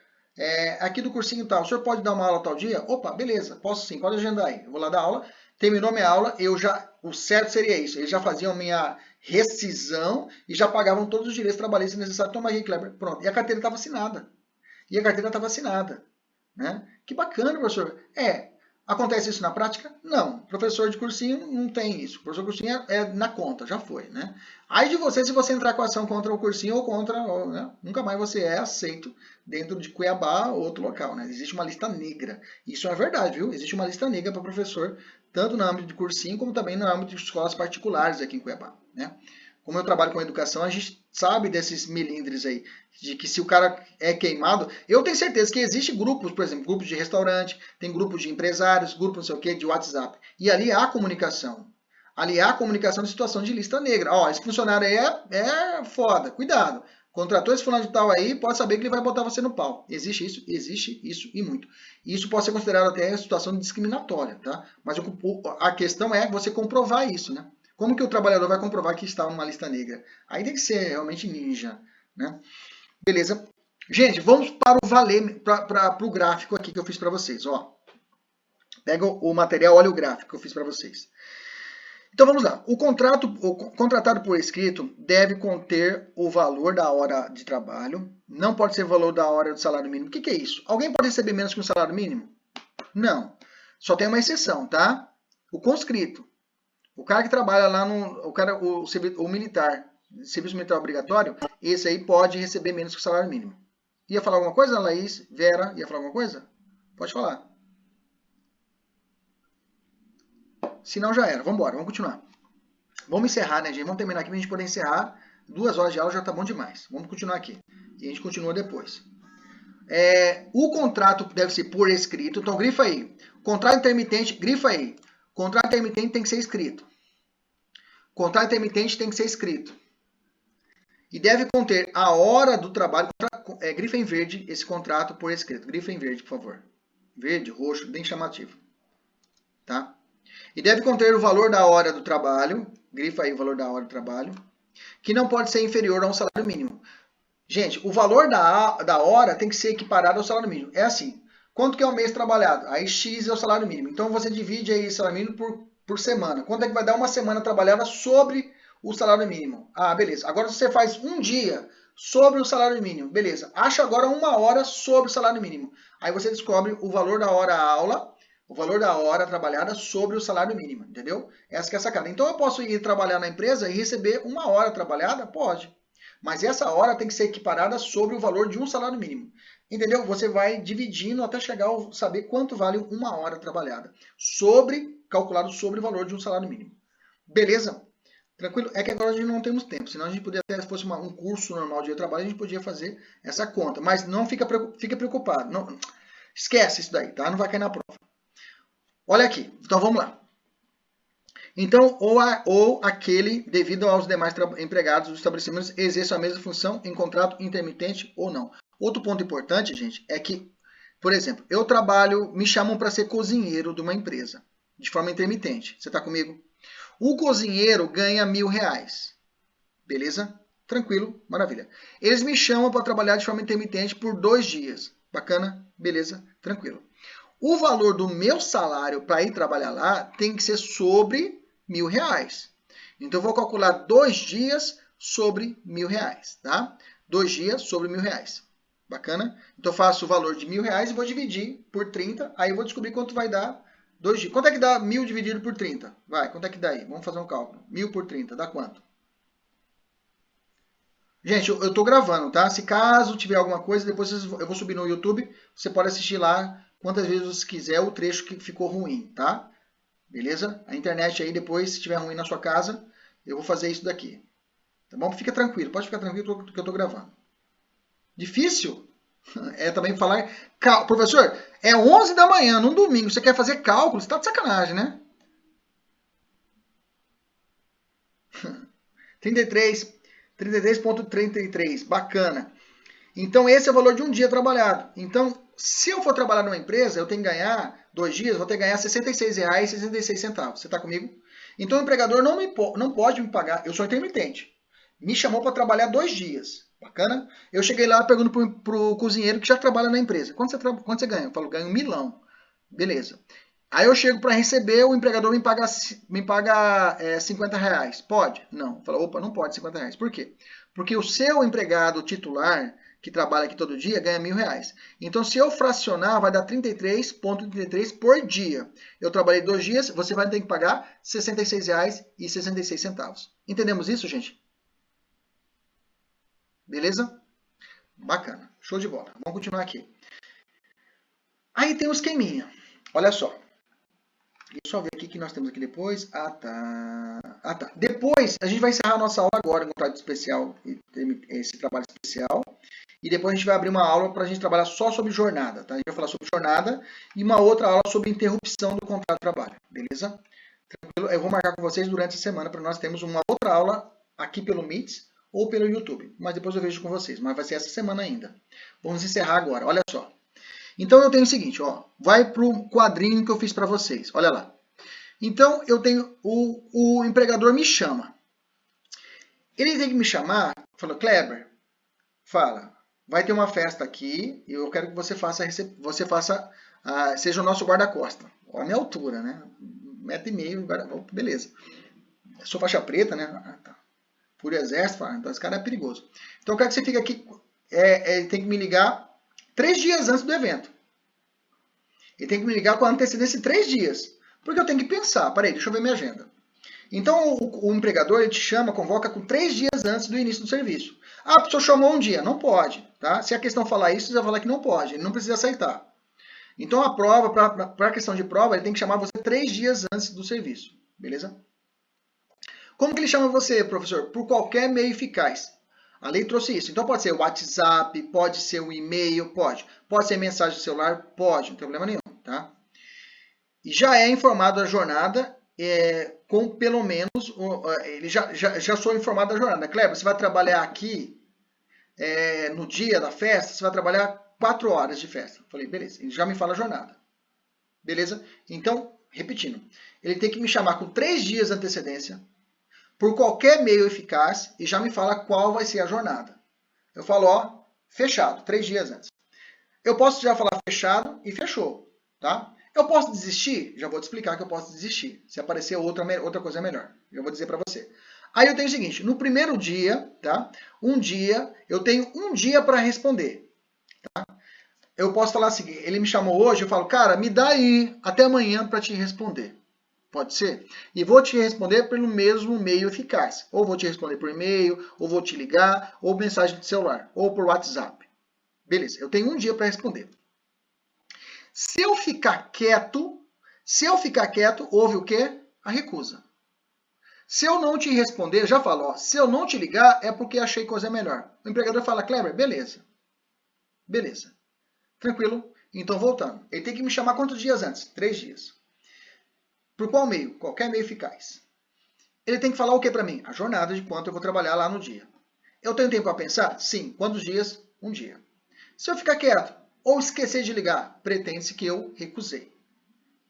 aqui do cursinho tal, o senhor pode dar uma aula tal dia? Opa, beleza, posso sim, pode agendar aí. Eu vou lá dar aula, terminou minha aula, o certo seria isso. Eles já faziam minha rescisão e já pagavam todos os direitos trabalhistas necessários. Toma aí, Kleber, pronto. E a carteira estava assinada. Né? Que bacana, professor. Acontece isso na prática? Não. Professor de cursinho não tem isso. Professor de cursinho é na conta, já foi, né? Aí de você, se você entrar com ação contra o cursinho ou contra, né? Nunca mais você é aceito dentro de Cuiabá ou outro local, né? Existe uma lista negra. Isso é verdade, viu? Existe uma lista negra para professor, tanto no âmbito de cursinho como também no âmbito de escolas particulares aqui em Cuiabá, né? Como eu trabalho com educação, a gente sabe desses melindres aí, de que se o cara é queimado, eu tenho certeza que existe grupos, por exemplo, grupos de restaurante, tem grupos de empresários, grupos não sei o que, de WhatsApp, e ali há comunicação. Ali há comunicação de situação de lista negra. Ó, esse funcionário aí é foda, cuidado. Contratou esse fulano de tal aí, pode saber que ele vai botar você no pau. Existe isso e muito. Isso pode ser considerado até situação discriminatória, tá? Mas a questão é você comprovar isso, né? Como que o trabalhador vai comprovar que está numa lista negra? Aí tem que ser realmente ninja, né? Beleza. Gente, vamos para o valer, para o gráfico aqui que eu fiz para vocês, ó. Pega o material, olha o gráfico que eu fiz para vocês. Então vamos lá. O contratado por escrito deve conter o valor da hora de trabalho. Não pode ser o valor da hora do salário mínimo. O que é isso? Alguém pode receber menos que um salário mínimo? Não. Só tem uma exceção, tá? O conscrito. O cara que trabalha lá o militar, serviço militar obrigatório, esse aí pode receber menos que o salário mínimo. Ia falar alguma coisa, Laís? Vera, ia falar alguma coisa? Pode falar. Se não, já era. Vamos embora, vamos continuar. Vamos encerrar, né, gente? Vamos terminar aqui pra gente poder encerrar. 2 horas de aula já tá bom demais. Vamos continuar aqui. E a gente continua depois. O contrato deve ser por escrito. Então, grifa aí. Contrato intermitente, grifa aí. Contrato intermitente tem que ser escrito. Contrato intermitente tem que ser escrito. E deve conter a hora do trabalho. Grifa em verde esse contrato por escrito. Grifa em verde, por favor. Verde, roxo, bem chamativo. Tá? E deve conter o valor da hora do trabalho. Grifa aí o valor da hora do trabalho. Que não pode ser inferior a um salário mínimo. Gente, o valor da hora tem que ser equiparado ao salário mínimo. É assim. Quanto que é o mês trabalhado? Aí X é o salário mínimo. Então você divide aí o salário mínimo por semana. Quanto é que vai dar uma semana trabalhada sobre o salário mínimo? Ah, beleza. Agora você faz um dia sobre o salário mínimo. Beleza. Acha agora 1 hora sobre o salário mínimo. Aí você descobre o valor da hora aula, o valor da hora trabalhada sobre o salário mínimo. Entendeu? Essa que é a sacada. Então eu posso ir trabalhar na empresa e receber 1 hora trabalhada? Pode. Mas essa hora tem que ser equiparada sobre o valor de um salário mínimo. Entendeu? Você vai dividindo até chegar a saber quanto vale 1 hora trabalhada. Calculado sobre o valor de um salário mínimo. Beleza? Tranquilo? É que agora a gente não temos tempo. Senão a gente poderia, até se fosse um curso normal de trabalho, a gente podia fazer essa conta. Mas não fica preocupado. Não, esquece isso daí, tá? Não vai cair na prova. Olha aqui. Então vamos lá. Então, ou aquele, devido aos demais empregados dos estabelecimentos, exerce a mesma função em contrato intermitente ou não. Outro ponto importante, gente, é que, por exemplo, eu trabalho, me chamam para ser cozinheiro de uma empresa, de forma intermitente. Você está comigo? O cozinheiro ganha R$1.000. Beleza? Tranquilo, maravilha. Eles me chamam para trabalhar de forma intermitente por 2 dias. Bacana? Beleza? Tranquilo. O valor do meu salário para ir trabalhar lá tem que ser sobre R$1.000. Então, eu vou calcular 2 dias sobre R$1.000, tá? 2 dias sobre R$1.000. Bacana? Então, eu faço o valor de R$1.000 e vou dividir por 30. Aí, eu vou descobrir quanto vai dar 2 dias. Quanto é que dá 1.000 dividido por 30? Vai, quanto é que dá aí? Vamos fazer um cálculo. 1.000 por 30, dá quanto? Gente, eu estou gravando, tá? Se caso tiver alguma coisa, depois eu vou subir no YouTube. Você pode assistir lá quantas vezes você quiser o trecho que ficou ruim, tá? Beleza? A internet aí depois, se estiver ruim na sua casa, eu vou fazer isso daqui. Tá bom? Fica tranquilo, pode ficar tranquilo que eu estou gravando. Difícil? É também falar... Professor, é 11 da manhã, num domingo, você quer fazer cálculo? Você está de sacanagem, né? 33.33, bacana. Então, esse é o valor de um dia trabalhado. Então, se eu for trabalhar numa empresa, eu tenho que ganhar 2 dias, vou ter que ganhar R$ 66,66. Você está comigo? Então, o empregador não pode me pagar. Eu sou intermitente. Me chamou para trabalhar 2 dias. Bacana? Eu cheguei lá, pergunto para o cozinheiro que já trabalha na empresa. Quanto você ganha? Eu falo, ganho R$1.000. Beleza. Aí eu chego para receber, o empregador me paga R$50. Pode? Não. Fala, opa, não pode R$50. Por quê? Porque o seu empregado titular, que trabalha aqui todo dia, ganha R$1.000. Então, se eu fracionar, vai dar 33,33 por dia. Eu trabalhei 2 dias, você vai ter que pagar R$ 66,66. Entendemos isso, gente? Beleza? Bacana. Show de bola. Vamos continuar aqui. Aí tem o esqueminha. Olha só. Deixa eu só ver aqui que nós temos aqui depois. Ah, tá. Depois, a gente vai encerrar a nossa aula agora no trabalho especial, esse trabalho especial. E depois a gente vai abrir uma aula para a gente trabalhar só sobre jornada, tá? A gente vai falar sobre jornada e uma outra aula sobre interrupção do contrato de trabalho, beleza? Tranquilo? Eu vou marcar com vocês durante a semana para nós termos uma outra aula aqui pelo Meets ou pelo YouTube. Mas depois eu vejo com vocês, mas vai ser essa semana ainda. Vamos encerrar agora, olha só. Então eu tenho o seguinte, ó, vai para o quadrinho que eu fiz para vocês, olha lá. Então eu tenho, o empregador me chama. Ele tem que me chamar, falou, Kleber, fala, vai ter uma festa aqui e eu quero que você faça seja o nosso guarda-costa. Olha a minha altura, né? 1,5 m, beleza. Eu sou faixa preta, né? Ah, tá. Por exército, então esse cara é perigoso. Então eu quero que você fique aqui, tem que me ligar 3 dias antes do evento. Ele tem que me ligar com antecedência de 3 dias. Porque eu tenho que pensar, peraí, deixa eu ver minha agenda. Então o empregador, ele te chama, convoca com 3 dias antes do início do serviço. Ah, a pessoa chamou um dia, não pode, tá? Se a questão falar isso, você vai falar que não pode, ele não precisa aceitar. Então a prova, para a questão de prova, ele tem que chamar você 3 dias antes do serviço, beleza? Como que ele chama você, professor? Por qualquer meio eficaz. A lei trouxe isso. Então pode ser o WhatsApp, pode ser o e-mail, pode. Pode ser mensagem do celular, pode, não tem problema nenhum, tá? E já é informado a jornada, com pelo menos, ele já sou informado da jornada. Kleber, você vai trabalhar aqui no dia da festa, você vai trabalhar 4 horas de festa. Falei, beleza, ele já me fala a jornada. Beleza? Então, repetindo, ele tem que me chamar com 3 dias de antecedência, por qualquer meio eficaz, e já me fala qual vai ser a jornada. Eu falo, ó, fechado, 3 dias antes. Eu posso já falar fechado e fechou, tá? Eu posso desistir? Já vou te explicar que eu posso desistir. Se aparecer outra coisa melhor. Eu vou dizer para você. Aí eu tenho o seguinte, no primeiro dia, tá? Eu tenho um dia para responder. Tá? Eu posso falar assim, ele me chamou hoje, eu falo, cara, me dá aí até amanhã para te responder. Pode ser? E vou te responder pelo mesmo meio eficaz. Ou vou te responder por e-mail, ou vou te ligar, ou mensagem de celular, ou por WhatsApp. Beleza, eu tenho um dia para responder. Se eu ficar quieto, houve o quê? A recusa. Se eu não te responder, já falo, ó, se eu não te ligar, é porque achei coisa melhor. O empregador fala, Kleber, beleza. Beleza. Tranquilo? Então, voltando. Ele tem que me chamar quantos dias antes? 3 dias. Por qual meio? Qualquer meio eficaz. Ele tem que falar o que para mim? A jornada de quanto eu vou trabalhar lá no dia. Eu tenho tempo para pensar? Sim. Quantos dias? Um dia. Se eu ficar quieto ou esquecer de ligar, pretende-se que eu recusei.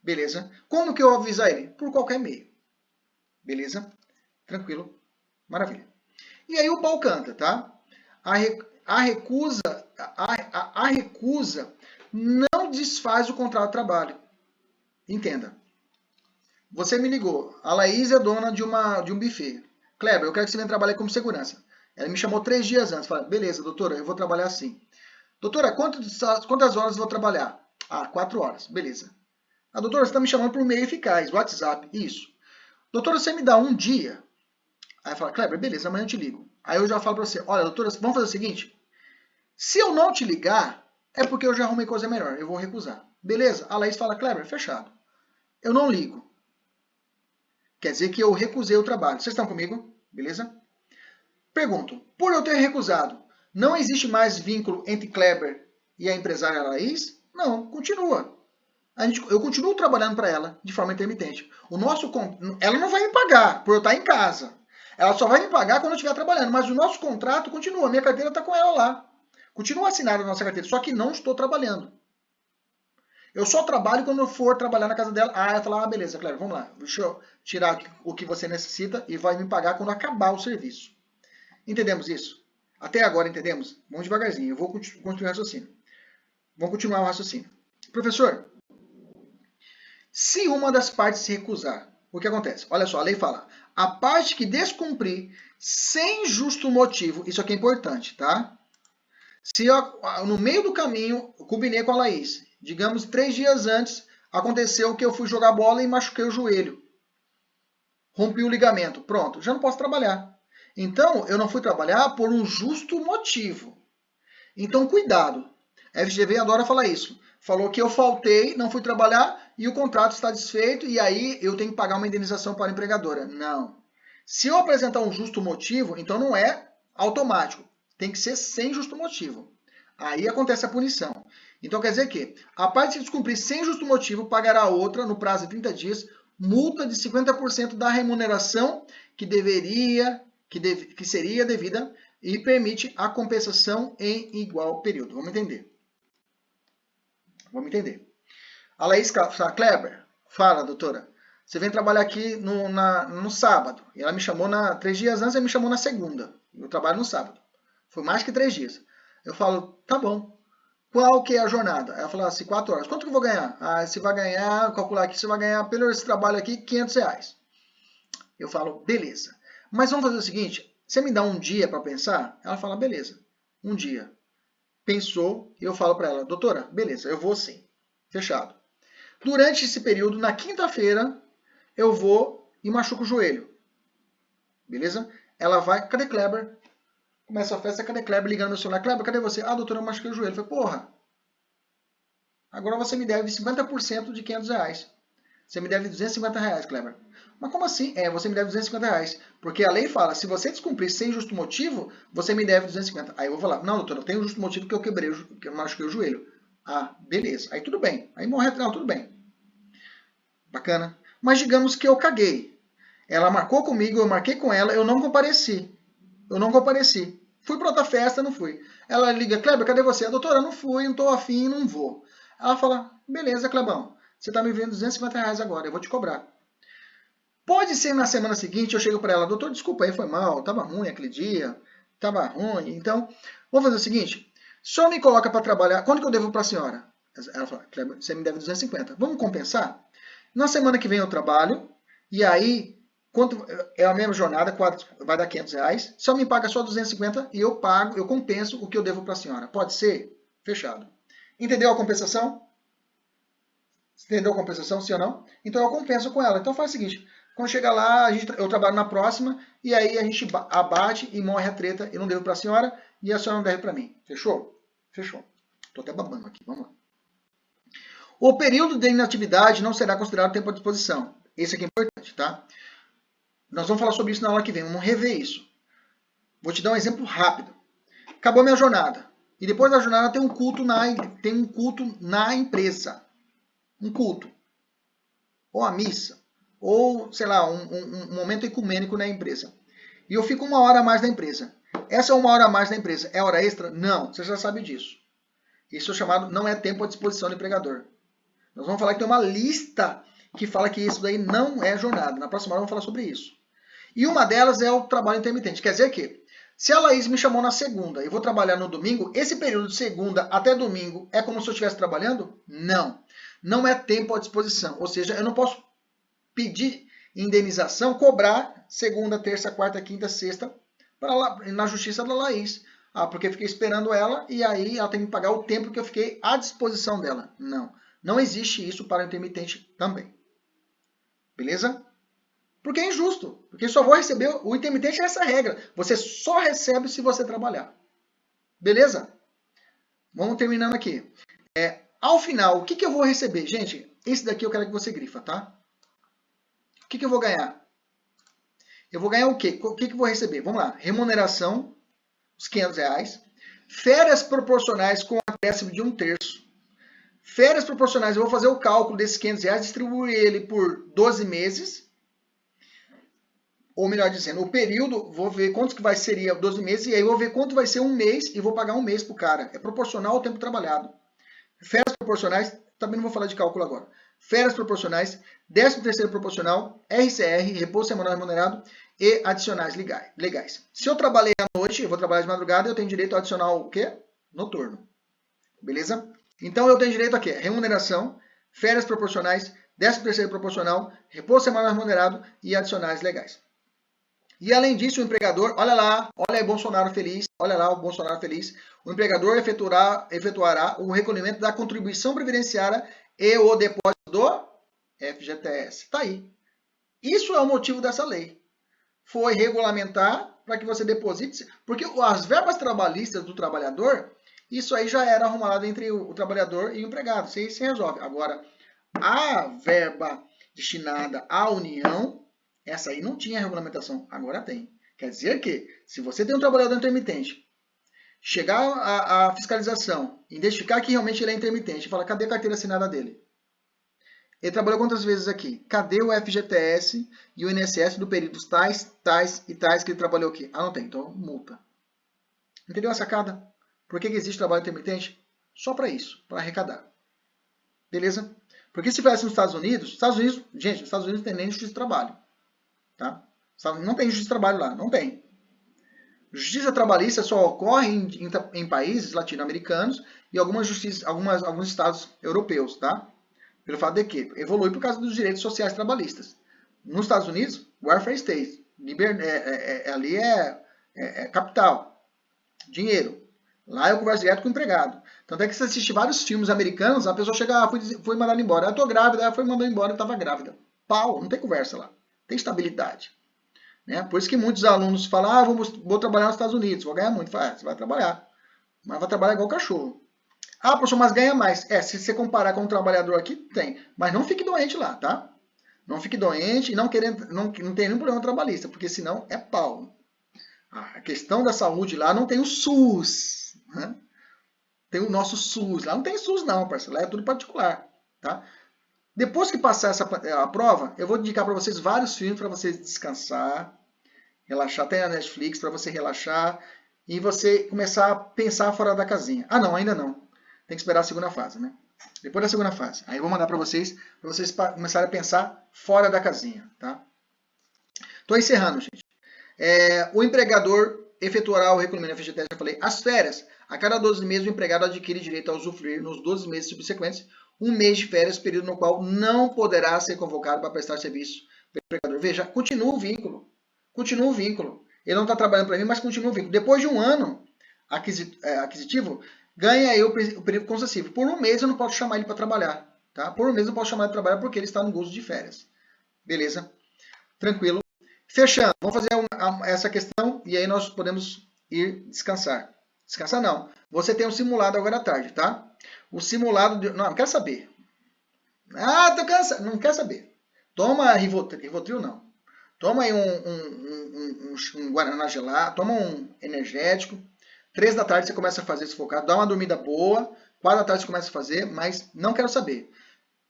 Beleza? Como que eu avisar ele? Por qualquer meio. Beleza? Tranquilo? Maravilha. E aí o pau canta, tá? A recusa não desfaz o contrato de trabalho. Entenda. Você me ligou. A Laís é dona de um buffet. Kleber, eu quero que você venha trabalhar como segurança. Ela me chamou 3 dias antes. Falei, beleza, doutora, eu vou trabalhar assim. Doutora, quantas horas eu vou trabalhar? 4 horas. Beleza. Doutora, você está me chamando por meio eficaz. WhatsApp. Isso. Doutora, você me dá um dia? Aí fala, Kleber, beleza, amanhã eu te ligo. Aí eu já falo para você, olha, doutora, vamos fazer o seguinte. Se eu não te ligar, é porque eu já arrumei coisa melhor. Eu vou recusar. Beleza? A Laís fala, Kleber, fechado. Eu não ligo. Quer dizer que eu recusei o trabalho. Vocês estão comigo? Beleza? Pergunto, por eu ter recusado, não existe mais vínculo entre Kleber e a empresária Laís? Não, continua. Eu continuo trabalhando para ela de forma intermitente. Ela não vai me pagar por eu estar em casa. Ela só vai me pagar quando eu estiver trabalhando. Mas o nosso contrato continua. Minha carteira está com ela lá. Continua assinada a nossa carteira, só que não estou trabalhando. Eu só trabalho quando eu for trabalhar na casa dela. Ela fala, beleza, Cléber, vamos lá. Deixa eu tirar o que você necessita e vai me pagar quando acabar o serviço. Entendemos isso? Até agora entendemos? Vamos devagarzinho. Eu vou construir o raciocínio. Vamos continuar o raciocínio. Professor, se uma das partes se recusar, o que acontece? Olha só, a lei fala, a parte que descumprir sem justo motivo, isso aqui é importante, tá? Se eu, no meio do caminho, eu combinei com a Laís, digamos 3 dias antes, aconteceu que eu fui jogar bola e machuquei o joelho. Rompi o ligamento. Pronto, já não posso trabalhar. Então, eu não fui trabalhar por um justo motivo. Então, cuidado. A FGV adora falar isso. Falou que eu faltei, não fui trabalhar e o contrato está desfeito e aí eu tenho que pagar uma indenização para a empregadora. Não. Se eu apresentar um justo motivo, então não é automático. Tem que ser sem justo motivo. Aí acontece a punição. Então quer dizer que, a parte de descumprir sem justo motivo, pagará outra no prazo de 30 dias, multa de 50% da remuneração que seria devida e permite a compensação em igual período. Vamos entender. Vamos entender. A Laís Kleber, fala, doutora. Você vem trabalhar aqui no sábado. E ela me chamou 3 dias antes, ela me chamou na segunda. Eu trabalho no sábado. Foi mais que 3 dias. Eu falo, tá bom. Qual que é a jornada? Ela fala assim, 4 horas. Quanto que eu vou ganhar? Ah, você vai ganhar, calcular aqui, você vai ganhar pelo esse trabalho aqui, R$500. Eu falo, beleza. Mas vamos fazer o seguinte, você me dá um dia para pensar? Ela fala, beleza, um dia. Pensou, eu falo para ela, doutora, beleza, eu vou sim. Fechado. Durante esse período, na quinta-feira, eu vou e machuco o joelho. Beleza? Ela vai, cadê Kleber? Começa a festa, cadê Kleber? Ligando no meu celular, Kleber, cadê você? Ah, doutora, eu machuquei o joelho. Eu falei, porra, agora você me deve 50% de R$500. Você me deve R$250, Kleber. Mas como assim? Você me deve R$250. Porque a lei fala, se você descumprir sem justo motivo, você me deve 250. Aí eu vou falar, não, doutora, eu tenho justo motivo que eu machuquei o joelho. Ah, beleza. Aí tudo bem. Aí morre, não, tudo bem. Bacana. Mas digamos que eu caguei. Ela marcou comigo, eu marquei com ela, eu não compareci. Fui para outra festa, não fui. Ela liga, Kleber, cadê você? Doutora, não fui, não estou afim, não vou. Ela fala, beleza, Clebão, você está me vendo R$250 agora, eu vou te cobrar. Pode ser na semana seguinte, eu chego para ela, doutor, desculpa aí, foi mal, estava ruim aquele dia, estava ruim, então, vamos fazer o seguinte, só me coloca para trabalhar, quanto que eu devo para a senhora? Ela fala, Kleber, você me deve 250, vamos compensar? Na semana que vem eu trabalho, e aí, quanto é a mesma jornada, vai dar R$500, só me paga só 250 e eu pago, eu compenso o que eu devo para a senhora. Pode ser? Fechado. Entendeu a compensação? Entendeu a compensação, sim ou não? Então eu compenso com ela. Então faz o seguinte, quando chegar lá, eu trabalho na próxima, e aí a gente abate e morre a treta, eu não devo para a senhora, e a senhora não deve para mim. Fechou? Fechou. Estou até babando aqui, vamos lá. O período de inatividade não será considerado tempo à disposição. Esse aqui é importante, tá? Nós vamos falar sobre isso na aula que vem, vamos rever isso. Vou te dar um exemplo rápido. Acabou minha jornada. E depois da jornada tem um culto na empresa. Um culto. Ou a missa. Ou, sei lá, um momento ecumênico na empresa. E eu fico 1 hora a mais na empresa. Essa 1 hora a mais na empresa é hora extra? Não, você já sabe disso. Isso é chamado, não é tempo à disposição do empregador. Nós vamos falar que tem uma lista que fala que isso daí não é jornada. Na próxima hora vamos falar sobre isso. E uma delas é o trabalho intermitente. Quer dizer que, se a Laís me chamou na segunda e vou trabalhar no domingo, esse período de segunda até domingo é como se eu estivesse trabalhando? Não. Não é tempo à disposição. Ou seja, eu não posso pedir indenização, cobrar segunda, terça, quarta, quinta, sexta na justiça da Laís. Ah, porque eu fiquei esperando ela e aí ela tem que pagar o tempo que eu fiquei à disposição dela. Não. Não existe isso para o intermitente também. Beleza? Porque é injusto. Porque só vou receber... O intermitente é essa regra. Você só recebe se você trabalhar. Beleza? Vamos terminando aqui. Ao final, o que eu vou receber? Gente, esse daqui eu quero que você grifa, tá? O que eu vou ganhar? Eu vou ganhar o quê? O que eu vou receber? Vamos lá. Remuneração, os R$500. Férias proporcionais com acréscimo de 1/3. Férias proporcionais, eu vou fazer o cálculo desses R$500, distribuir ele por 12 meses. Ou melhor dizendo, o período, vou ver quanto que seria 12 meses, e aí eu vou ver quanto vai ser um mês, e vou pagar um mês pro cara. É proporcional ao tempo trabalhado. Férias proporcionais, também não vou falar de cálculo agora. Férias proporcionais, 13º proporcional, RCR, repouso semanal remunerado, e adicionais legais. Se eu trabalhei à noite, eu vou trabalhar de madrugada, eu tenho direito a adicional o quê? Noturno. Beleza? Então eu tenho direito a quê? Remuneração, férias proporcionais, 13º proporcional, repouso semanal remunerado e adicionais legais. E além disso, o empregador, olha lá, olha aí Bolsonaro feliz, olha lá o Bolsonaro feliz, o empregador efetuará o recolhimento da contribuição previdenciária e o depósito do FGTS. Tá aí. Isso é o motivo dessa lei. Foi regulamentar para que você deposite, porque as verbas trabalhistas do trabalhador, isso aí já era arrumado entre o trabalhador e o empregado, isso aí se resolve. Agora, a verba destinada à União, essa aí não tinha regulamentação, agora tem. Quer dizer que, se você tem um trabalhador intermitente, chegar à fiscalização, identificar que realmente ele é intermitente, falar, cadê a carteira assinada dele? Ele trabalhou quantas vezes aqui? Cadê o FGTS e o INSS do período tais, tais e tais que ele trabalhou aqui? Ah, não tem, então multa. Entendeu a sacada? Por que existe trabalho intermitente? Só para isso, para arrecadar. Beleza? Porque se tivesse nos Estados Unidos, gente, os Estados Unidos não tem nem justiça de trabalho. Tá? Não tem justiça de trabalho lá, não tem. Justiça trabalhista só ocorre em países latino-americanos e alguns estados europeus, tá? Pelo fato de que evolui por causa dos direitos sociais trabalhistas. Nos Estados Unidos, welfare state, ali é capital, dinheiro. Lá eu converso direto com o empregado. Tanto é que se assiste vários filmes americanos, a pessoa chega, foi mandada embora. Eu tô grávida, ela foi mandada embora, eu estava grávida. Pau, não tem conversa lá. Tem estabilidade. Né? Por isso que muitos alunos falam, vou trabalhar nos Estados Unidos, vou ganhar muito. Fala, você vai trabalhar, mas vai trabalhar igual cachorro. Ah, professor, mas ganha mais. Se você comparar com um trabalhador aqui, tem. Mas não fique doente lá, tá? Não fique doente e não tem nenhum problema trabalhista, porque senão é pau. A questão da saúde lá não tem o SUS. Né? Tem o nosso SUS. Lá não tem SUS não, parceiro. Lá é tudo particular. Tá? Depois que passar a prova, eu vou indicar para vocês vários filmes para vocês descansar, relaxar. Tem a Netflix para você relaxar e você começar a pensar fora da casinha. Ah, não, ainda não. Tem que esperar a segunda fase, né? Depois da segunda fase. Aí eu vou mandar para vocês começarem a pensar fora da casinha, tá? Tô encerrando, gente. O empregador efetuará o recolhimento da FGTS, já falei. As férias. A cada 12 meses, o empregado adquire direito a usufruir, nos 12 meses subsequentes, um mês de férias, período no qual não poderá ser convocado para prestar serviço pelo empregador. Veja, continua o vínculo. Continua o vínculo. Ele não está trabalhando para mim, mas continua o vínculo. Depois de um ano aquisitivo, ganha aí o período concessivo. Por um mês eu não posso chamar ele para trabalhar. Tá? Por um mês eu não posso chamar ele para trabalhar porque ele está no gozo de férias. Beleza? Tranquilo. Fechando. Vamos fazer essa questão e aí nós podemos ir descansar. Descansar não. Você tem um simulado agora à tarde, tá? O simulado... Não quer saber. Ah, tô cansado. Não quer saber. Toma Rivotril não. Toma aí um Guaraná gelado. Toma um energético. 3 da tarde você começa a fazer esse focado. Dá uma dormida boa. 4 da tarde você começa a fazer, mas não quero saber.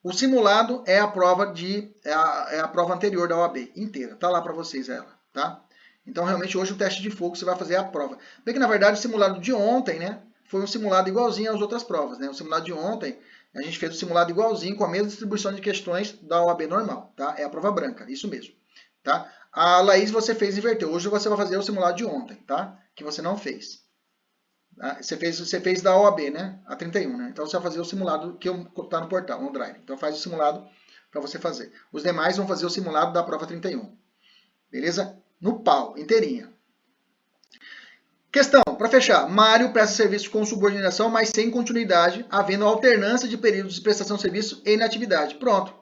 O simulado é a prova a prova anterior da OAB inteira. Tá lá para vocês ela, tá? Então realmente hoje o teste de fogo você vai fazer a prova. Bem que na verdade o simulado de ontem, né, foi um simulado igualzinho às outras provas, né? O simulado de ontem, a gente fez o simulado igualzinho com a mesma distribuição de questões da OAB normal, tá? É a prova branca, isso mesmo, tá? A Laís você fez inverteu. Hoje você vai fazer o simulado de ontem, tá? Que você não fez. Você fez da OAB, né? A 31, né? Então você vai fazer o simulado que está no portal, no Drive. Então faz o simulado para você fazer. Os demais vão fazer o simulado da prova 31. Beleza? No pau, inteirinha. Questão, para fechar. Mário presta serviço com subordinação, mas sem continuidade, havendo alternância de períodos de prestação de serviço e inatividade. Pronto.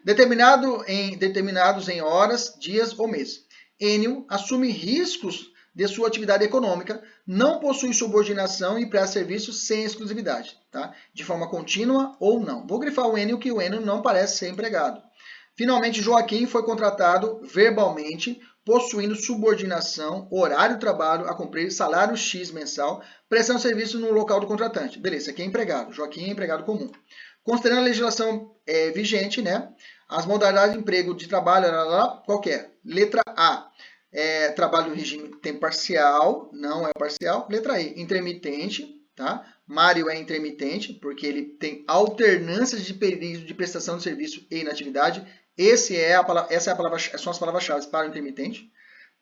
Determinados em horas, dias ou meses. Enio assume riscos de sua atividade econômica, não possui subordinação e presta serviço sem exclusividade, tá? De forma contínua ou não. Vou grifar o Enio, que o Enio não parece ser empregado. Finalmente, Joaquim foi contratado verbalmente, possuindo subordinação, horário de trabalho a cumprir, salário X mensal, prestando serviço no local do contratante. Beleza, aqui é empregado. Joaquim é empregado comum. Considerando a legislação vigente, né? As modalidades de emprego de trabalho, qual que é? Letra A. Trabalho no regime tempo parcial, não é parcial. Letra E, intermitente, tá? Mário é intermitente, porque ele tem alternâncias de período de prestação de serviço e inatividade. São as palavras-chave para o intermitente,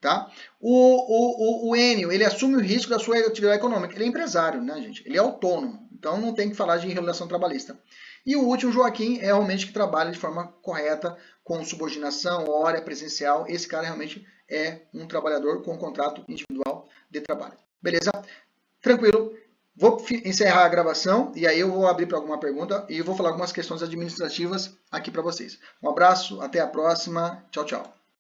Tá? O Enio, ele assume o risco da sua atividade econômica. Ele é empresário, né, gente? Ele é autônomo. Então não tem que falar de regulação trabalhista. E o último, Joaquim, é realmente que trabalha de forma correta, com subordinação, hora presencial. Esse cara realmente é um trabalhador com contrato individual de trabalho. Beleza? Tranquilo. Vou encerrar a gravação e aí eu vou abrir para alguma pergunta e eu vou falar algumas questões administrativas aqui para vocês. Um abraço, até a próxima. Tchau, tchau.